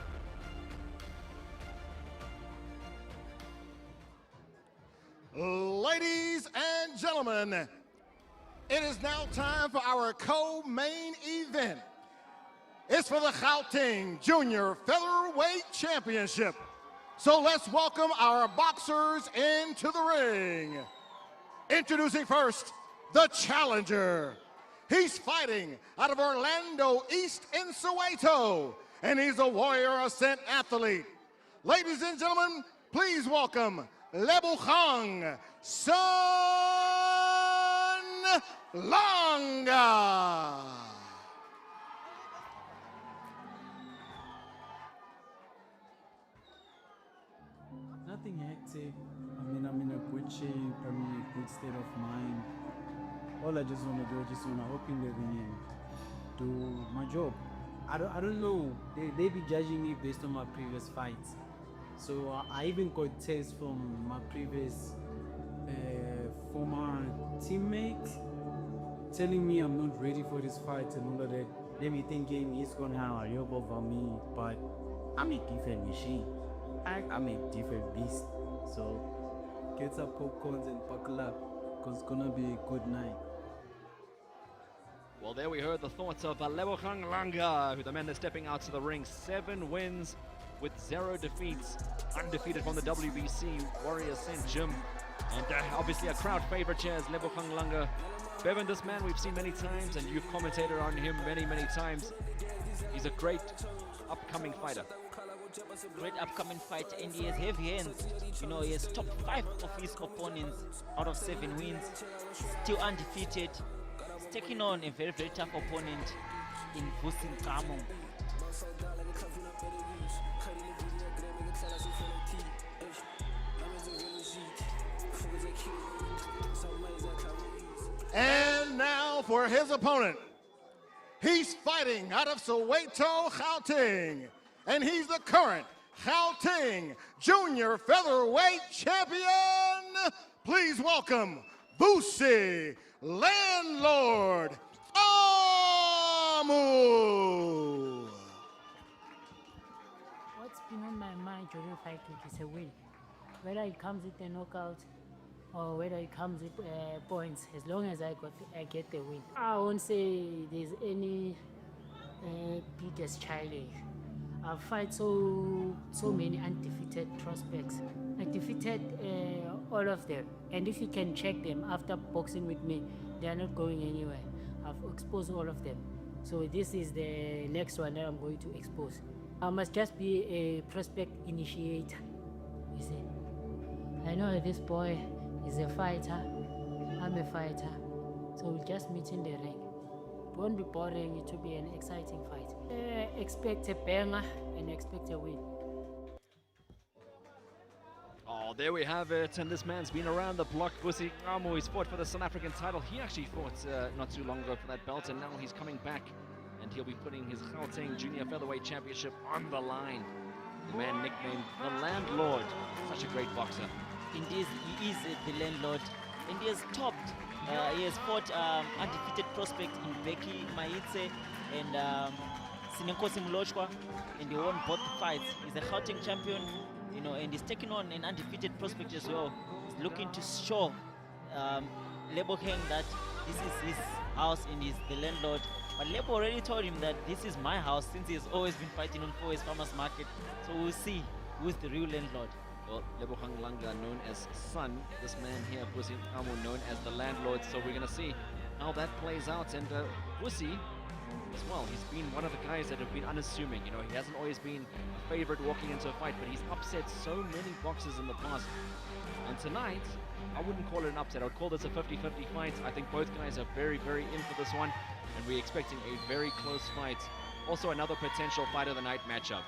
Ladies and gentlemen, it is now time for our co-main event. It's for the Gauteng Junior Featherweight Championship. So let's welcome our boxers into the ring. Introducing first, the challenger. He's fighting out of Orlando East in Soweto, and he's a Warrior Ascent athlete. Ladies and gentlemen, please welcome Lebogang Langa. Nothing hectic. I'm in a good shape. I'm in a good state of mind. All I just want to do, I just want to hop in the ring and do my job. I don't know. They be judging me based on my previous fights. So I even got tests from my previous former teammates telling me I'm not ready for this fight and all of that. They me thinking he's gonna have a yoke over me, but I'm a different machine. I'm a different beast. So get some popcorns and buckle up, because it's gonna be a good night. Well, there we heard the thoughts of Lebogang Langa, who the man that's stepping out to the ring. 7 wins with 0 defeats, undefeated from the WBC Warrior Ascent Gym. And obviously a crowd favorite here is Lebogang Langa. Bevan, this man we've seen many times, and you've commentated on him many, many times. He's a great upcoming fighter. Great upcoming fighter, and he has heavy hands. You know, he has top 5 of his opponents out of 7 wins. Still undefeated. He's taking on a very, very tough opponent in Ngcamu. And now for his opponent. He's fighting out of Soweto, Gauteng, and he's the current Gauteng Junior Featherweight Champion. Please welcome Vusi Landlord Ngcamu. What's been on my mind during the fight week is a win. Whether it comes with a knockout or whether it comes with points, as long as I get the win. I won't say there's any biggest challenge. I've fight so many undefeated prospects. I defeated all of them, and if you can check them after boxing with me, they are not going anywhere. I've exposed all of them. So this is the next one that I'm going to expose. I must just be a prospect initiator, you see. I know this boy is a fighter, I'm a fighter, so we'll just meet in the ring. It won't be boring, it will be an exciting fight. Expect a banger and expect a win. Oh, there we have it, and this man's been around the block. Vusi Ngcamu, he's fought for the South African title. He actually fought not too long ago for that belt, and now he's coming back, and he'll be putting his Gauteng Junior Featherweight Championship on the line. The man nicknamed the Landlord, such a great boxer. Indeed, he is the landlord, and he has topped. He has fought undefeated prospect in Becky Maitse and Sinenkosi Mlochwa, and he won both fights. He's a Gauteng champion, you know, and he's taking on an undefeated prospect as well. He's looking to show Lebogang that this is his house and he's the landlord. But Lebo already told him that this is my house, since he has always been fighting on Fourways Farmers Market. So we'll see who's the real landlord. Well, Lebogang Langa known as Son, this man here, Vusi Ngcamu, known as the Landlord. So we're going to see how that plays out. And Vusi, as well, he's been one of the guys that have been unassuming. You know, he hasn't always been a favorite walking into a fight, but he's upset so many boxers in the past. And tonight, I wouldn't call it an upset. I would call this a 50-50 fight. I think both guys are very, very in for this one, and we're expecting a very close fight. Also, another potential fight of the night matchup.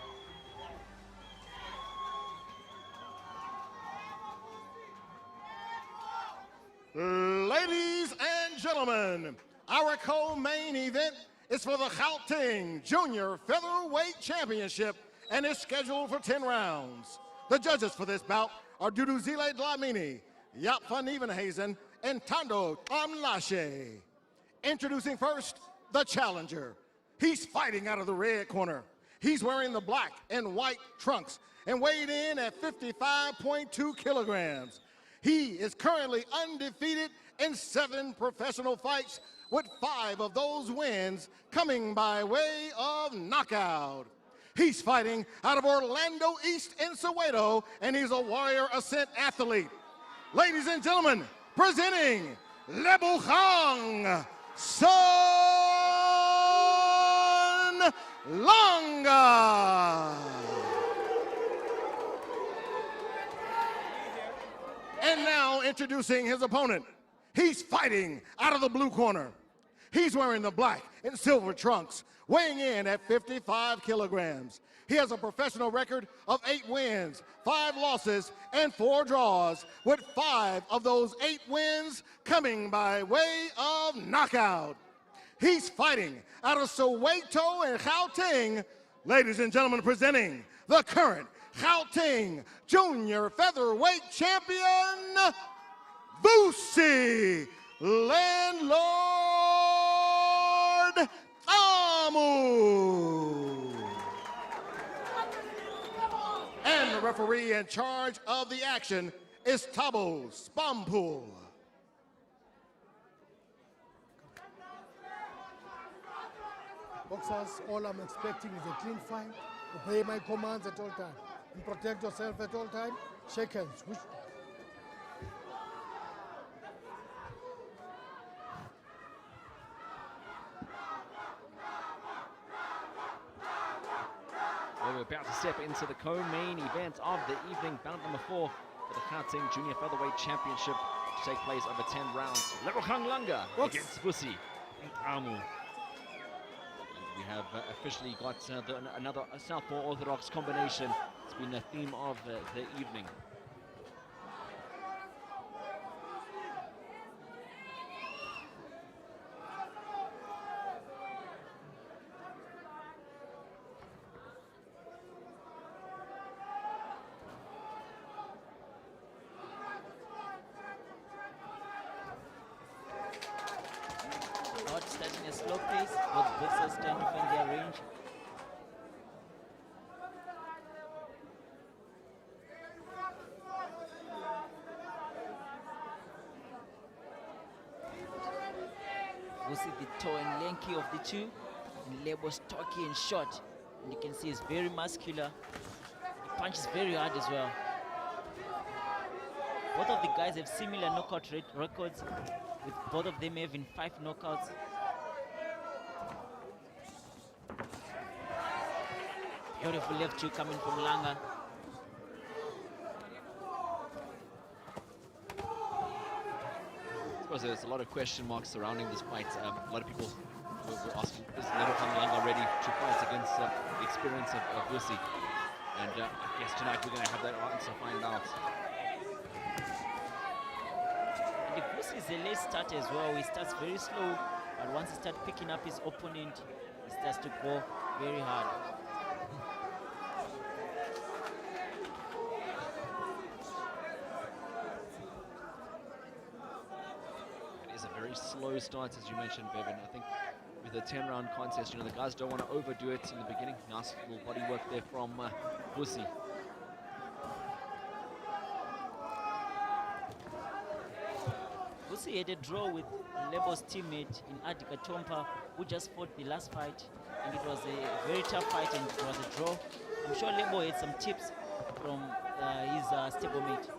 Ladies and gentlemen, our co-main event is for the Gauteng Junior Featherweight Championship and is scheduled for 10 rounds. The judges for this bout are Duduzile Dlamini, Jaap van Nieuwenhuizen, and Thando Amlashe. Introducing first, the challenger. He's fighting out of the red corner. He's wearing the black and white trunks and weighed in at 55.2 kilograms. He is currently undefeated in 7 professional fights, with 5 of those wins coming by way of knockout. He's fighting out of Orlando East in Soweto, and he's a Warrior Ascent athlete. Ladies and gentlemen, presenting Lebogang Langa. And now introducing his opponent. He's fighting out of the blue corner. He's wearing the black and silver trunks, weighing in at 55 kilograms. He has a professional record of 8 wins, 5 losses, and 4 draws, with 5 of those 8 wins coming by way of knockout. He's fighting out of Soweto and Gauteng. Ladies and gentlemen, presenting the current Gauteng Junior Featherweight Champion, Vusi Landlord Ngcamu. And the referee in charge of the action is Thando Spampool. Boxers, all I'm expecting is a clean fight. Obey my commands at all times. And protect yourself at all times. Shake hands. Well, we're about to step into the co-main event of the evening, bout number 4 for the Gauteng Junior Featherweight Championship to take place over 10 rounds. Lebogang Langa against Vusi Ngcamu. We have officially got another Southpaw Orthodox combination. It's been a theme of the evening. Not starting a slow pace, both boxers trying to find their range. Vusi the tall and lanky of the two, and Lebo stocky and short. And you can see he's very muscular. He punches very hard as well. Both of the guys have similar knockout records, with both of them having 5 knockouts. Beautiful left hook coming from Langa. I suppose there's a lot of question marks surrounding this fight. A lot of people were asking, is Lebogang Langa ready to fight against the experience of Vusi? And I guess tonight we're going to have that answer find out. And Vusi is a late starter as well. He starts very slow, but once he starts picking up his opponent, he starts to go very hard. Very slow start, as you mentioned, Bevan. I think with a 10-round contest, the guys don't want to overdo it in the beginning. Nice little body work there from Vusi. Vusi had a draw with Lebo's teammate in Ardy Katompa, who just fought the last fight, and it was a very tough fight, and it was a draw. I'm sure Lebo had some tips from his stablemate.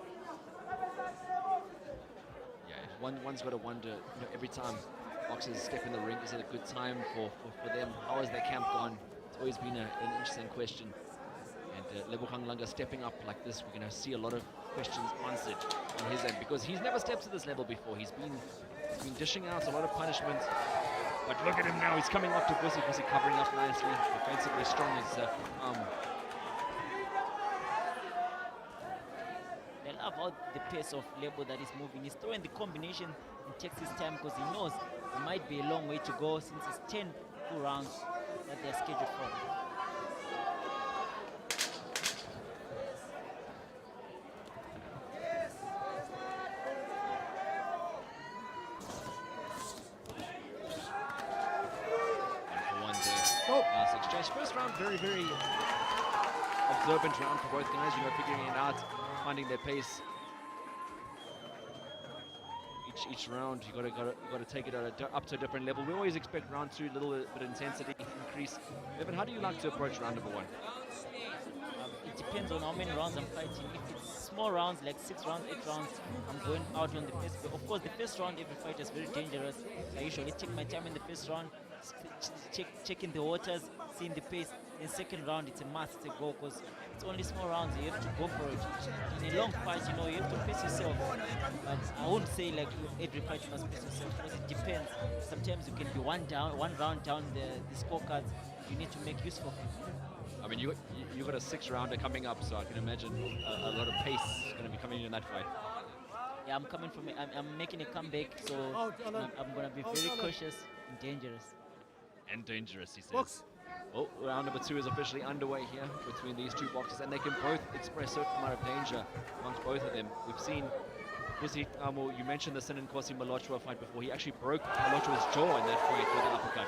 One's got to wonder, every time boxers step in the ring, is it a good time for them? How has their camp gone? It's always been an interesting question. And Lebogang Langa stepping up like this, we're going to see a lot of questions answered on his end, because he's never stepped to this level before. He's been dishing out a lot of punishment. But look at him now, he's coming up to Vusi. Vusi covering up nicely, defensively strong as About the pace of Lebo that is moving. He's throwing the combination and takes his time because he knows it might be a long way to go since it's 10 full rounds that they're scheduled for. Nice exchange. First round, very, very observant round for both guys, figuring it out, finding their pace. Each round, you got to take it up to a different level. We always expect round 2 a little bit of intensity increase. Evan, how do you like to approach round number 1? It depends on how many rounds I'm fighting. If it's small rounds, like 6 rounds, 8 rounds, I'm going out on the pace. But of course, the first round, every fight is very dangerous. I usually take my time in the first round, checking the waters, seeing the pace. In second round, it's a must, it's a go, because it's only small rounds. You have to go for it. In a long fight, you have to pace yourself. But I wouldn't say like every fight you must pace yourself, because it depends. Sometimes you can be one round down the scorecards. You need to make use of it. I mean, you got a 6-rounder coming up, so I can imagine a lot of pace is going to be coming in that fight. Yeah, I'm making a comeback, so I'm going to be very cautious and dangerous. And dangerous, he says. Box. Well, round number 2 is officially underway here between these two boxers, and they can both express a certain amount of danger amongst both of them. We've seen Ngcamu, you mentioned the Sinankosi Malochwa fight before. He actually broke Malochwa's jaw in that fight with an uppercut.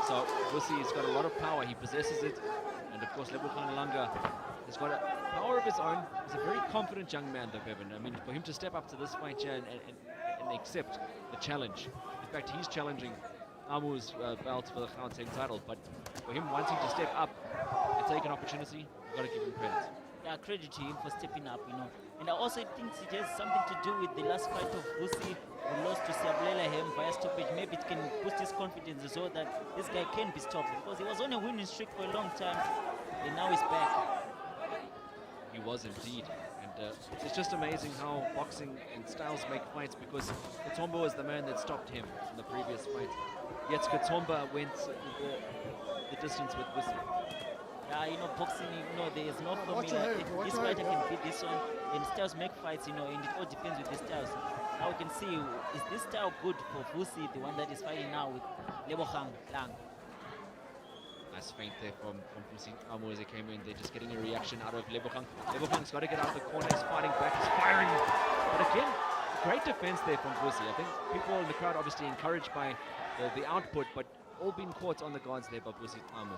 So Vusi's got a lot of power. He possesses it. And of course, Lebogang Langa has got a power of his own. He's a very confident young man, though, Bevan. I mean, for him to step up to this fight here and accept the challenge. In fact, he's challenging Amu's belt for the Gauteng title. But for him wanting to step up and take an opportunity, you've got to give him credit. Yeah, credit to him for stepping up, you know. And I also think it has something to do with the last fight of Vusi, who lost to Siabulela Hem via stoppage. Maybe it can boost his confidence so that this guy can be stopped, because he was on a winning streak for a long time, and now he's back. He was indeed. And it's just amazing how boxing and styles make fights, because Katompa was the man that stopped him in the previous fight. Yet Katompa went the distance with Vusi. Yeah, you know, boxing, you know, there is no formula. This fighter can beat this one, and styles make fights, you know, and it all depends with the styles. Now we can see, is this style good for Vusi, the one that is fighting now with Lebogang Langa? Nice feint there from Vusi Amu as he came in. They're just getting a reaction out of Lebogang. Lebogang's got to get out of the corner. He's fighting back. He's firing. But again, great defense there from Vusi. I think people in the crowd obviously encouraged by the output, but all being caught on the guards there by Vusi Amu.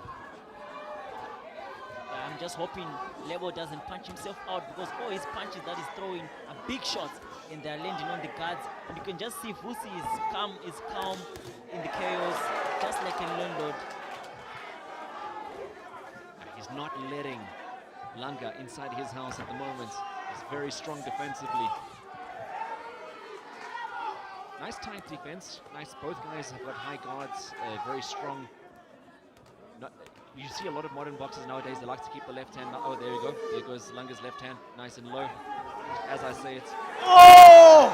I'm just hoping Lebo doesn't punch himself out, because all his punches that he's throwing are big shots and they're landing on the guards. And you can just see Vusi is calm in the chaos, just like a landlord. He's not letting Langa inside his house at the moment. He's very strong defensively. Nice tight defense. Nice, both guys have got high guards, very strong. You see a lot of modern boxers nowadays, they like to keep the left hand. Oh, there you go. There goes Langa's left hand, nice and low. As I say, it's... Oh!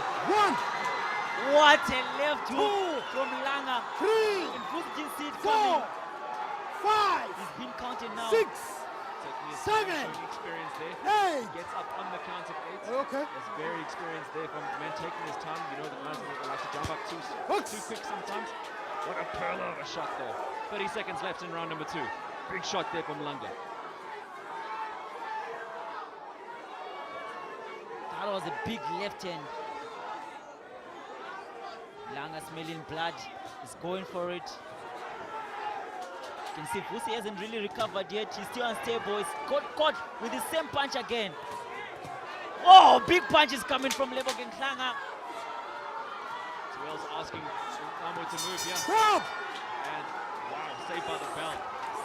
What a left hook from Langa. 3, and Vusi didn't see it 4, coming. 5, He's been counted now. 6, Taking his 7, experience there. 8. Gets up on the count of 8. Okay. That's very experienced there from the man taking his time. You know, the guys that like to jump up too quick sometimes. What a pearl of a shot there. 30 seconds left in round number 2. Big shot there from Langa. That was a big left hand. Langa smelling blood. He's going for it. You can see Vusi hasn't really recovered yet. He's still unstable. He's caught with the same punch again. Oh, big punches coming from Lebogang Langa. Swell's asking Ngcamu to move here. Stop! And wow, saved by the belt.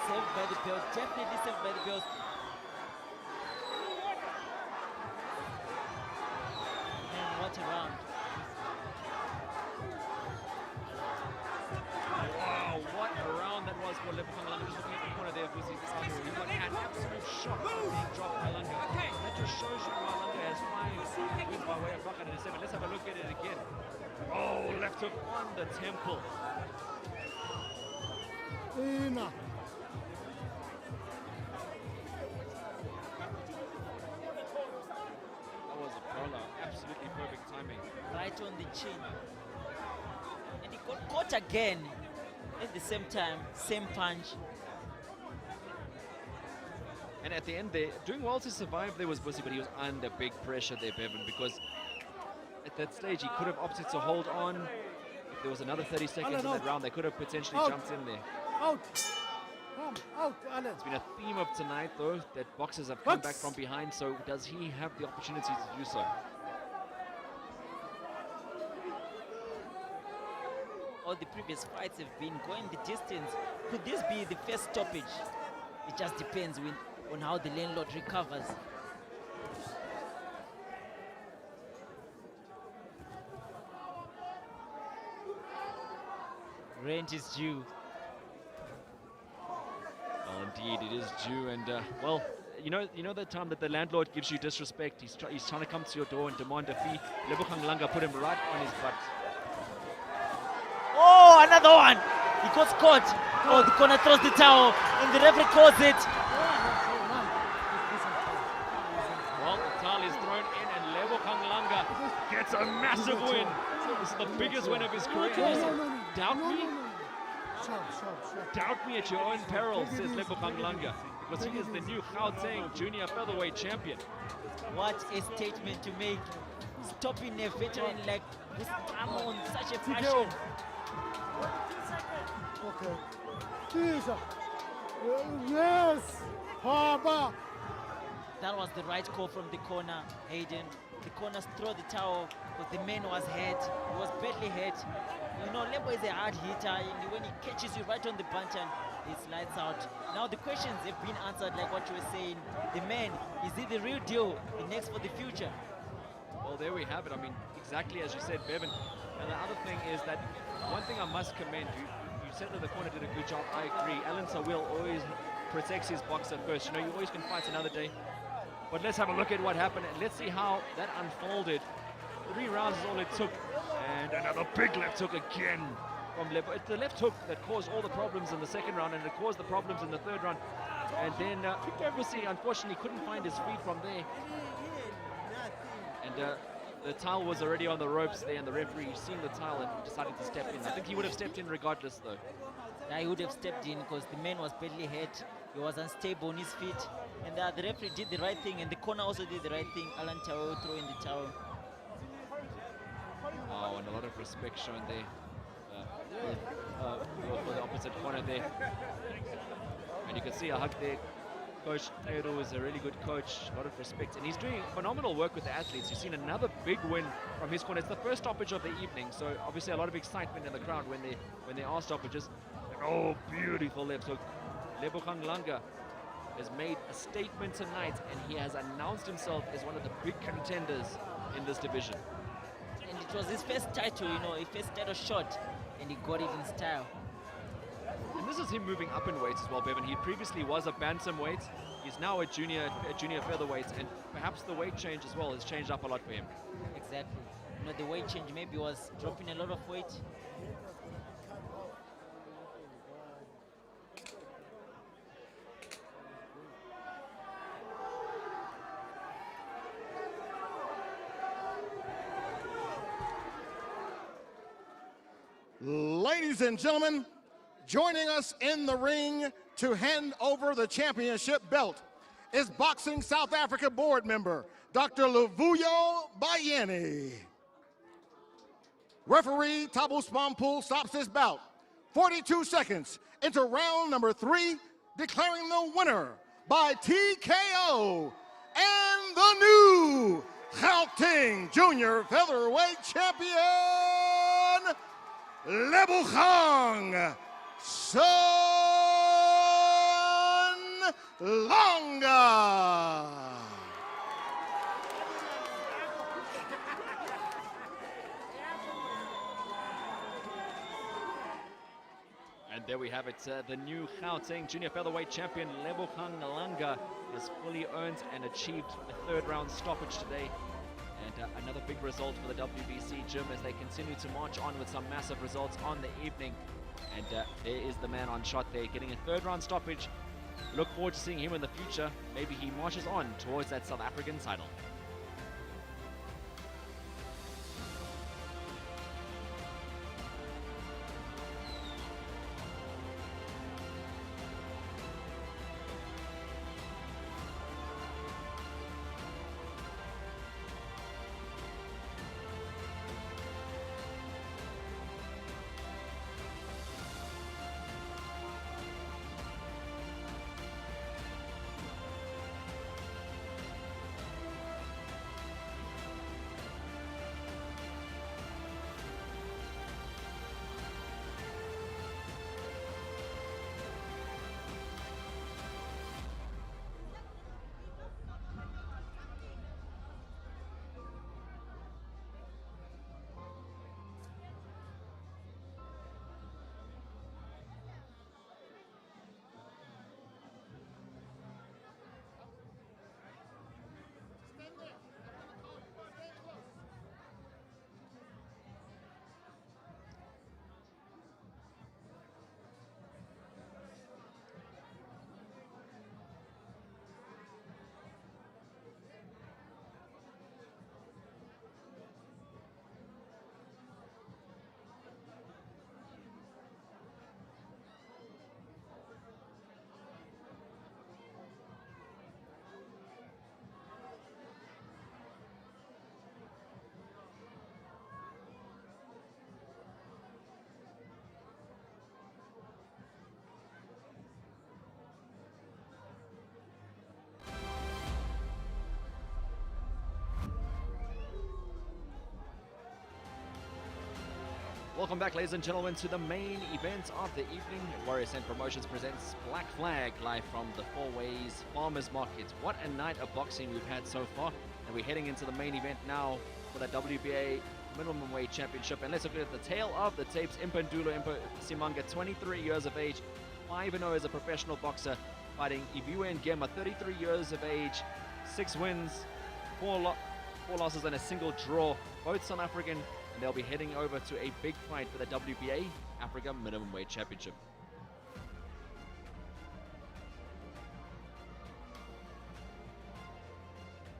Saved by the belt, definitely saved by the belt. Man, what a round. Wow, what a round that was for Lebogang Langa. Just looking at the corner there, Vusi Amu. He got an absolute shock being dropped by Langa. That just shows you why Langa has 5 wins by way of knockout in 7. Let's have a look at it again. Oh, left hook on the temple. Enough. That was a prowler. Absolutely perfect timing. Right on the chin. And he got caught again. At the same time, same punch. And at the end there, doing well to survive there was Vusi, but he was under big pressure there, Bevan, because at that stage he could have opted to hold on. If there was another 30 seconds in that round, they could have potentially jumped in there. Out. Come out, Alan. It's been a theme of tonight, though, that boxers have come back from behind, so does he have the opportunity to do so? All the previous fights have been going the distance. Could this be the first stoppage? It just depends on how the landlord recovers. Rent is due. Well, indeed, it is due, and well, you know that time that the landlord gives you disrespect. He's trying to come to your door and demand a fee. Lebogang Langa put him right on his butt. Oh, another one! He got caught. Oh, the corner throws the towel, and the referee calls it. Well, the towel is thrown in, and Lebogang Langa gets a massive win. This is the biggest win of his career. Doubt me? Doubt me at your own peril, says Lebogang Langa, because he is the new Gauteng Junior Featherweight Champion. What a statement to make. Stopping a veteran like Ngcamu on such a fashion. Okay. Yes! Haba! That was the right call from the corner, Hayden. The corners throw the towel because the man was hurt. He was badly hurt. You know, Lebo is a hard hitter, and when he catches you right on the button, he slides out. Now the questions have been answered, like what you were saying. The man, is he the real deal? The next for the future? Well, there we have it. I mean, exactly as you said, Bevan. And the other thing is that one thing I must commend you. You said that the corner did a good job. I agree. Alan Sawil always protects his boxer first. You know, you always can fight another day. But let's have a look at what happened, and let's see how that unfolded. 3 rounds is all it took. And another big left hook again from Lebo. It's the left hook that caused all the problems in the second round, and it caused the problems in the third round. And then obviously, unfortunately, couldn't find his feet from there. And the towel was already on the ropes there, and the referee seen the towel and decided to step in. I think he would have stepped in regardless, though. Yeah, he would have stepped in because the man was badly hurt. He was unstable on his feet. And the referee did the right thing, and the corner also did the right thing. Alan Tawil throwing the towel. Oh, and a lot of respect shown there for the opposite corner there. And you can see a hug there. Coach Thando is a really good coach, a lot of respect, and he's doing phenomenal work with the athletes. You've seen another big win from his corner. It's the first stoppage of the evening, so obviously a lot of excitement in the crowd when there are stoppages. And oh, beautiful left hook. Lebogang Langa has made a statement tonight, and he has announced himself as one of the big contenders in this division. And it was his first title, you know, his first title shot, and he got it in style. And this is him moving up in weights as well, Bevan. He previously was a bantamweight. He's now a junior featherweight, and perhaps the weight change as well has changed up a lot for him. Exactly. You know, the weight change maybe was dropping a lot of weight. Ladies and gentlemen, joining us in the ring to hand over the championship belt is Boxing South Africa board member, Dr. Luvuyo Bayeni. Referee Thabo Spampool stops this bout 42 seconds into round number 3, declaring the winner by TKO and the new Gauteng Junior Featherweight Champion, Lebogang Langa. And there we have it, the new Gauteng Junior Featherweight Champion Lebogang Langa has fully earned and achieved a 3rd round stoppage today. And another big result for the WBC gym as they continue to march on with some massive results on the evening. And there is the man on shot there, getting a 3rd round stoppage. Look forward to seeing him in the future. Maybe he marches on towards that South African title. Welcome back, ladies and gentlemen, to the main event of the evening. Ascent Promotions presents Black Flag live from the Four Ways Farmers Market. What a night of boxing we've had so far, and we're heading into the main event now for the WBA Minimumweight Championship. And let's look at the tail of the tapes. Mpendulo Msimanga, 23 years of age, 5-0 as a professional boxer, fighting Iviwe Mgema, 33 years of age, 6 wins, 4 losses and a single draw. Both South African, and they'll be heading over to a big fight for the WBA Africa Minimumweight Championship.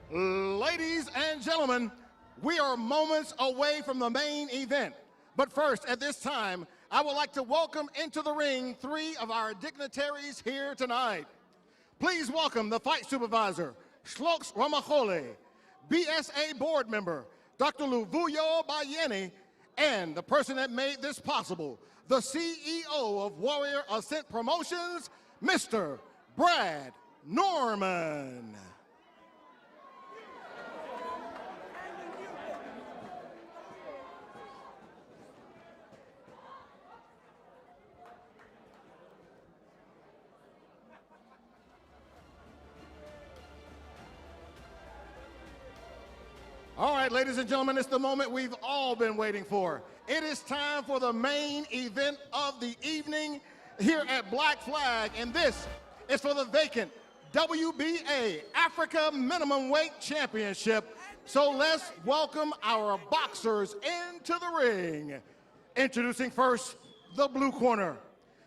Ladies and gentlemen, we are moments away from the main event. But first, at this time, I would like to welcome into the ring 3 of our dignitaries here tonight. Please welcome the fight supervisor, Shloks Ramachole, BSA board member, Dr. Luvuyo Bayeni, and the person that made this possible, the CEO of Warrior Ascent Promotions, Mr. Brad Norman. All right, ladies and gentlemen, it's the moment we've all been waiting for. It is time for the main event of the evening here at Black Flag, and this is for the vacant WBA Africa Minimumweight Championship. So let's welcome our boxers into the ring. Introducing first, the blue corner.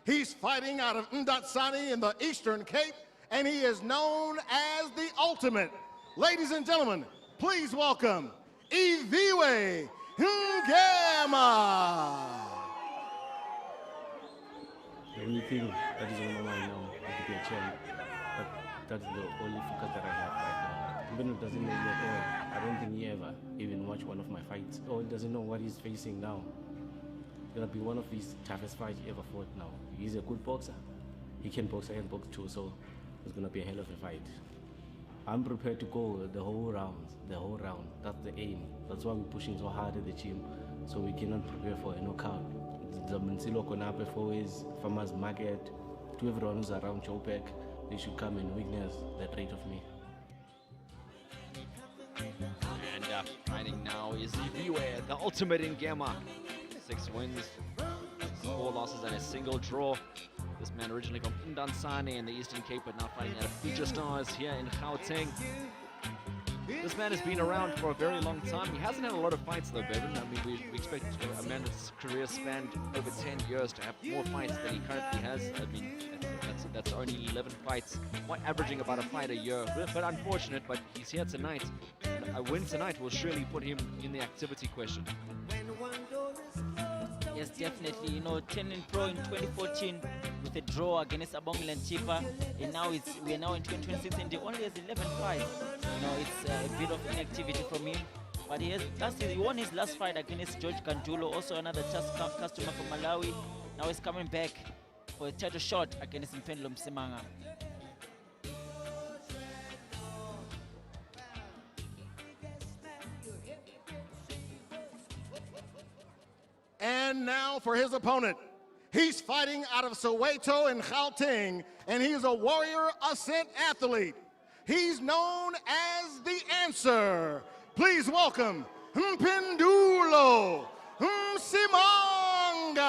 He's fighting out of Ndatsani in the Eastern Cape, and he is known as the Ultimate. Ladies and gentlemen, please welcome Iviwe Mgema. The only thing that is on my mind now is to be a champ. But that's the only focus that I have right now. Even if he doesn't know me at all, I don't think he ever even watched one of my fights. Or he doesn't know what he's facing now. It's gonna be one of his toughest fights he ever fought now. He's a good boxer. He can box, I can box too, so it's gonna be a hell of a fight. I'm prepared to go the whole round. That's the aim. That's why we're pushing so hard at the gym, so we cannot prepare for a knockout. The Mthembu Konape Fourways, Farmers Market, to everyone who's around Joburg, they should come and witness the rate of me. And fighting now is Iviwe, the Ultimate Mgema. 6 wins, 4 losses and a single draw. This man originally from Ndansane in the Eastern Cape, but now fighting out of Future Stars here in Gauteng. This man has been around for a very long time. He hasn't had a lot of fights though, Bevan. I mean, we expect a man that's career spanned over 10 years to have more fights than he currently has. I mean, that's only 11 fights, averaging about a fight a year. But unfortunate, but he's here tonight. And a win tonight will surely put him in the activity question. Yes, definitely. You know, turning pro in 2014 with a draw against Abongile Chipa, and now we are now in 2026 and he only has 11 fights. You know, it's a bit of inactivity from him. But he won his last fight against George Kandulo, also another customer from Malawi. Now he's coming back for a title shot against Mpendulo Msimanga. And now for his opponent. He's fighting out of Soweto in Gauteng, and he's a Warrior Ascent athlete. He's known as the Answer. Please welcome Mpendulo Msimanga.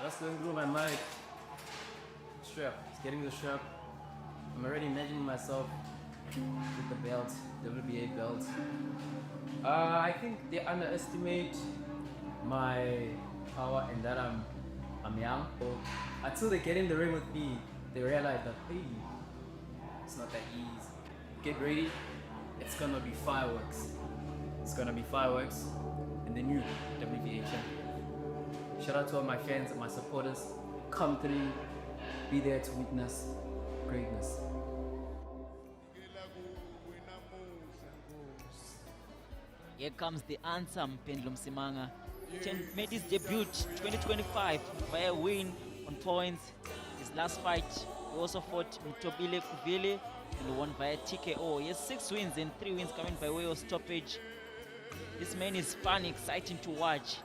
That's going through my mind. Strap, it's getting the strap. I'm already imagining myself with the belt, WBA belt. I think they underestimate my power and that I'm young. So until they get in the ring with me, they realize that, hey, it's not that easy. Get ready, it's gonna be fireworks. It's gonna be fireworks in the new WBA champion. Shout out to all my fans and my supporters. Come through, be there to witness greatness. Here comes the answer, Mpendulo Msimanga. He made his debut 2025 by a win on points. His last fight, he also fought Mtobile Kuvile and won via TKO. He has 6 wins and 3 wins coming by way of stoppage. This man is fun, exciting to watch.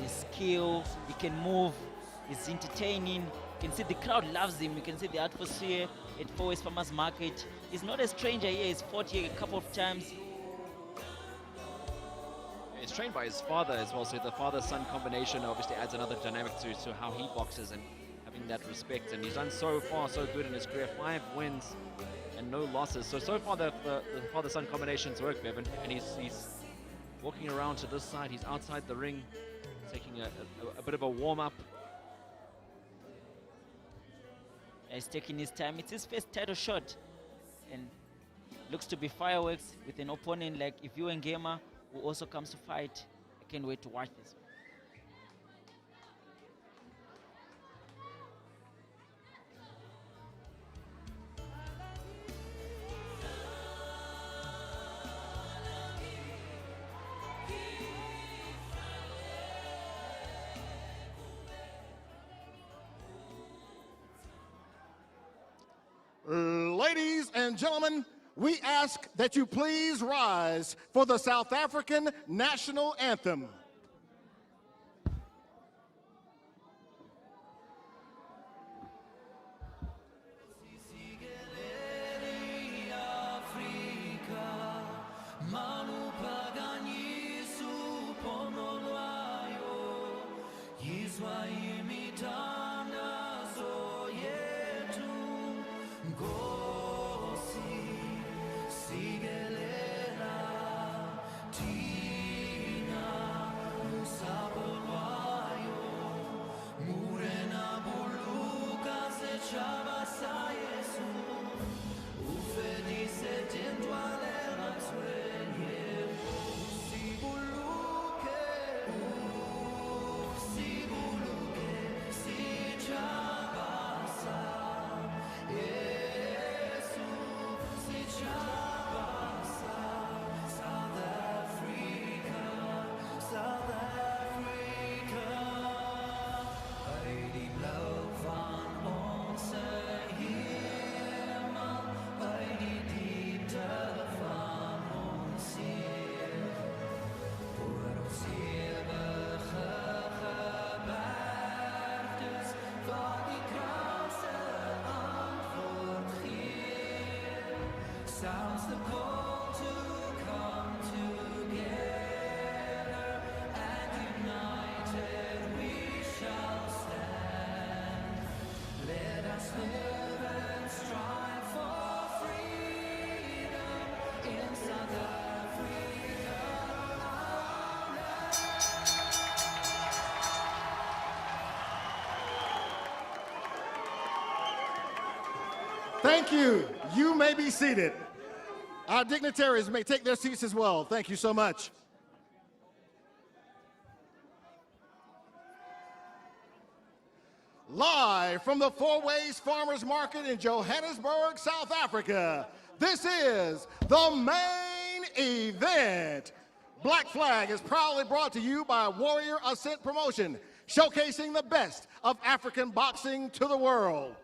His skill, he can move, he's entertaining. You can see the crowd loves him. You can see the atmosphere at Fourways Farmers Market. He's not a stranger here. He's fought here a couple of times. He's trained by his father as well, so the father-son combination obviously adds another dynamic to how he boxes and having that respect. And he's done so far so good in his career, 5 wins and no losses. So far the father-son combinations work, Bevan, and he's walking around to this side. He's outside the ring, taking a bit of a warm-up. He's taking his time. It's his first title shot, and looks to be fireworks with an opponent like Iviwe Mgema, who also comes to fight. I can't wait to watch this. Ladies and gentlemen, we ask that you please rise for the South African national anthem. Sounds the call to come together, and united we shall stand. Let us live and strive for freedom in South Africa. Thank you. You may be seated. Our dignitaries may take their seats as well. Thank you so much. Live from the Fourways Farmers Market in Johannesburg, South Africa, this is the main event. Black Flag is proudly brought to you by Warrior Ascent Promotion, showcasing the best of African boxing to the world.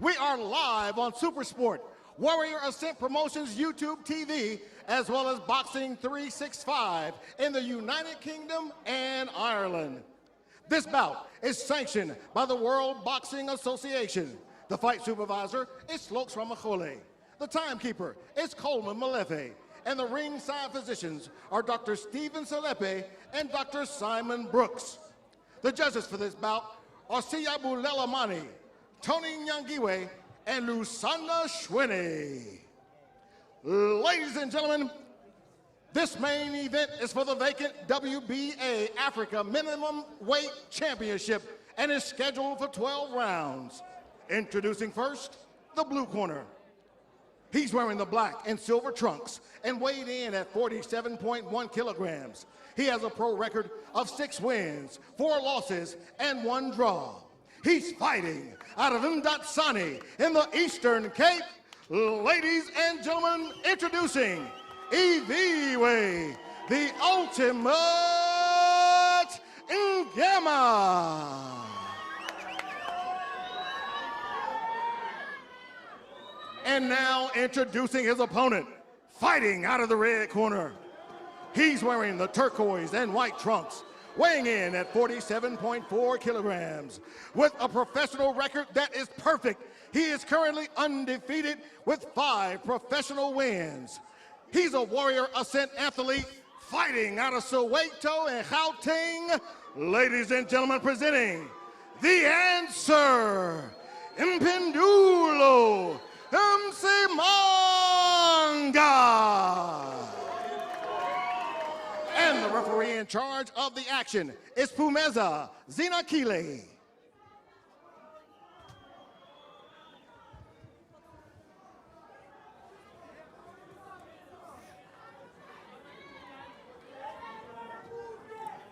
We are live on SuperSport, Warrior Ascent Promotions YouTube TV, as well as Boxing 365 in the United Kingdom and Ireland. This bout is sanctioned by the World Boxing Association. The fight supervisor is Slokes Ramachole. The timekeeper is Coleman Malefe. And the ringside physicians are Dr. Stephen Salepe and Dr. Simon Brooks. The judges for this bout are Siyabu Lelamani, Tony Nyangiwe, and Lusanda Shwini. Ladies and gentlemen, this main event is for the vacant WBA Africa Minimumweight Championship and is scheduled for 12 rounds. Introducing first, the blue corner. He's wearing the black and silver trunks and weighed in at 47.1 kilograms. He has a pro record of 6 wins, 4 losses, and 1 draw. He's fighting out of Mdatsani in the Eastern Cape. Ladies and gentlemen, introducing Iviwe, the ultimate Ngcamu. And now introducing his opponent, fighting out of the red corner. He's wearing the turquoise and white trunks, weighing in at 47.4 kilograms. With a professional record that is perfect, he is currently undefeated with 5 professional wins. He's a warrior ascent athlete fighting out of Soweto and Gauteng. Ladies and gentlemen, presenting the answer, Mpendulo Msimanga. And the referee in charge of the action is Pumeza Zinakile.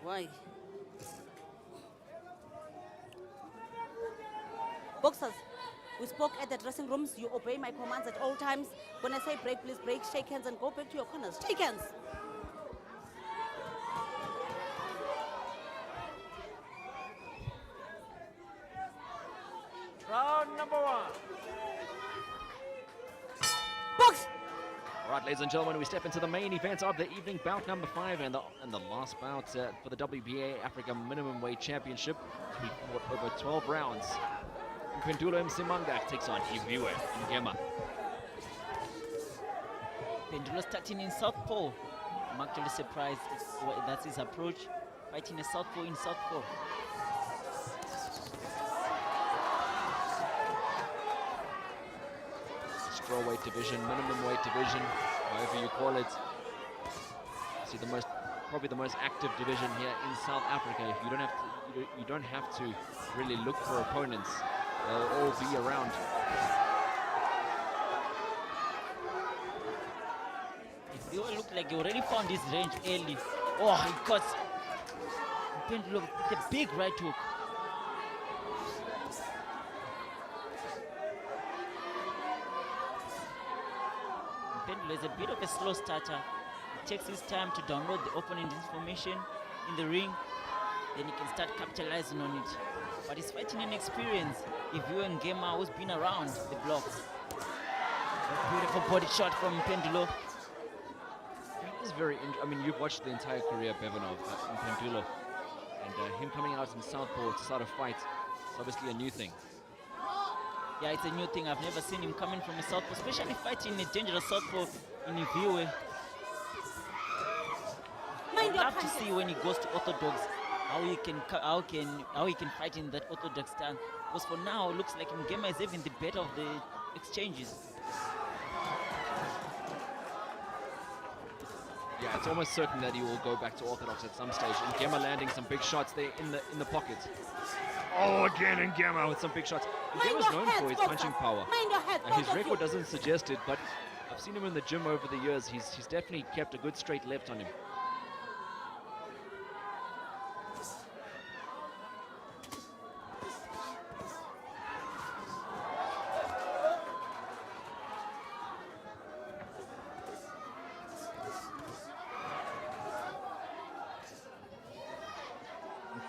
Why? Boxers, we spoke at the dressing rooms. You obey my commands at all times. When I say break, please break, shake hands, and go back to your corners. Shake hands. Round number 1. Box! All right, ladies and gentlemen, we step into the main event of the evening, bout number 5, and the last bout for the WBA Africa Minimumweight Championship to be fought over 12 rounds. Mpendulo Msimanga takes on Iviwe Mgema. Mpendulo starting in southpaw. I'm actually surprised that's his approach, fighting a southpaw in southpaw. Strawweight division, minimum weight division, however you call it. See, probably the most active division here in South Africa. If you don't have to really look for opponents. They'll all be around. If they all look like he already found his range early. Oh, he caught Mpendulo with a big right hook. Mpendulo is a bit of a slow starter. It takes his time to download the opponent's information in the ring, then he can start capitalizing on it. But he's fighting inexperience. Iviwe Mgema, who's been around the blocks. A beautiful body shot from Mpendulo. It's very I mean, you've watched the entire career, Bevan, of Mpendulo. And him coming out in southpaw to start a fight, it's obviously a new thing. Yeah, it's a new thing. I've never seen him coming from a southpaw, especially fighting a dangerous southpaw in Iviwe. I'd love to see when he goes to orthodox how he can fight in that orthodox stance. Because for now, it looks like Mgema is having the better of the exchanges. Yeah, it's almost certain that he will go back to orthodox at some stage. Ngema landing some big shots there in the pocket. Oh, again Ngema with some big shots. Ngema's known for his punching power. His record doesn't suggest it, but I've seen him in the gym over the years. He's definitely kept a good straight left on him.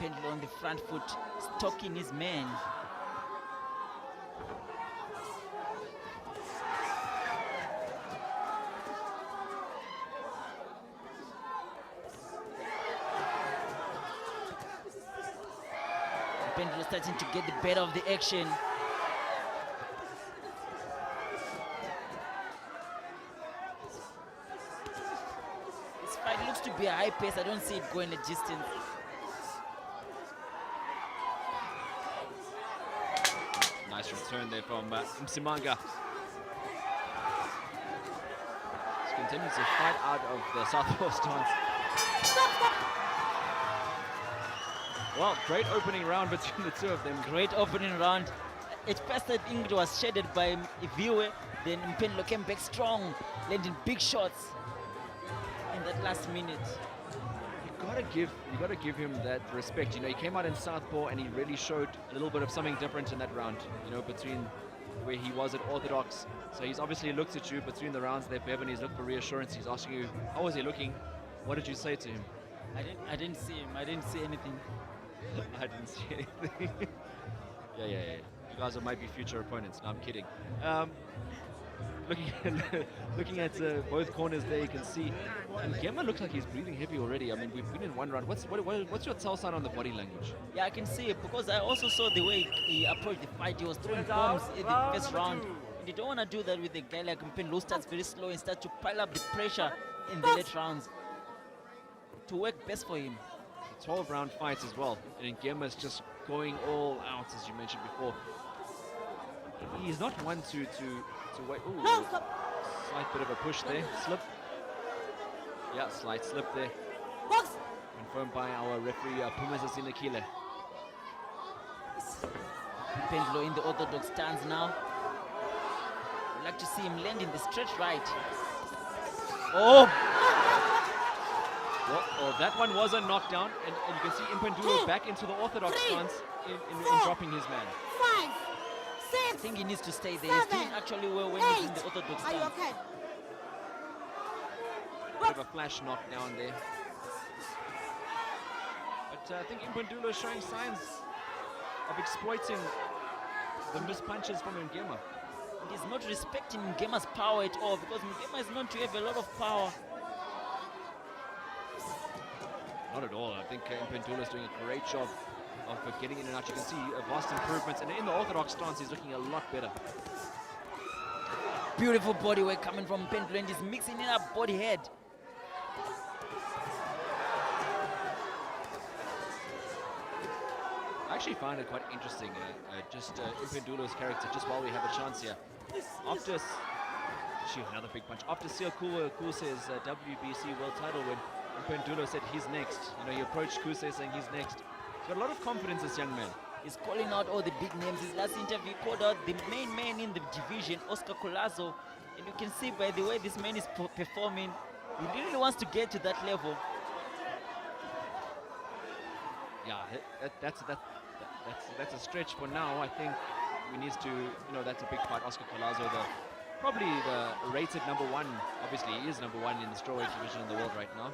Mpendulo on the front foot, stalking his man. Mpendulo starting to get the better of the action. This fight looks to be a high pace. I don't see it going a distance. Nice return there from Msimanga. Just continues to fight out of the southpaw stance. Well, great opening round between the two of them. Great opening round. At first, I think it was shaded by Iviwe. Then Mpendulo came back strong, landing big shots in that last minute. You gotta give him that respect. You know, he came out in southpaw and he really showed a little bit of something different in that round. You know, between where he was at orthodox. So he's obviously looked at you between the rounds there, Bevan. He's looked for reassurance. He's asking you, how was he looking? What did you say to him? I didn't see him. I didn't see anything. I didn't see anything. Yeah. You guys are maybe future opponents. No, I'm kidding. looking at both corners there, you can see Ngema looks like he's breathing heavy already. I mean, we've been in one round. What's your tell sign on the body language? Yeah, I can see it because I also saw the way he approached the fight. He was throwing bombs in the first round. And you don't want to do that with a guy like Mpendulo, starts very slow and starts to pile up the pressure in the late rounds to work best for him. 12-round fights as well, and Ngema's just going all out, as you mentioned before. He's not one to wait. Ooh, slight bit of a push there, slip. Yeah, slight slip there. Confirmed by our referee, Pumeza Sinakile. Mpendulo in the orthodox stance now. I'd like to see him land in the straight right. Oh! Well, that one was a knockdown, and you can see Mpendulo back into the orthodox stance in dropping his man. I think he needs to stay there. He's doing actually well when he's in the orthodox stance. Are you okay? Bit of a flash knockdown there. But I think Mpendulo is showing signs of exploiting the missed punches from Ngema. He's not respecting Ngema's power at all because Ngema is known to have a lot of power. Not at all. I think Mpendulo is doing a great job of getting in and out. You can see vast improvements, and in the orthodox stance, he's looking a lot better. Beautiful body work coming from Mpendulo, and he's mixing it up body head. I actually find it quite interesting, Mpendulo's character, just while we have a chance here. After, another big punch. After Sia Kuse's WBC world title win, Mpendulo said he's next. You know, he approached Kuse saying he's next. He's got a lot of confidence, this young man. He's calling out all the big names. His last interview called out the main man in the division, Oscar Colazo. And you can see by the way this man is performing, he really wants to get to that level. Yeah, that's a stretch for now. I think we need to, that's a big fight. Oscar Colazo, probably the rated number one. Obviously, he is number one in the strawweight division in the world right now.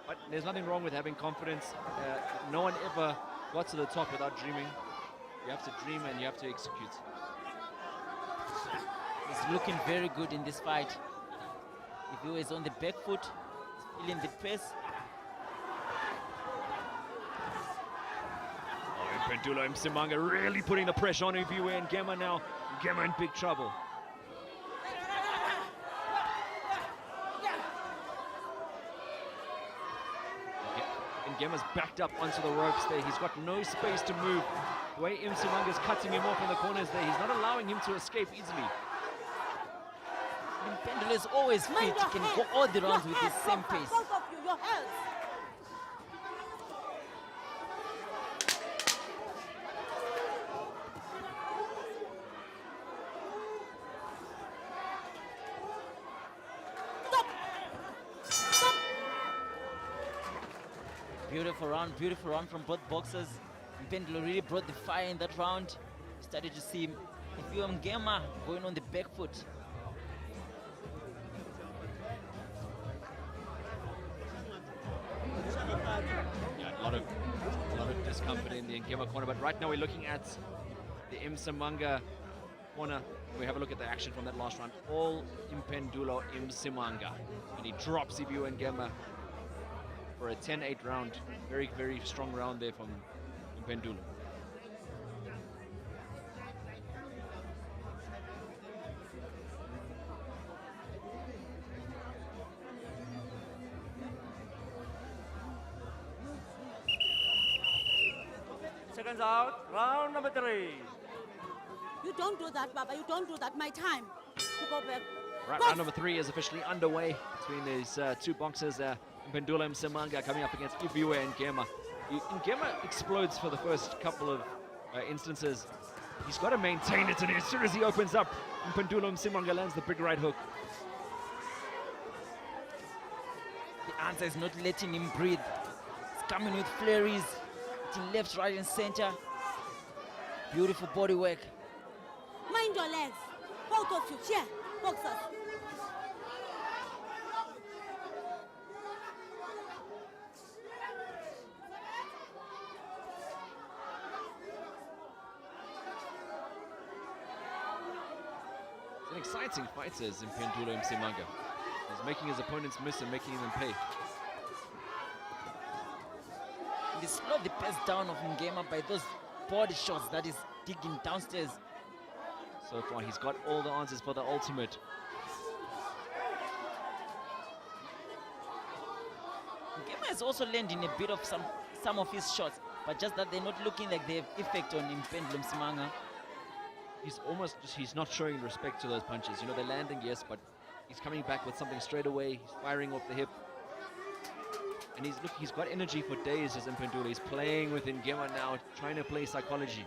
But there's nothing wrong with having confidence. No one ever got to the top without dreaming. You have to dream and you have to execute. He's looking very good in this fight. Iviwe is on the back foot, feeling the pace. Mpendulo Msimanga really putting the pressure on Iviwe and Ngema now. Ngema in big trouble. Ngema's backed up onto the ropes there. He's got no space to move. The way Msimanga's cutting him off in the corners there, he's not allowing him to escape easily. Mpendulo is always fit. He can go all the rounds with his same pace. Both of you, your hands. Beautiful round from both boxers. Mpendulo really brought the fire in that round. Started to see Iviwe Mgema going on the back foot. Yeah, a lot of discomfort in the Ngema corner, but right now we're looking at the Msimanga corner. We have a look at the action from that last round. All Mpendulo Msimanga, and he drops Iviwe Mgema for a 10-8 round. Very, very strong round there from Mpendulo. Seconds out, round number 3. You don't do that, Baba. You don't do that. My time. You go back. Right, round number 3 is officially underway between these two boxers. Mpendulo Msimanga coming up against Iviwe Mgema. Ngema explodes for the first couple of instances. He's got to maintain it, and as soon as he opens up, Mpendulo Msimanga lands the big right hook. The answer is not letting him breathe. He's coming with flurries, hitting left, right, and center. Beautiful body work. Mind your legs. Both of you. Here, boxers. an exciting fighter is Mpendulo Msimanga. He's making his opponents miss and making them pay. They slowed the pace down of Ngema by those body shots that is digging downstairs. So far, he's got all the answers for the ultimate. Ngema is also landing a bit of some of his shots, but just that they're not looking like they have effect on Mpendulo Msimanga. He's not showing respect to those punches. You know, they're landing, yes, but he's coming back with something straight away. He's firing off the hip. And he's got energy for days as Mpendulo. He's playing with Ngema now, trying to play psychology.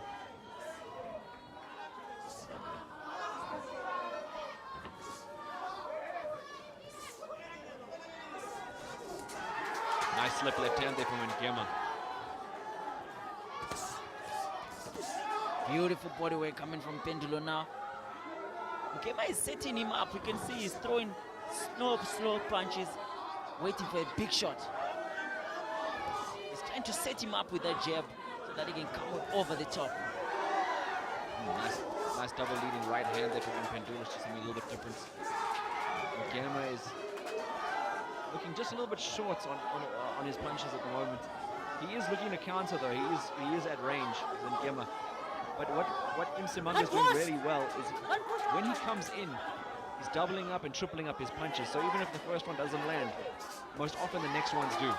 Nice slip left hand there from Ngema. Beautiful body work coming from Mpendulo now. Ngema is setting him up. You can see he's throwing slow punches, waiting for a big shot. He's trying to set him up with that jab so that he can come over the top. Nice double leading right hand there from Mpendulo. It's just a little bit different. Ngema is looking just a little bit short on his punches at the moment. He is looking to counter though. He is at range as Ngema. But what Msimanga is doing really well is when he comes in, he's doubling up and tripling up his punches. So even if the first one doesn't land, most often the next ones do.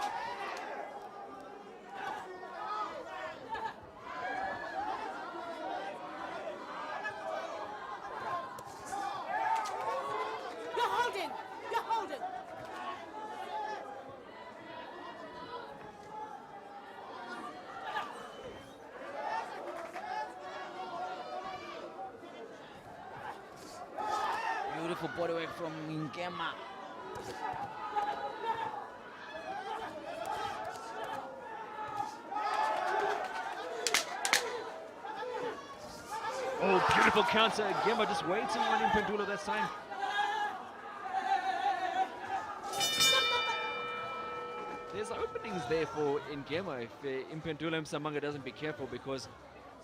You're holding. Beautiful body work from Ngema. Oh, beautiful counter. Ngema just waiting on Mpendulo that time. There's openings there for Ngema if Mpendulo Msimanga doesn't be careful, because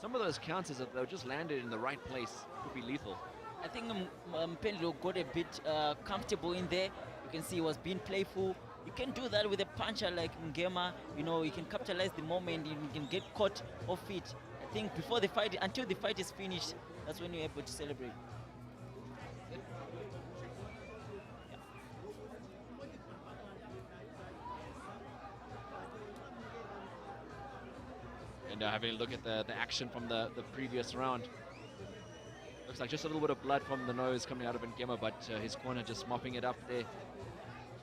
some of those counters, if they're just landed in the right place, could be lethal. I think Mpendulo got a bit comfortable in there. You can see he was being playful. You can do that with a puncher like Ngema. You know, you can capitalize the moment. You can get caught off it. I think before the fight, until the fight is finished, that's when you're able to celebrate. And having a look at the action from the previous round. Looks like just a little bit of blood from the nose coming out of Ngema, but his corner just mopping it up there.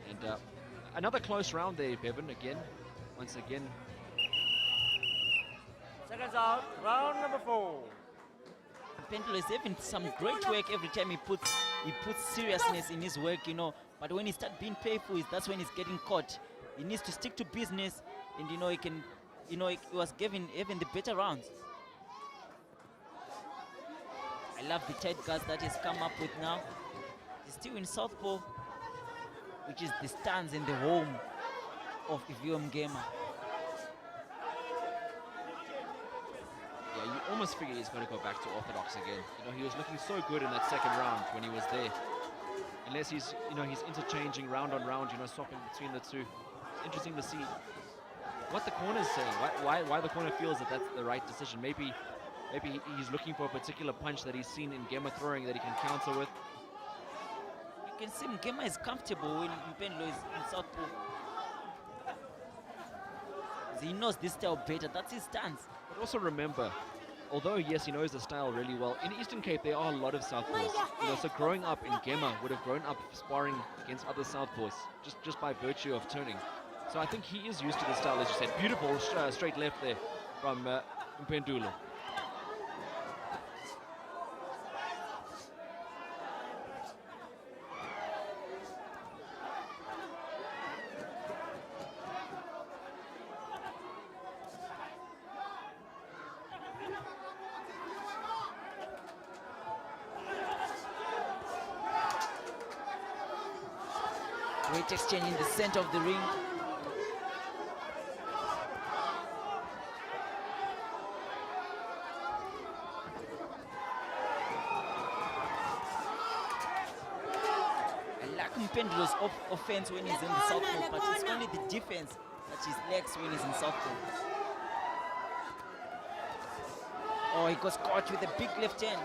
And another close round there, Bevan, again. Once again. Seconds out, round number 4. Mpendulo is having some great work every time he puts seriousness in his work, you know. But when he starts being playful, that's when he's getting caught. He needs to stick to business, and you know he can, you know, he was given even the better rounds. I love the tight guards that he's come up with now. He's still in southpaw, which is the stance and the home of Iviwe Mgema. Yeah, you almost figure he's going to go back to orthodox again. You know, he was looking so good in that second round when he was there. Unless he's, you know, he's interchanging round on round, you know, swapping between the two. It's interesting to see what the corner is saying. Why the corner feels that that's the right decision. Maybe he's looking for a particular punch that he's seen in Ngema throwing that he can counter with. You can see Ngema is comfortable when Mpendulo is in southpaw. He knows this style better. That's his stance. But also remember, although yes, he knows the style really well, in Eastern Cape there are a lot of southpaws. You know, so growing up in Ngema would have grown up sparring against other southpaws just by virtue of turning. So I think he is used to the style, as you said. Beautiful straight left there from Mpendulo. Great exchange in the center of the ring. Mpendulo's offense when he's in the southpaw, but it's only the defense that he lacks when he's in southpaw. Oh, he got caught with a big left hand.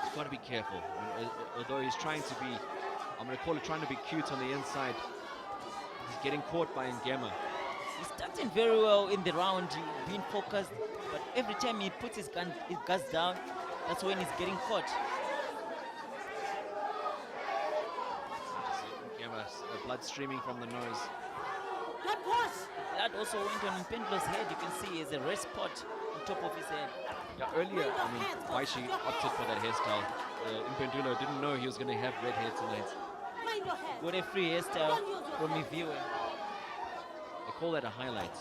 He's got to be careful. I mean, although he's trying to be, I'm going to call it trying to be cute on the inside, he's getting caught by Ngcamu. He's starting very well in the round, being focused, but every time he puts his guns down, that's when he's getting caught. Ngcamu, blood streaming from the nose. Blood also went on Mpendulo's head. You can see he has a red spot on top of his head. Yeah, earlier, I mean, why she opted for that hairstyle. Mpendulo didn't know he was going to have red hair tonight. Got a free hairstyle from Iviwe. They call that a highlight.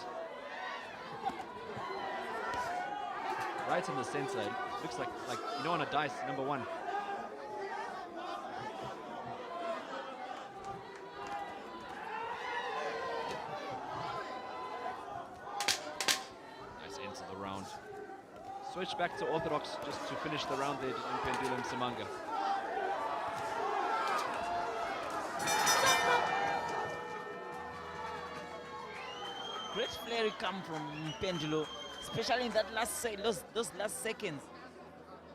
Right in the center, it looks like you know, on a dice, number one. Nice end to the round. Switch back to orthodox just to finish the round there in Mpendulo Msimanga. Great flurry come from Mpendulo, especially in that last those last seconds.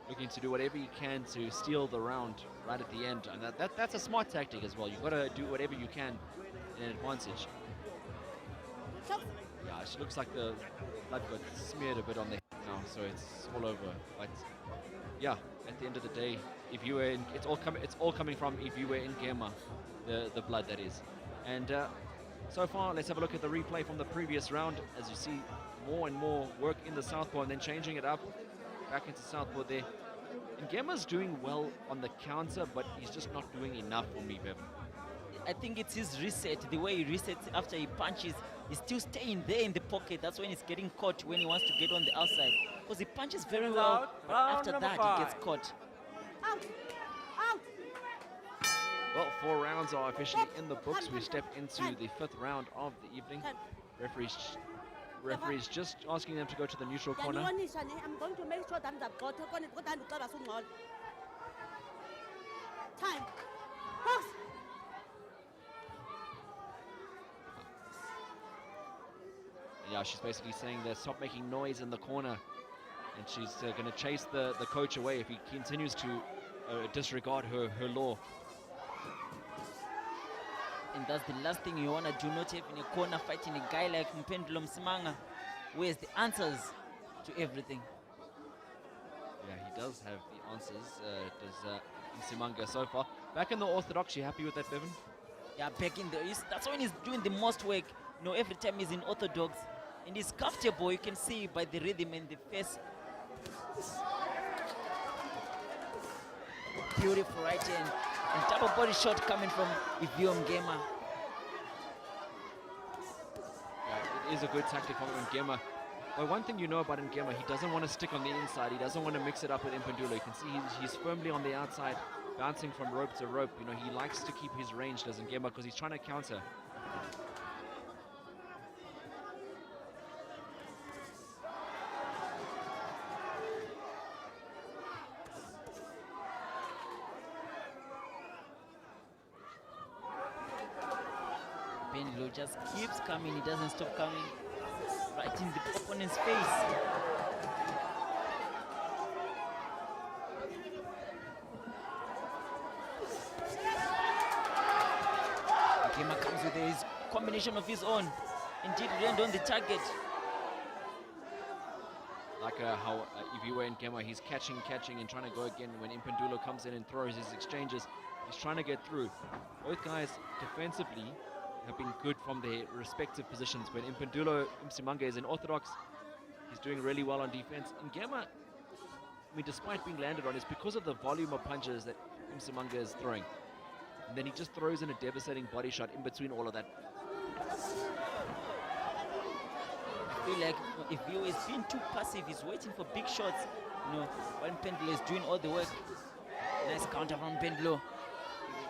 Looking to do whatever he can to steal the round right at the end, and that's a smart tactic as well. You've got to do whatever you can in an advantage. Yeah, she looks like the blood got smeared a bit on the head now, so it's all over. But yeah, at the end of the day, Iviwe, it's all coming from Iviwe Mgema, the blood that is. And so far, let's have a look at the replay from the previous round. As you see, more and more work in the southpaw and then changing it up back into southpaw there. Ngema's doing well on the counter, but he's just not doing enough for me, Bevan. I think it's his reset, the way he resets after he punches. He's still staying there in the pocket. That's when he's getting caught when he wants to get on the outside. Because he punches very well, but after that he gets caught. Well, 4 rounds are officially in the books. We step into the 5th round of the evening. Referees just asking them to go to the neutral corner. I'm going to make sure that I've got time. Box. Yeah, she's basically saying that stop making noise in the corner, and she's going to chase the coach away if he continues to disregard her law. And that's the last thing you want to do, not have in a corner fighting a guy like Mpendulo Msimanga, who has the answers to everything. Yeah, he does have the answers, does Msimanga so far. Back in the orthodox, you happy with that, Bevan? Yeah, back in that's when he's doing the most work. You know, every time he's in orthodox, and he's comfortable, you can see by the rhythm and the face. Beautiful right hand. And double body shot coming from Iviwe Mgema. Yeah, it is a good tactic from Ngema. But one thing you know about Ngema, he doesn't want to stick on the inside. He doesn't want to mix it up with Mpendulo. You can see he's firmly on the outside, bouncing from rope to rope. You know, he likes to keep his range, does Ngema, because he's trying to counter. Mpendulo just keeps coming, he doesn't stop coming. Right in the opponent's face. Mgema comes with his combination of his own. Indeed, land on the target. Like how Iviwe Mgema, he's catching and trying to go again. When Mpendulo comes in and throws his exchanges, he's trying to get through. Both guys defensively have been good from their respective positions. When Mpendulo Msimanga is in orthodox, he's doing really well on defense. Ngema, I mean, despite being landed on, it's because of the volume of punches that Msimanga is throwing. And then he just throws in a devastating body shot in between all of that. I feel like if Iviwe is being too passive, he's waiting for big shots. You know, while Mpendulo is doing all the work. Nice counter from Mpendulo.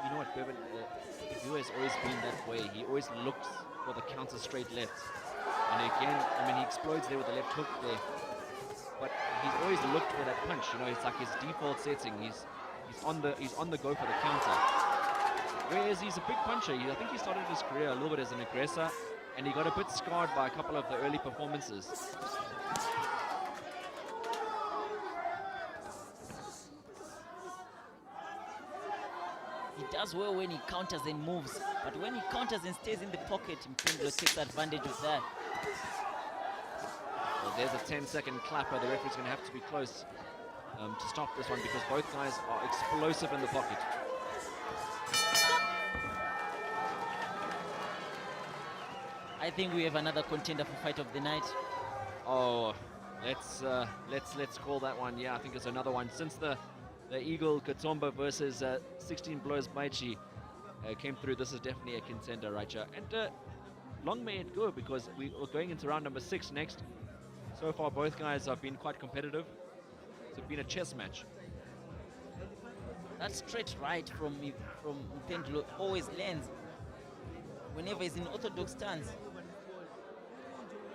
You know what, Bevan? Iviwe has always been that way. He always looks for the counter straight left. And again, I mean, he explodes there with the left hook there. But he's always looked for that punch. You know, it's like his default setting. He's on the go for the counter. Whereas he's a big puncher. I think he started his career a little bit as an aggressor, and he got a bit scarred by a couple of the early performances. He does well when he counters and moves, but when he counters and stays in the pocket, Mpendulo takes advantage of that. Well, there's a 10-second clapper. The referee's going to have to be close to stop this one because both guys are explosive in the pocket. I think we have another contender for fight of the night. Oh, let's call that one. Yeah, I think it's another one. Since the Eagle Katompa versus 16 Blows Maichi came through, this is definitely a contender right here. And long may it go, because we are going into round number 6 next. So far, both guys have been quite competitive. It's been a chess match. That straight right from Mpendulo always lands whenever he's in orthodox stance.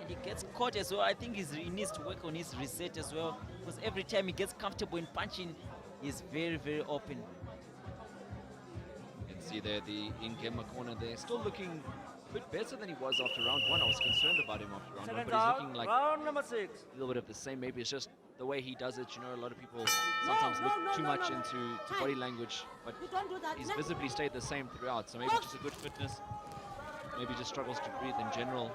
And he gets caught as well. I think he needs to work on his reset as well, because every time he gets comfortable in punching, he's very, very open. You can see there the Ngcamu corner there, still looking a bit better than he was after round 1. I was concerned about him after round 1, but he's looking like round number 6. a little bit of the same. Maybe it's just the way he does it. You know, a lot of people sometimes look too much into body language, but he's visibly stayed the same throughout. So maybe just a good fitness. Maybe just struggles to breathe in general.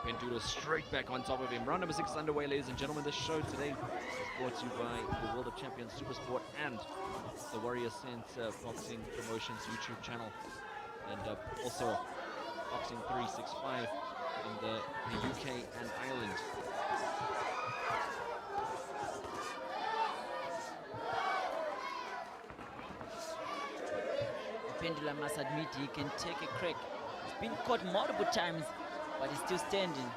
Mpendulo straight back on top of him. Round number 6 is underway, ladies and gentlemen. This show today is brought to you by the World of Champions Supersport and the Ascent Boxing Promotions YouTube channel, and also Boxing 365 in the UK and Ireland. Mpendulo, must admit, he can take a crack. He's been caught multiple times, but he's still standing.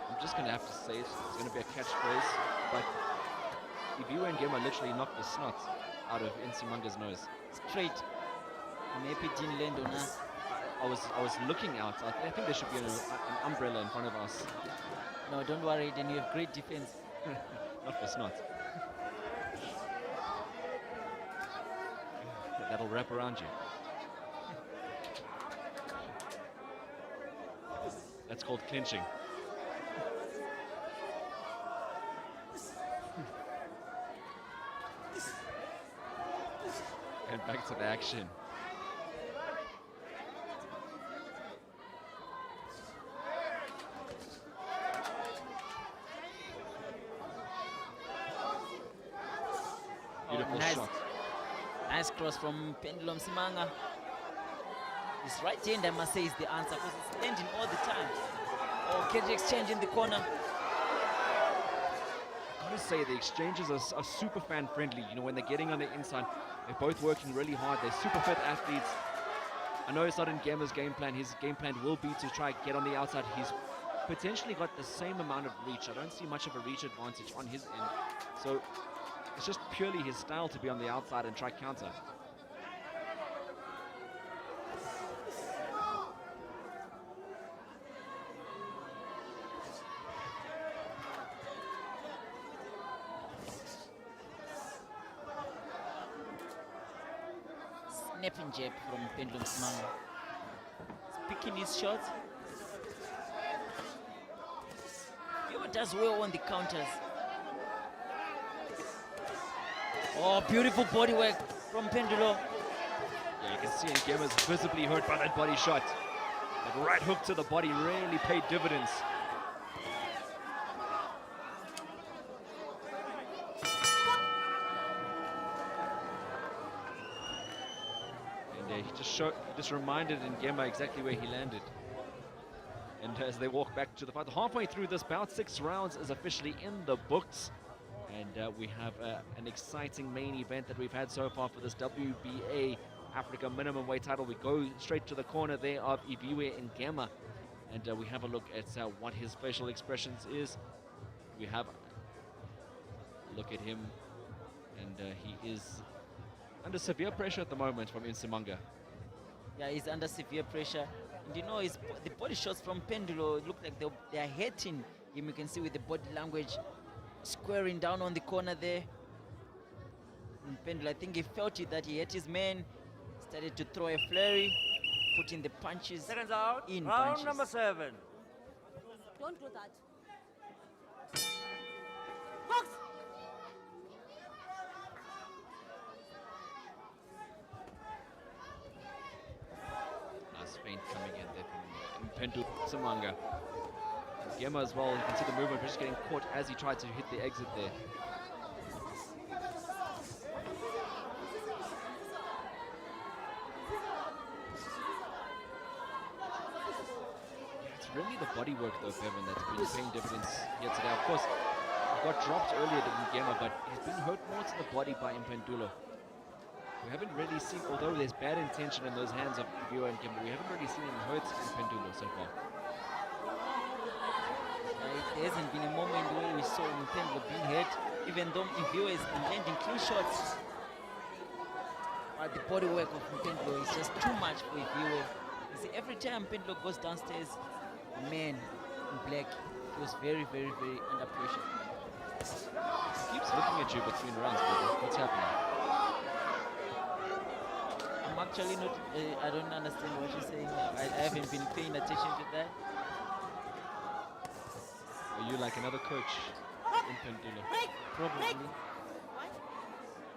I'm just going to have to say it's going to be a catchphrase, but Iviwe Mgema literally knocked the snot out of Msimanga's nose. Straight. Maybe it didn't land on us. I was looking out. I think there should be an umbrella in front of us. No, don't worry, then you have great defense. Not for snot. That'll wrap around you. That's called clinching. And back to the action. Beautiful shot. Nice cross from Mpendulo Msimanga. His right hand, I must say, is the answer, because it's landing all the time. Oh, cage exchange in the corner. I gotta say, the exchanges are super fan friendly. You know, when they're getting on the inside, they're both working really hard. They're super fit athletes. I know it's not in Ngema's game plan. His game plan will be to try get on the outside. He's potentially got the same amount of reach. I don't see much of a reach advantage on his end. So it's just purely his style to be on the outside and try counter. Snapping jab from Mpendulo Msimanga. He's picking his shots. He does well on the counters. Oh, beautiful body work from Mpendulo. Yeah, you can see Ngema's visibly hurt by that body shot. That right hook to the body really paid dividends. And he just reminded Ngema exactly where he landed. And as they walk back to the fight, halfway through this bout, 6 rounds is officially in the books. And we have an exciting main event that we've had so far for this WBA Africa Minimumweight title. We go straight to the corner there of Iviwe Mgema, and we have a look at what his facial expressions is. we have a look at him, and he is under severe pressure at the moment from Msimanga. Yeah, he's under severe pressure. And you know, the body shots from Mpendulo look like they are hitting him. You can see with the body language, squaring down on the corner there. And Mpendulo, I think he felt it that he hit his man, started to throw a flurry, putting the punches Seconds out. in Round punches. number 7. Don't do that. Box! Nice feint coming in there from Mpendulo Msimanga. Mgema as well, you can see the movement, but just getting caught as he tried to hit the exit there. Yeah, it's really the body work though, Bevan, that's been paying dividends here today. Of course, he got dropped earlier than Mgema, but he's been hurt more to the body by Mpendulo. We haven't really seen, although there's bad intention in those hands of Iviwe and Mgema, we haven't really seen him hurt Mpendulo so far. There hasn't been a moment where we saw Mpendulo being hurt, even though Iviwe is landing clean shots. But the body work of Mpendulo is just too much for Iviwe. You see, every time Mpendulo goes downstairs, the man in black feels very, very, very under pressure. He keeps looking at you between rounds, brother. What's happening? I'm actually not, I don't understand what you're saying. I haven't been paying attention to that. Are you like another coach in Mpendulo? Probably.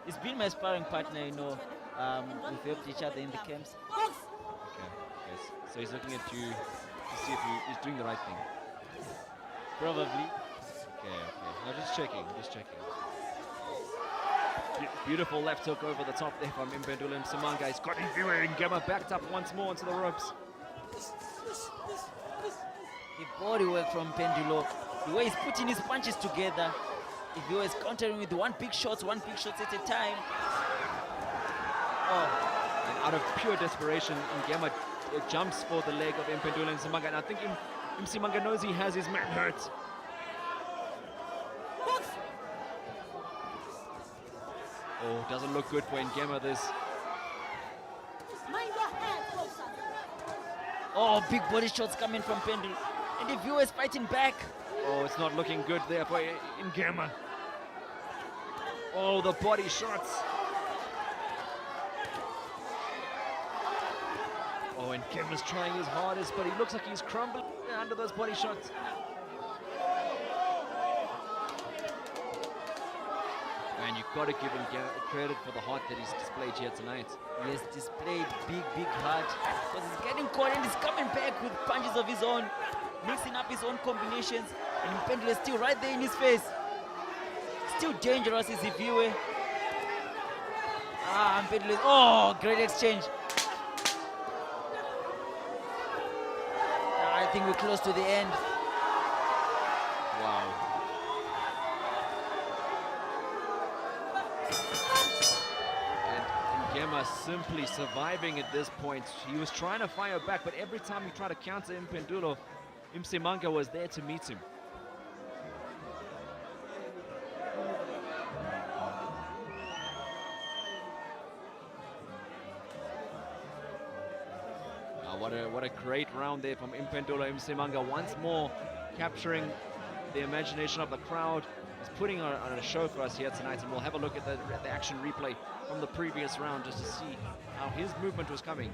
He's been my sparring partner, you know. We've helped each other in the camps. Okay, yes. So he's looking at you to see if he's doing the right thing. Probably. Okay. No, just checking. Beautiful left hook over the top there from Mpendulo Msimanga. He's got Iviwe Mgema backed up once more into the ropes. The body work from Mpendulo, the way he's putting his punches together. Iviwe is countering with one big shots at a time. Oh, and out of pure desperation, Ngcamu jumps for the leg of Mpendulo Msimanga, and I think Msimanga knows he has his man hurt. Oh, doesn't look good for Ngcamu this. Mind your hands, folks. Oh, big body shots coming from Mpendulo. And the viewer is fighting back. Oh, it's not looking good there for Ngcamu. Oh, the body shots. Oh, and Ngcamu's trying his hardest, but he looks like he's crumbling under those body shots. Man, you've got to give him credit for the heart that he's displayed here tonight. He has displayed big heart, because he's getting caught and he's coming back with punches of his own, mixing up his own combinations, and Mpendulo is still right there in his face. Still dangerous is Iviwe. Mpendulo is, oh, great exchange. I think we're close to the end. Wow. And Ngcamu simply surviving at this point. He was trying to fire back, but every time he tried to counter Mpendulo, Msimanga was there to meet him. What a great round there from Mpendulo Msimanga, once more capturing the imagination of the crowd. He's putting on a show for us here tonight, and we'll have a look at the action replay from the previous round just to see how his movement was coming.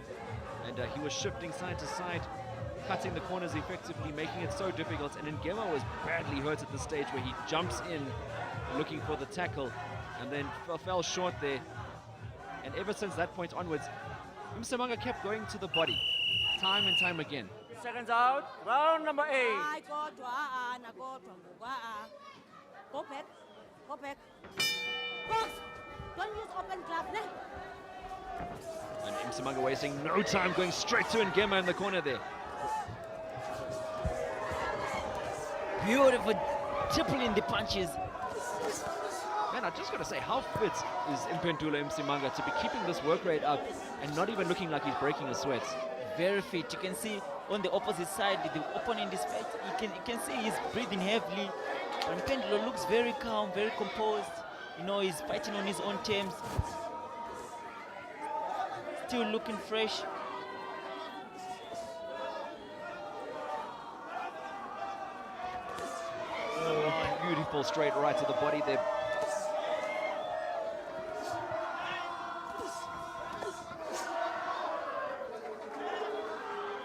And he was shifting side to side, cutting the corners effectively, making it so difficult. And Ngcamu was badly hurt at the stage where he jumps in looking for the tackle and then fell short there. And ever since that point onwards, Msimanga kept going to the body, time and time again. Seconds out, round number 8. Go back. Box! Don't use open glove, ne? And Msimanga wasting no time, going straight to Ngcamu in the corner there. Beautiful, tripling the punches. Man, I just got to say, how fit is Mpendulo Msimanga to be keeping this work rate up and not even looking like he's breaking a sweat? Very fit. You can see on the opposite side, the opponent is fighting. You can see he's breathing heavily. But Mpendulo looks very calm, very composed. You know, he's fighting on his own terms. Still looking fresh. Oh, beautiful straight right to the body there.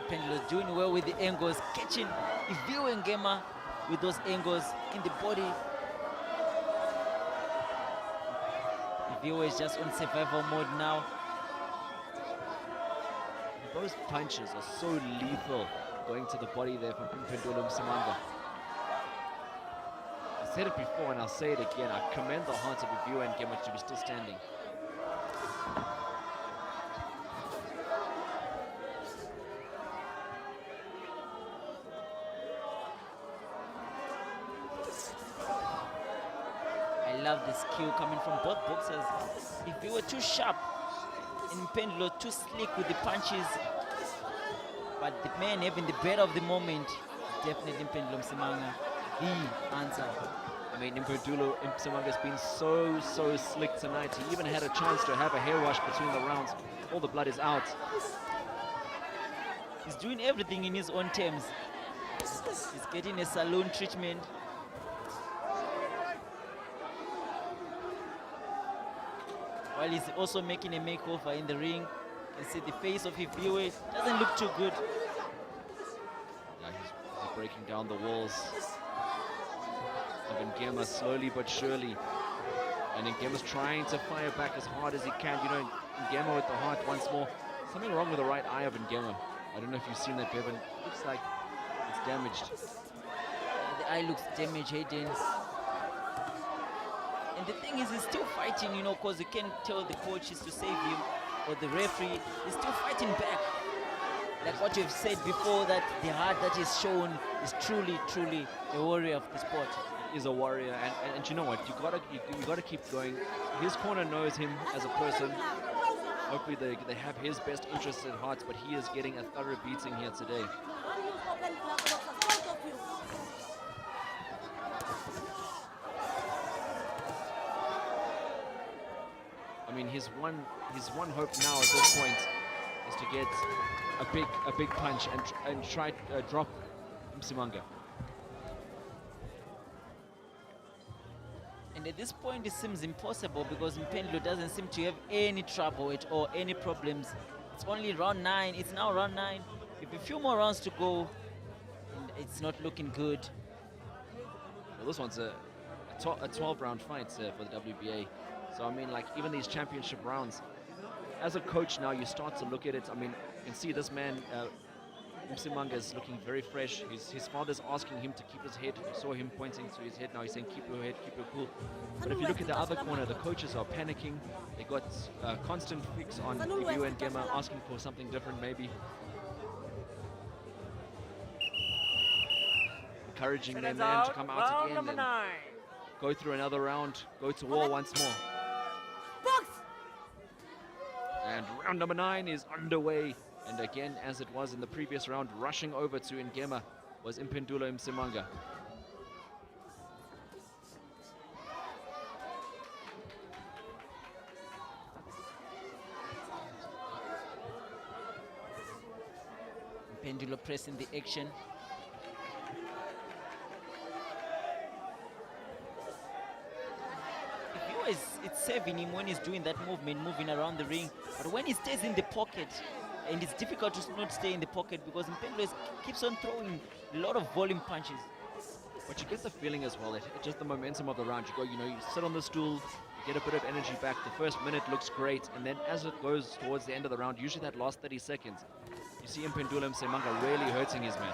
Mpendulo doing well with the angles, catching Iviwe Mgema with those angles in the body. Iviwe is just on survival mode now. Those punches are so lethal going to the body there from Mpendulo Msimanga. I said it before and I'll say it again. I commend the heart of Iviwe Mgema to be still standing. I love the skill coming from both boxers. If they were too sharp and Mpendulo too slick with the punches, but the man having the better of the moment, definitely Mpendulo Msimanga, the answer. I mean, Mpendulo Msimanga has been so slick tonight. He even had a chance to have a hair wash between the rounds. All the blood is out. He's doing everything in his own terms. He's getting a saloon treatment. While he's also making a makeover in the ring. You can see the face of Iviwe doesn't look too good. Yeah, he's breaking down the walls of Ngema slowly but surely. And Ngema's trying to fire back as hard as he can. You know, Ngema with the heart once more. Something wrong with the right eye of Ngema. I don't know if you've seen that, Bevan. Looks like it's damaged. The eye looks damaged, Hayden. And the thing is, he's still fighting, you know, because you can't tell the coaches to save him or the referee. He's still fighting back. Like what you've said before, that the heart that is shown is truly a warrior of the sport. He is a warrior, and you know what? You gotta keep going. His corner knows him as a person. Hopefully they have his best interests at heart, but he is getting a thorough beating here today. I mean, his one hope now at this point is to get a big punch and try drop Msimanga. And at this point, it seems impossible because Mpendulo doesn't seem to have any trouble at all, any problems. It's only round 9. It's now round 9. With a few more rounds to go, and it's not looking good. Well, this one's a 12-round fight for the WBA. So, I mean, like, even these championship rounds, as a coach now, you start to look at it. I mean, you can see this man, Msimanga, is looking very fresh. His father's asking him to keep his head. You saw him pointing to his head. Now he's saying, keep your head, keep your cool. But if you look at the other corner, the coaches are panicking. They got constant fix on Iviwe Mgema, asking for something different, maybe. Encouraging their man to come out again and go through another round, go to war once more. And round number 9 is underway. And again, as it was in the previous round, rushing over to Ngema was Mpendulo Msimanga. Mpendulo pressing the action. It's saving him when he's doing that movement, moving around the ring. But when he stays in the pocket, and it's difficult to not stay in the pocket because Mpendulo keeps on throwing a lot of volume punches. But you get the feeling as well that just the momentum of the round, you sit on the stool, you get a bit of energy back. The first minute looks great, and then as it goes towards the end of the round, usually that last 30 seconds, you see Mpendulo Msimanga really hurting his man.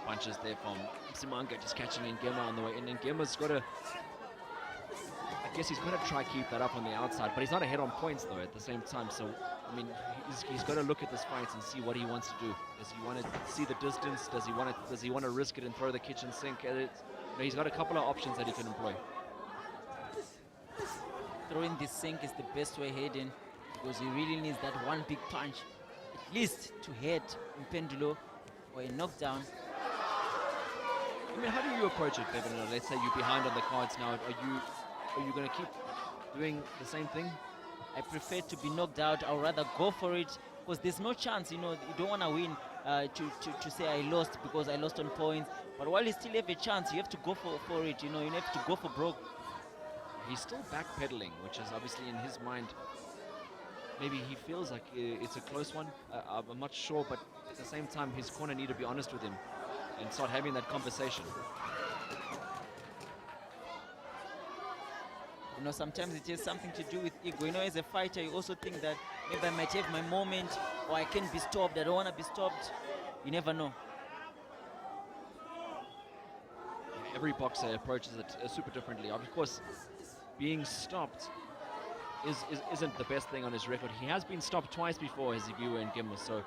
punches there from Msimanga, just catching Ngema on the way in. And Ngema's got to, I guess he's got to try keep that up on the outside, but he's not ahead on points though at the same time. So, I mean, he's got to look at this fight and see what he wants to do. Does he want to see the distance? Does he want to risk it and throw the kitchen sink at it? You know, he's got a couple of options that he can employ. Throwing the sink is the best way heading, because he really needs that one big punch, at least to head Mpendulo or a knockdown. I mean, how do you approach it, Bevan? Let's say you're behind on the cards now. Are you going to keep doing the same thing? I prefer to be knocked out. I'll rather go for it, because there's no chance, you know, you don't want to win to say I lost because I lost on points. But while you still have a chance, you have to go for it, you know, you have to go for broke. He's still backpedaling, which is obviously in his mind. Maybe he feels like it's a close one. I'm not sure, but at the same time, his corner need to be honest with him and start having that conversation. You know, sometimes it has something to do with ego. You know, as a fighter, you also think that maybe I might have my moment, or I can be stopped. I don't want to be stopped. You never know. Every boxer approaches it super differently. Of course, being stopped isn't the best thing on his record. He has been stopped twice before, as Iviwe Mgema. So,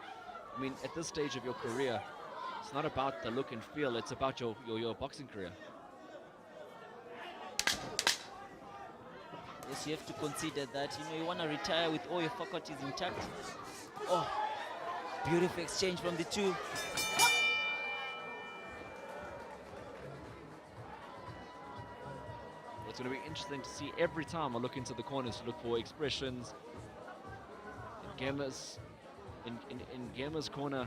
I mean, at this stage of your career, it's not about the look and feel. It's about your boxing career. Yes, you have to consider that. You know, you want to retire with all your faculties intact. Oh, beautiful exchange from the two. It's going to be interesting to see every time I look into the corners to look for expressions. In Ngema's corner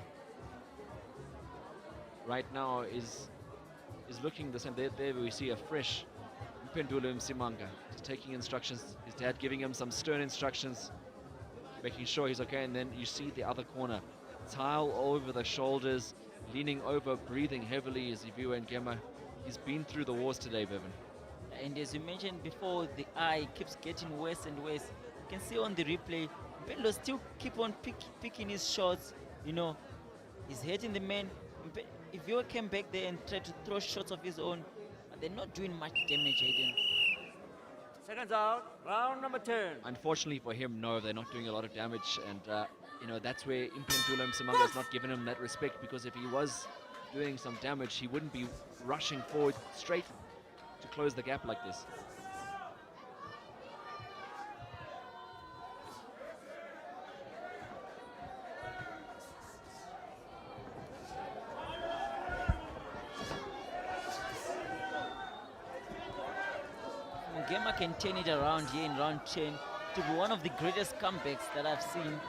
right now is looking the same. There we see a fresh Mpendulo Msimanga, just taking instructions. His dad giving him some stern instructions, making sure he's okay. And then you see the other corner, towel over the shoulders, leaning over, breathing heavily as Iviwe Mgema. He's been through the wars today, Bevan. And as you mentioned before, the eye keeps getting worse and worse. You can see on the replay, Mpendulo still keep on picking his shots. You know, he's hitting the man. If you came back there and tried to throw shots of his own, but they're not doing much damage, Hayden. Seconds out, round number 10. Unfortunately for him, no, they're not doing a lot of damage, and you know, that's where Mpendulo Msimanga has not given him that respect, because if he was doing some damage, he wouldn't be rushing forward straight to close the gap like this. Mgema can turn it around here in round 10 to be one of the greatest comebacks that I've seen.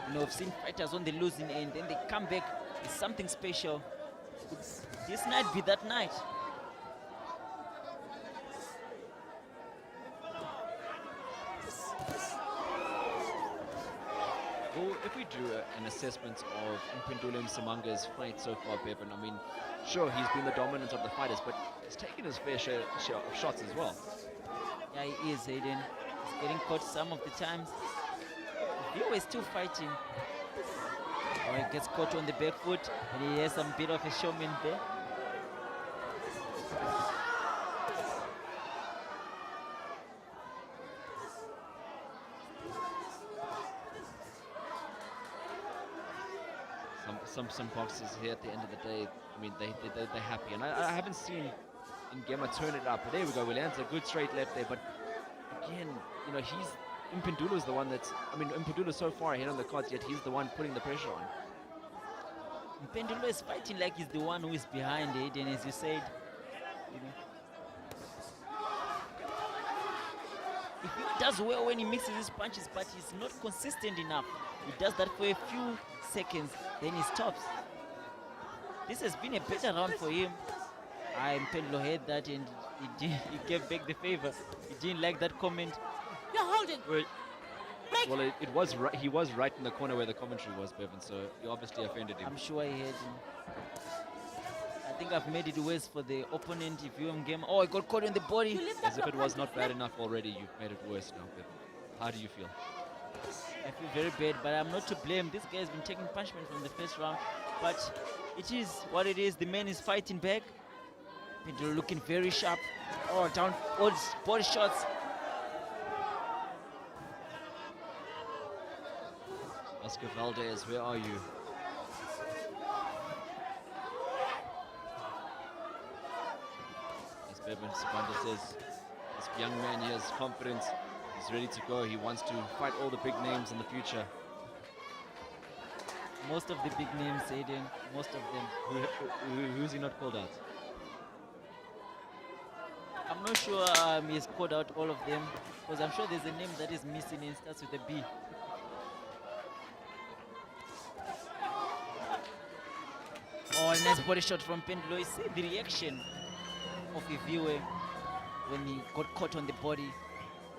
You know, I've seen fighters on the losing end, and the comeback is something special. Could this night be that night? Well, if we do an assessment of Mpendulo Msimanga's fight so far, Bevan, I mean, sure, he's been the dominant of the fighters, but he's taken his fair share of shots as well. Yeah, he is, Hayden. He's getting caught some of the times. Iviwe is still fighting. Oh, he gets caught on the back foot, and he has some bit of a showman there. Some boxers here at the end of the day, I mean, they're happy. And I haven't seen Ngema turn it up. But there we go, he lands a good straight left there. But again, you know, Mpendulo's the one that's, I mean, Mpendulo's so far ahead on the cards, yet he's the one putting the pressure on. Mpendulo is fighting like he's the one who is behind it, and as you said, you know, he does well when he mixes his punches, but he's not consistent enough. He does that for a few seconds, then he stops. This has been a better round for him. Mpendulo heard that, and he gave back the favor. He didn't like that comment. You're holding. Well, it was right. He was right in the corner where the commentary was, Bevan. So he obviously offended him. I'm sure he heard him. I think I've made it worse for the opponent. Iviwe Mgema. Oh, I got caught in the body. As if it was not bad enough already, you've made it worse now, Bevan. How do you feel? I feel very bad, but I'm not to blame. This guy has been taking punishment from the first round, but it is what it is. The man is fighting back. Mpendulo looking very sharp. Oh, down body shots. Oscar Valdez, where are you? As Bevin Sibanda says, this young man, he has confidence. He's ready to go. He wants to fight all the big names in the future. Most of the big names, Aiden, most of them. Who's he not called out? I'm not sure he's called out all of them, because I'm sure there's a name that is missing and starts with a B. Oh, nice body shot from Mpendulo. You see the reaction of Iviwe when he got caught on the body.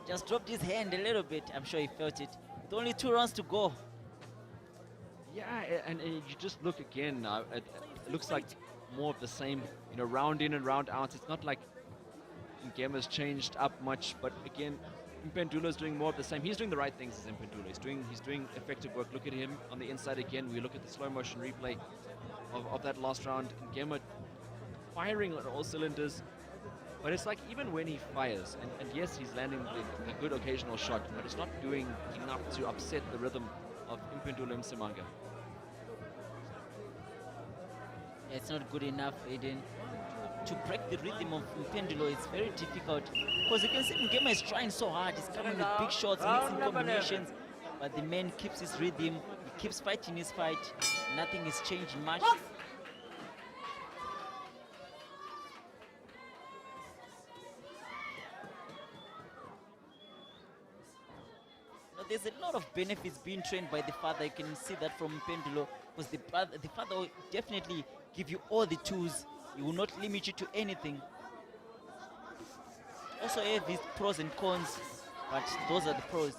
Just dropped his hand a little bit. I'm sure he felt it. With only 2 rounds to go. Yeah, and you just look again. It looks like more of the same. You know, round in and round out. It's not like Ngema's changed up much, but again, Mpendulo's doing more of the same. He's doing the right things as Mpendulo. He's doing effective work. Look at him on the inside again. We look at the slow motion replay of that last round. Ngema firing on all cylinders. But it's like even when he fires, and yes, he's landing a good occasional shot, but it's not doing enough to upset the rhythm of Mpendulo Msimanga. Yeah, it's not good enough, Aiden. To break the rhythm of Mpendulo, it's very difficult. Because you can see Ngema is trying so hard. He's coming with big shots, mixing combinations. But the man keeps his rhythm. He keeps fighting his fight. Nothing is changing much. There's a lot of benefits being trained by the father. You can see that from Mpendulo, because the father will definitely give you all the tools. He will not limit you to anything. Also have his pros and cons, but those are the pros.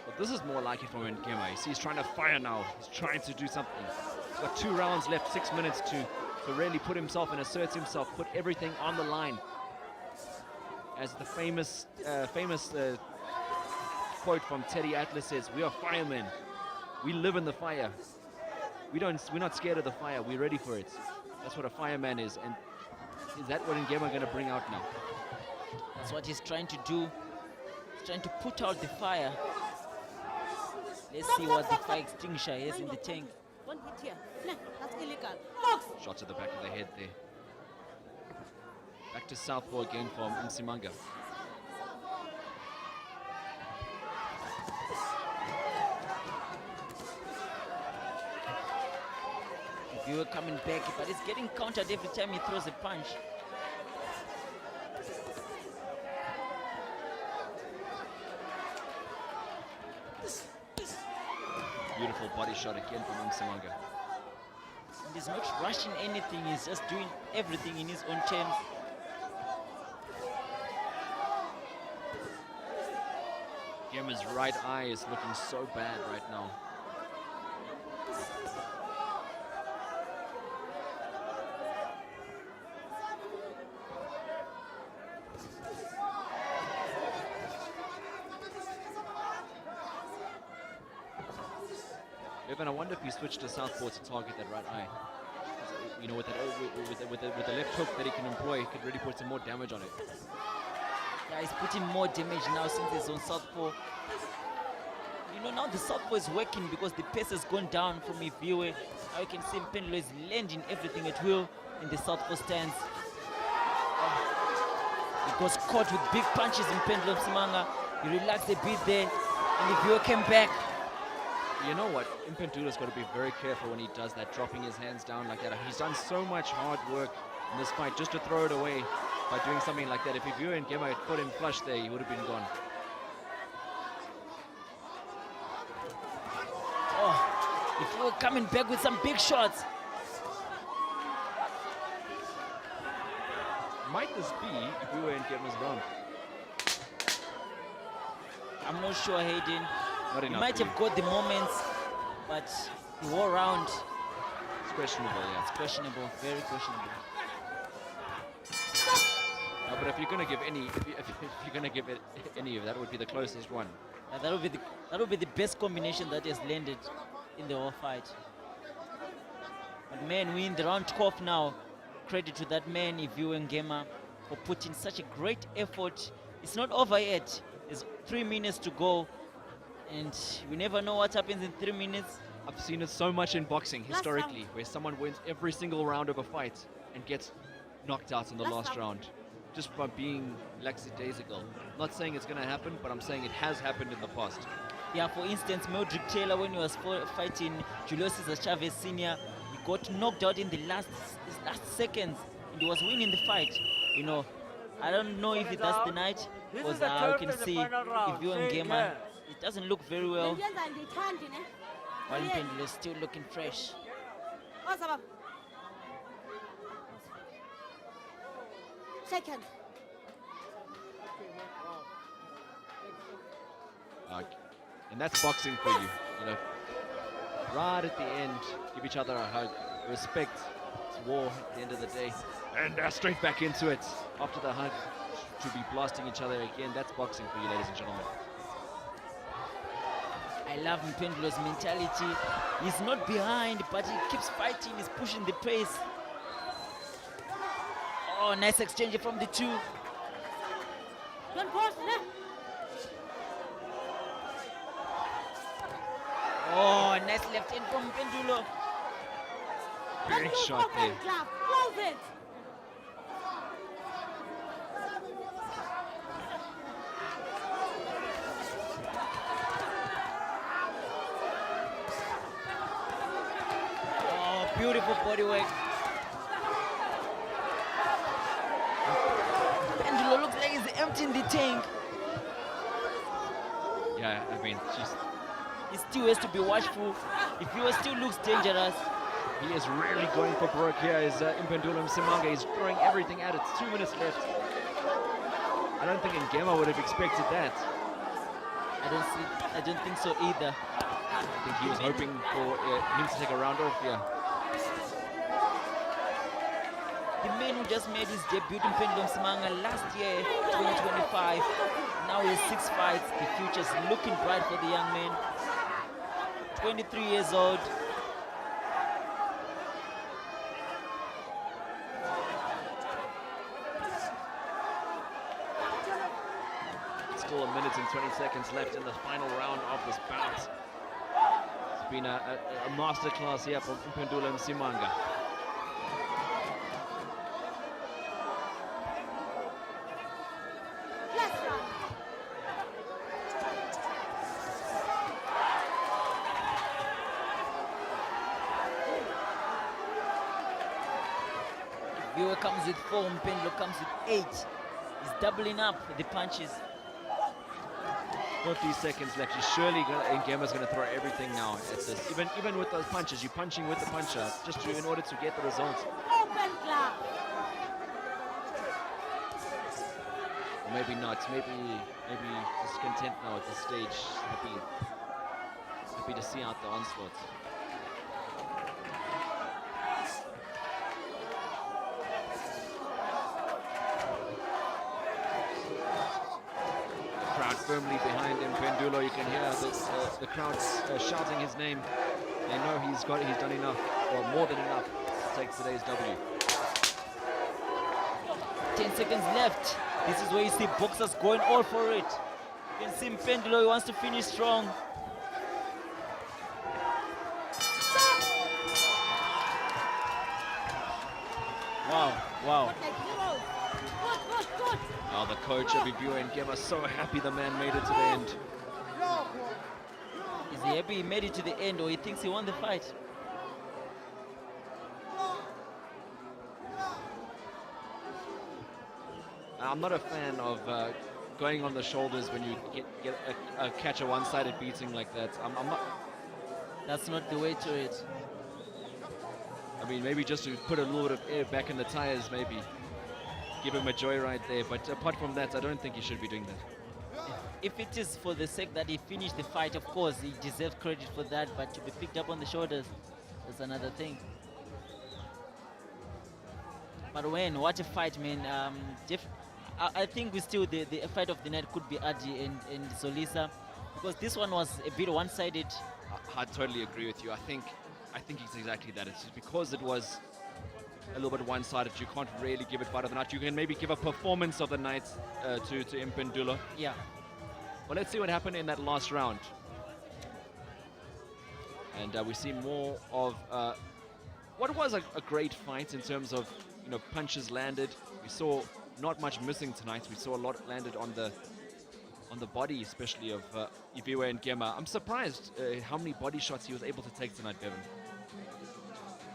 But this is more like it from Ngema. You see, he's trying to fire now. He's trying to do something. He's got 2 rounds left, 6 minutes to really put himself and assert himself, put everything on the line. As the famous quote from Teddy Atlas says, "We are firemen. We live in the fire. We're not scared of the fire. We're ready for it." That's what a fireman is. And is that what Ngema going to bring out now? That's what he's trying to do. He's trying to put out the fire. Let's see what the fire extinguisher is in the tank. Don't hit here. No, that's illegal. Shot to the back of the head there. Back to southpaw again from Msimanga. You are coming back, but it's getting countered every time he throws a punch. Beautiful body shot again from Msimanga. And he's not rushing anything, he's just doing everything in his own terms. Ngema's right eye is looking so bad right now. Evan, I wonder if he switched to southpaw to target that right eye. You know, with the left hook that he can employ, he could really put some more damage on it. Yeah, he's putting more damage now since he's on southpaw. You know, now the southpaw is working because the pace has gone down from Iviwe. Now you can see Mpendulo is landing everything at will in the southpaw stance. He was caught with big punches in Mpendulo Msimanga. He relaxed a bit there, and Iviwe came back. You know what? Mpendulo's got to be very careful when he does that, dropping his hands down like that. He's done so much hard work in this fight just to throw it away by doing something like that. If Iviwe and Ngema had put him flush there, he would have been gone. Oh, Iviwe coming back with some big shots. Might this be Iviwe and Ngema's round? I'm not sure, Hayden. He might have got the moments, but the whole round. It's questionable, yeah. It's questionable, very questionable. No, but if you're going to give any, if you're going to give it any of that, would be the closest one. That will be the best combination that has landed in the whole fight. But man, we in the round 12 now. Credit to that man, Iviwe Mgema, for putting such a great effort. It's not over yet. There's 3 minutes to go, and we never know what happens in 3 minutes. I've seen it so much in boxing historically, where someone wins every single round of a fight and gets knocked out in the last round, just by being lackadaisical. Not saying it's going to happen, but I'm saying it has happened in the past. Yeah, for instance, Mildred Taylor, when he was fighting Julio Cesar Chavez Sr., he got knocked out in the last seconds, and he was winning the fight. You know, I don't know if that's the night, because you can see Iviwe Mgema, it doesn't look very well, while Mpendulo is still looking fresh. Second. And that's boxing for you. You know, right at the end, give each other a hug. Respect. It's war at the end of the day. And straight back into it after the hug. To be blasting each other again. That's boxing for you, ladies and gentlemen. I love Mpendulo's mentality. He's not behind, but he keeps fighting. He's pushing the pace. Oh, nice exchange from the two. Don't pause, Oh, nice left hand from Mpendulo. Big shot there. Close it. Oh, beautiful body work. Mpendulo looks like he's emptying the tank. Yeah, I mean, he still has to be watchful. If he still looks dangerous. He is really going for broke here. Is Mpendulo Msimanga. He's throwing everything at it. 2 minutes left. I don't think Ngcamu would have expected that. I don't think so either. I think he was hoping for him to take a round off here. The man who just made his debut in Mpendulo Msimanga last year, 2025. Now he has 6 fights. The future's looking bright for the young man. 23 years old. Still 1 minute and 20 seconds left in the final round of this bout. It's been a masterclass here from Mpendulo Msimanga. Iviwe comes with 4, Mpendulo comes with 8. He's doubling up the punches. 40 seconds left. Surely Ngema's going to throw everything now at this. Even with those punches, you're punching with the puncher just in order to get the result. Open club. Or maybe not. Maybe just content now at this stage. Happy to see out the onslaught. Firmly behind Mpendulo. You can hear the crowd shouting his name. They know he's done enough, or more than enough, to take today's W. 10 seconds left. This is where you see boxers going all for it. You can see Mpendulo, he wants to finish strong. Wow. Oh, the coach of Iviwe Mgema, so happy the man made it to the end. Is he happy he made it to the end, or he thinks he won the fight? I'm not a fan of going on the shoulders when you get a catch a one-sided beating like that. I'm not. That's not the way to it. I mean, maybe just to put a little bit of air back in the tires, maybe. Give him a joyride there, but apart from that, I don't think he should be doing that. If it is for the sake that he finished the fight, of course, he deserves credit for that, but to be picked up on the shoulders, that's another thing. But what a fight, man. I think we still, the fight of the night could be Ardy and Solisa. because this one was a bit one-sided. I totally agree with you. I think it's exactly that. It's just because it was a little bit one-sided. You can't really give it fight of the night. You can maybe give a performance of the night to Mpendulo. Yeah. Well, let's see what happened in that last round. And we see more of what was a great fight in terms of punches landed. We saw not much missing tonight. We saw a lot landed on the body, especially of Iviwe Mgema. I'm surprised how many body shots he was able to take tonight, Bevan.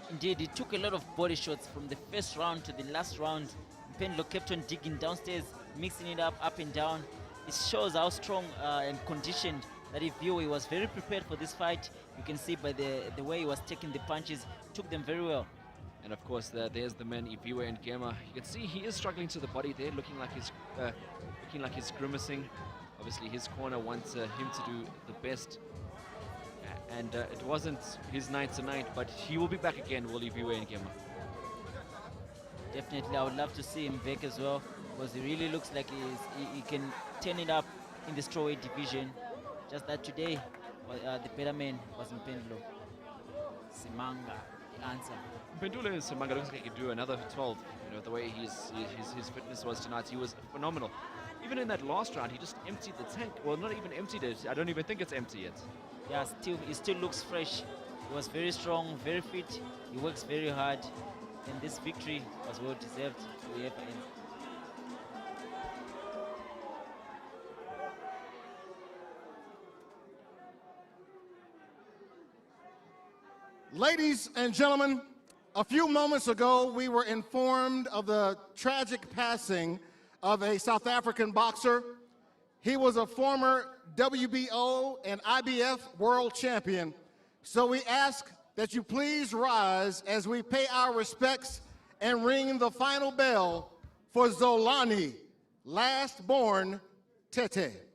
Indeed, he took a lot of body shots from the first round to the last round. Mpendulo kept on digging downstairs, mixing it up and down. It shows how strong and conditioned that Iviwe was. Very prepared for this fight. You can see by the way he was taking the punches, took them very well. And of course, there's the man Iviwe Mgema. You can see he is struggling to the body there, looking like he's grimacing. Obviously, his corner wants him to do the best. And it wasn't his night tonight, but he will be back again, will Iviwe Mgema. Definitely, I would love to see him back as well, because he really looks like he can turn it up in the strawweight division. Just that today, the better man was Mpendulo Msimanga, the answer. Mpendulo Msimanga looks like he could do another 12. The way his fitness was tonight, he was phenomenal. Even in that last round, he just emptied the tank. Well, not even emptied it. I don't even think it's empty yet. Yeah, he still looks fresh. He was very strong, very fit. He works very hard. And this victory was well deserved for the FIM. Ladies and gentlemen, a few moments ago, we were informed of the tragic passing of a South African boxer. He was a former WBO and IBF world champion. So we ask that you please rise as we pay our respects and ring the final bell for Zolani, last born Tete.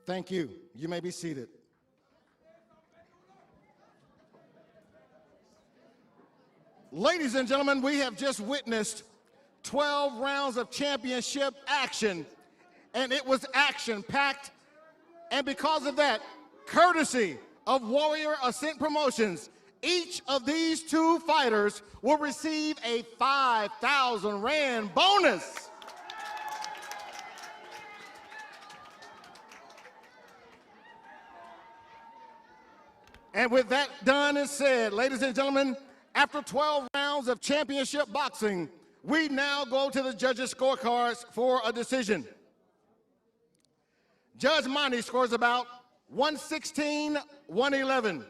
Thank you. You may be seated. Ladies and gentlemen, we have just witnessed 12 rounds of championship action, and it was action-packed. And because of that, courtesy of Warrior Ascent Promotions, each of these two fighters will receive a 5,000 Rand bonus. And with that done and said, ladies and gentlemen, after 12 rounds of championship boxing, we now go to the judges' scorecards for a decision. Judge Mani scores about 116-111.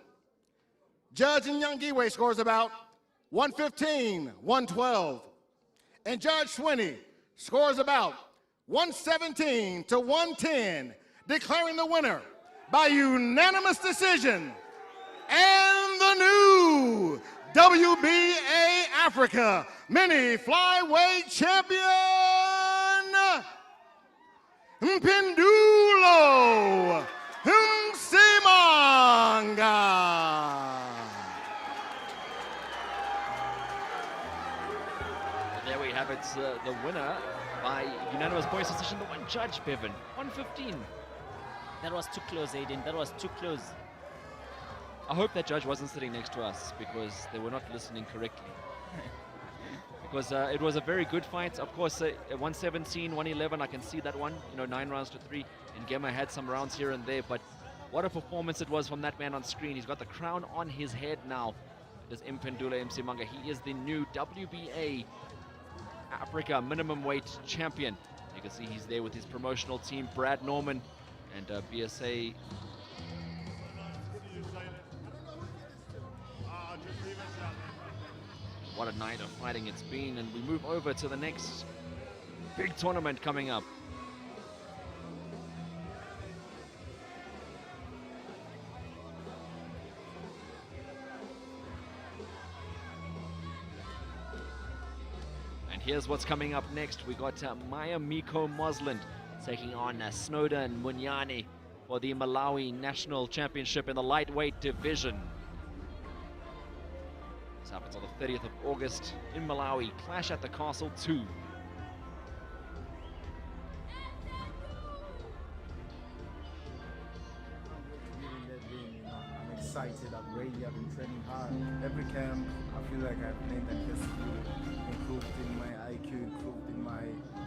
Judge Nyangiwe scores about 115-112. And Judge Swinney scores about 117-110, declaring the winner by unanimous decision and the new WBA Africa Mini Flyweight Champion, Mpendulo Msimanga. There we have it, the winner by unanimous points decision, the one judge, Bevan, 115. That was too close, Aiden. That was too close. I hope that judge wasn't sitting next to us because they were not listening correctly. Because it was a very good fight. Of course, 117, 111, I can see that one. 9 rounds to 3. And Mgema had some rounds here and there, but what a performance it was from that man on screen. He's got the crown on his head now. It is Mpendulo Msimanga. He is the new WBA Africa Minimumweight Champion. You can see he's there with his promotional team, Brad Norman and BSA. What a night of fighting it's been, and we move over to the next big tournament coming up. here's what's coming up next. We got Miko Mosland taking on Snowden Munyani for the Malawi National Championship in the lightweight division. This happens on the 30th of August in Malawi. Clash at the Castle 2. I'm excited, I'm ready, I've been training hard. Every camp, I feel like I've made that best skill, improved in my IQ, improved in my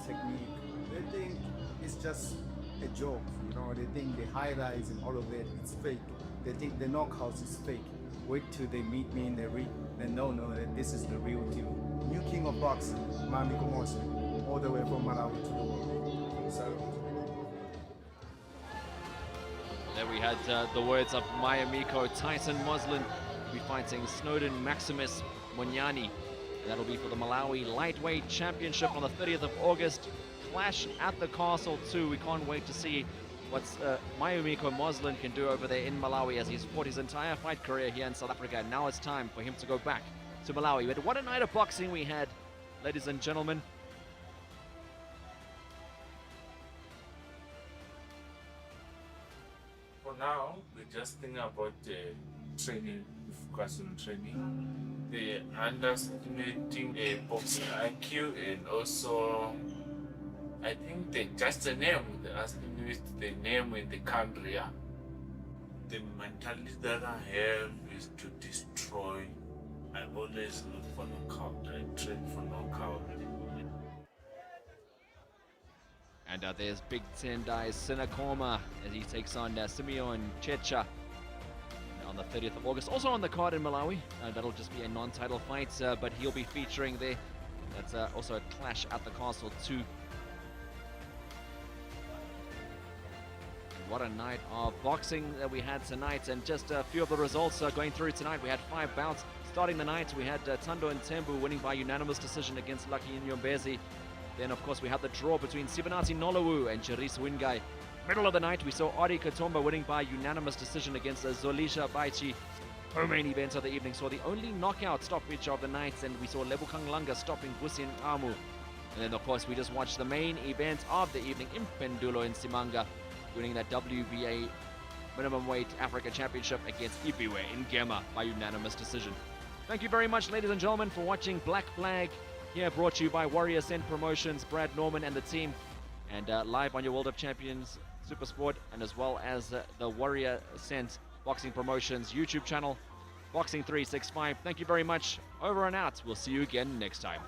technique. They think it's just a joke, you know, they think the highlights and all of it, it's fake. They think the knockouts is fake. Wait till they meet me in the ring, then no, this is the real deal. New king of boxing, Miko Mosland, all the way from Malawi to the world. So, there we had the words of Miko. Tyson Mosland will be fighting Snowden Maximus Munyani. That'll be for the Malawi Lightweight Championship on the 30th of August. Clash at the Castle 2. We can't wait to see what Miko Mosland can do over there in Malawi, as he's fought his entire fight career here in South Africa. And now it's time for him to go back to Malawi. But what a night of boxing we had, ladies and gentlemen. For now, we just think about training, focus on training, the underestimating boxing IQ, and also I think just the name, the name in the country. Yeah. The mentality that I have is to destroy. I always look for knockout. I train for knockout. And there's Big Tendai Sinakoma as he takes on Simeon Checha on the 30th of August. Also on the card in Malawi. That'll just be a non-title fight, but he'll be featuring there. That's also a clash at the Castle 2. What a night of boxing that we had tonight, and just a few of the results going through tonight. We had 5 bouts. Starting the night, we had Thando and Mthembu winning by unanimous decision against Lucky Nyombezi. Then, of course, we had the draw between Sibanati Nolawu and Jerris Wingai. Middle of the night, we saw Ardy Katompa winning by unanimous decision against Zolisha Baichi. Co-main event of the evening saw the only knockout stoppage of the night, and we saw Lebogang Langa stopping Ngcamu. And then, of course, we just watched the main event of the evening, Mpendulo Msimanga, winning that WBA Minimumweight Africa Championship against Iviwe Mgema by unanimous decision. Thank you very much, ladies and gentlemen, for watching Black Flag, here brought to you by Ascent Promotions, Brad Norman and the team, and live on your World of Champions Super Sport, and as well as the Ascent Boxing Promotions YouTube channel, Boxing 365. Thank you very much. Over and out. We'll see you again next time.